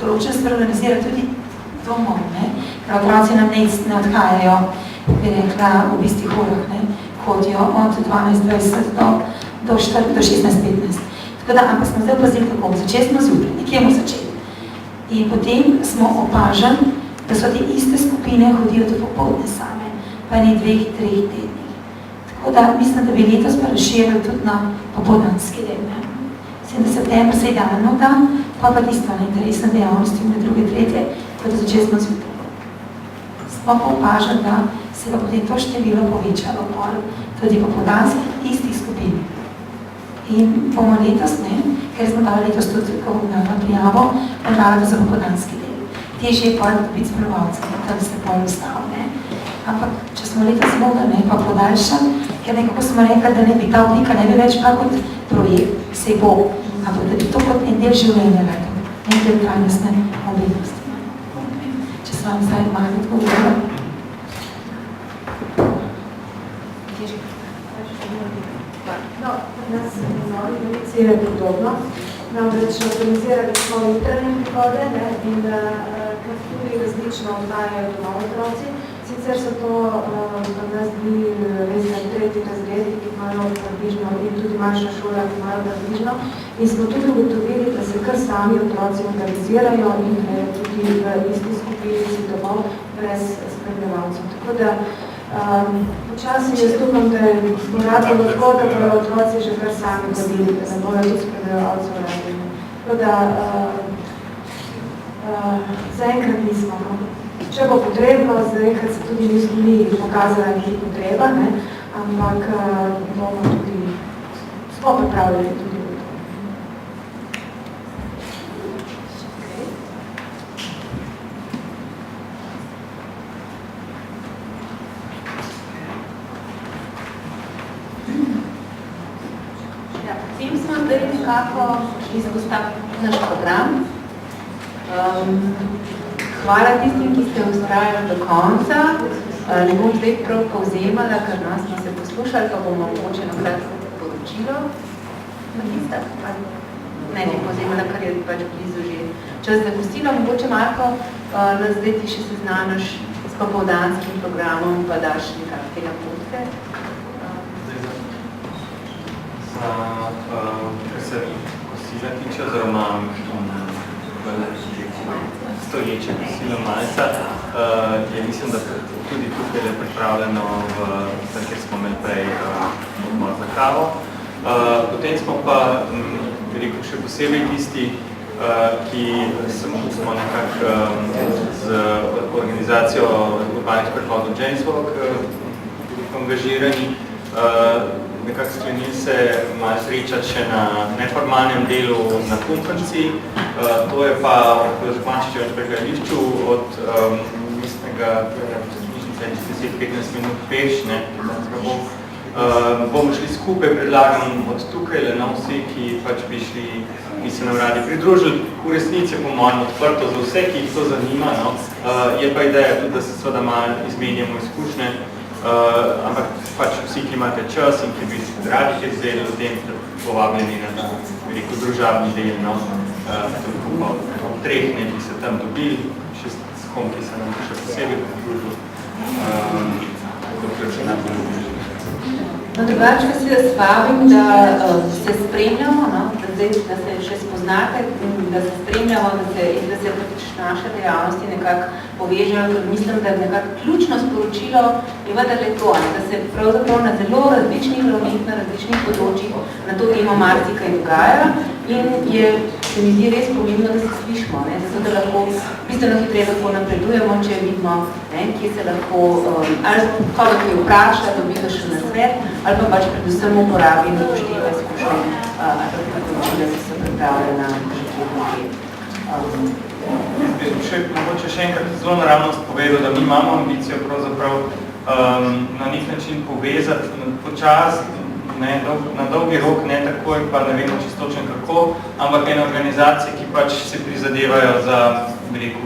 določen stvar organizira tudi domov, ne. Ker otroci nam ne odhajajo, bi rekla, v bistih urah, ne. Hodijo od 12:20 do 16:15. Tako da, ampak smo zdaj opazili kako, začeli smo zjutraj, nekje bomo začeli. In potem smo opažali, da so te iste skupine hodijo tudi popoldne same, pa ne 2-3 tednih. Tako da, mislim, da bi letos pa razširili tudi na popoldanski del, ne. 7. september se idealno da, pa tisto na interesne dejavnosti na 2-3, kot da začeli smo zjutraj. Smo pa opažali, da se pa potem to število povečalo tudi popoldanskih istih skupin. In bomo letos, ne, ker smo dali letos tudi komunalno prijavo, napravili za popoldanski del. Težje je pol dobiti spremljevalce, da bi se pol ustavil, ne. Ampak, če smo letos mogli, ne, pa podaljšali, ker nekako smo rekli, da ne bi ta oblika ne bi več pa kot projekt, se bo, ampak da bi to kot en del življenja rekel, en del trajnostne mobilnosti. Če se vam zdaj malo odgovorila. No, nas novi delici je podobno. Namreč organizirali smo jutranje prihode in ker tudi različno oddajajo domov otroci. Sicer so to v nas bili res na 3. razredi, ki imajo približno in tudi manjša šola, ki imajo približno. In smo tudi ugotovili, da se kar sami otroci organizirajo in tudi v isti skupini domov brez spremljevalcev. Tako da počasi jaz upam, da je moratilo tako, da bojo otroci že kar sami hodili, da ne bojo tudi spremljevalcev radili. Tako da zaenkrat nismo. Če bo potrebno, zaenkrat se tudi ni pokazala nekaj potreba, ne? Ampak bomo tudi, smo pripravljali tudi v to. Ja, potem smo zdaj nekako izpostavili naš program. Hvala tistim, ki ste vztrajali do konca. Ne bom zdaj prav povzemala, ker nas smo se poslušali, pa bomo mogoče na kratko poročilo. Matista, ne bi pozemala, kar je pač blizu že čas za kosilo. Mogoče, Marko, nas zdaj ti še seznaniš s popoldanskim programom, pa daš nekakve napotke. Kar se kosila tiče, oziroma stoječe kosilo malca, je mislim, da tudi tukaj je pripravljeno kjer smo imeli prej odmor za kavo. Potem smo pa, rekel, še posebej tisti, ki smo nekako z organizacijo urbanih prehodov James Walk angažirani, nekako sklenili se malo srečati še na neformalnem delu na konferenci. To je pa v Župančičevem pregledališču od mestnega 10-15 minut peš, bomo šli skupaj, predlagam od tukaj le na vse, ki pač bi se nam radi pridružili. V resnici je po mojem odprto za vse, ki jih to zanima. Je pa ideja tudi, da se seveda malo izmenjamo izkušnje, ampak pač vsi, ki imate čas in ki bi radi kaj izvedeli o tem, povabljeni na veliko družabni del, ob 3 bi se tam dobili, še s kom, ki se nam še posebej pridružil. No, drugače vas vabim, da se spremljamo, da se še spoznate, da se spremljamo, da se naše dejavnosti nekako povežejo, ker mislim, da je nekako ključno sporočilo je vendarle to, da se pravzaprav na zelo različnih ravnih, na različnih področjih na to temo marsikaj dogaja in se mi zdi res pomembno, da se slišimo, zato da lahko bistveno hitreje lahko napredujemo, če vidimo, kje se lahko, ali koga ki vpraša, dobi še na svet, ali pa pač predvsem uporabi in upošteva izkušnje, ali pa priporočila, ki so pripravljena že kje Mogoče še enkrat zelo naravnost povedal, da mi imamo ambicijo pravzaprav na nek način povezati počas, na dolgi rok, ne takoj, pa ne vemo čistočen kako, ampak ena organizacija, ki pač se prizadevajo za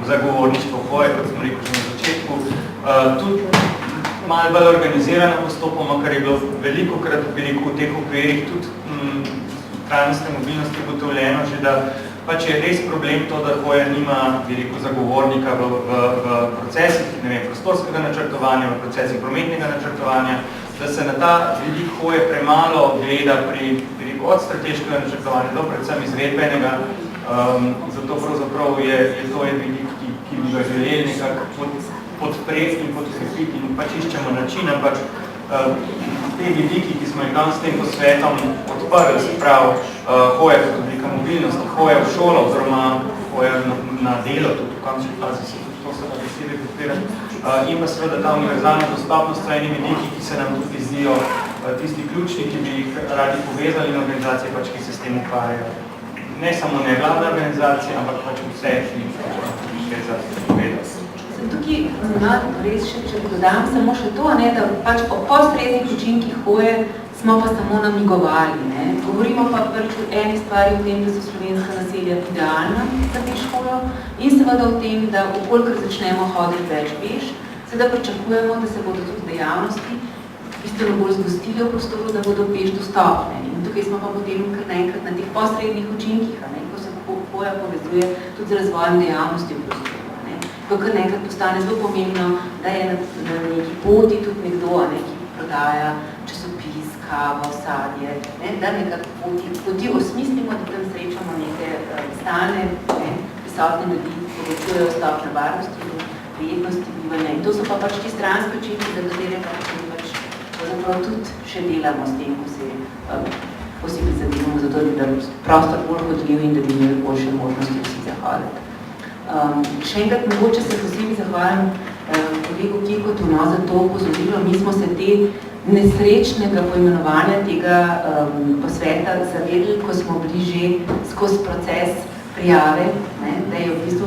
zagovorništvo hoje, kot smo rekel že na začetku, tudi malo bolj organizirano postopoma, kar je bilo velikokrat v teh okvirih tudi trajnostne mobilnosti ugotovljeno že, da pač je res problem to, da hoja nima zagovornika v procesih, prostorskega načrtovanja, v procesih prometnega načrtovanja, da se na ta vidik hoje premalo gleda od strateškega načrtovanja do predvsem izvedbenega, zato pravzaprav je to vidik, ki bi ga želeli nekako podpreti in podkrepiti in pač iščemo način, ampak te vidiki, ki smo jih danes s tem posvetom odprli, se pravi hoja kot oblika mobilnosti, hoja v šolo oziroma hoja na delo, tudi v končni fazi se to seveda posebej podpira, in pa seveda ta univerzalna dostopnost so eni vidiki, ki se nam tudi zdijo tisti ključni, ki bi jih radi povezali in organizacije, pač, ki se s tem ukvarjajo. Ne samo nevladne organizacije, ampak pač vse, ki jih za povedati. Tukaj res še, če dodam samo še to, da pač o posrednih učinkih hoje smo pa samo namigovali. Govorimo pa prvič o eni stvari o tem, da so slovenska naselja idealna za peš hojo in seveda o tem, da okolikor začnemo hoditi več peš, seveda pričakujemo, da se bodo tudi dejavnosti bistveno bolj zgostile v prostoru, da bodo peš dostopne. In tukaj smo pa potem kar naenkrat na teh posrednih učinkih, ko se hoja povezuje tudi z razvojem dejavnosti v prostoru. To, kar nekrat postane zelo pomembno, da je na neki poti tudi nekdo, ki prodaja časopis, kavo, sadje, da nekako poti osmislimo, da tam srečamo neke stalne, prisotne ljudi, ki povečujejo stopnjo varnosti in prijetnosti bivanja. In to so pa pač ti stranski učinki, za katere pač tudi še delamo s tem, ko se posebej zadevamo, zato da bi prostor bolj hodljiv in da bi imeli boljše možnosti vsi zahoditi. Še enkrat mogoče se posebej zahvalim kolegu Kikotu za to opozorilo. Mi smo se te nesrečnega poimenovanja tega posveta zavedli, ko smo bili že skozi proces prijave, da je v bistvu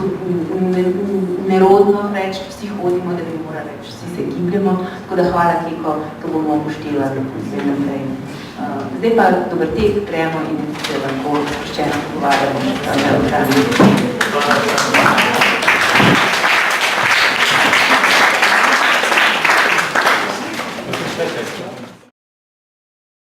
nerodno reči, vsi hodimo, da bi morali reči, vsi se gibljamo, tako da hvala Kiko, to bomo upoštevali naprej. Zdaj pa dober tek, gremo in se lahko sproščeno pogovarjamo.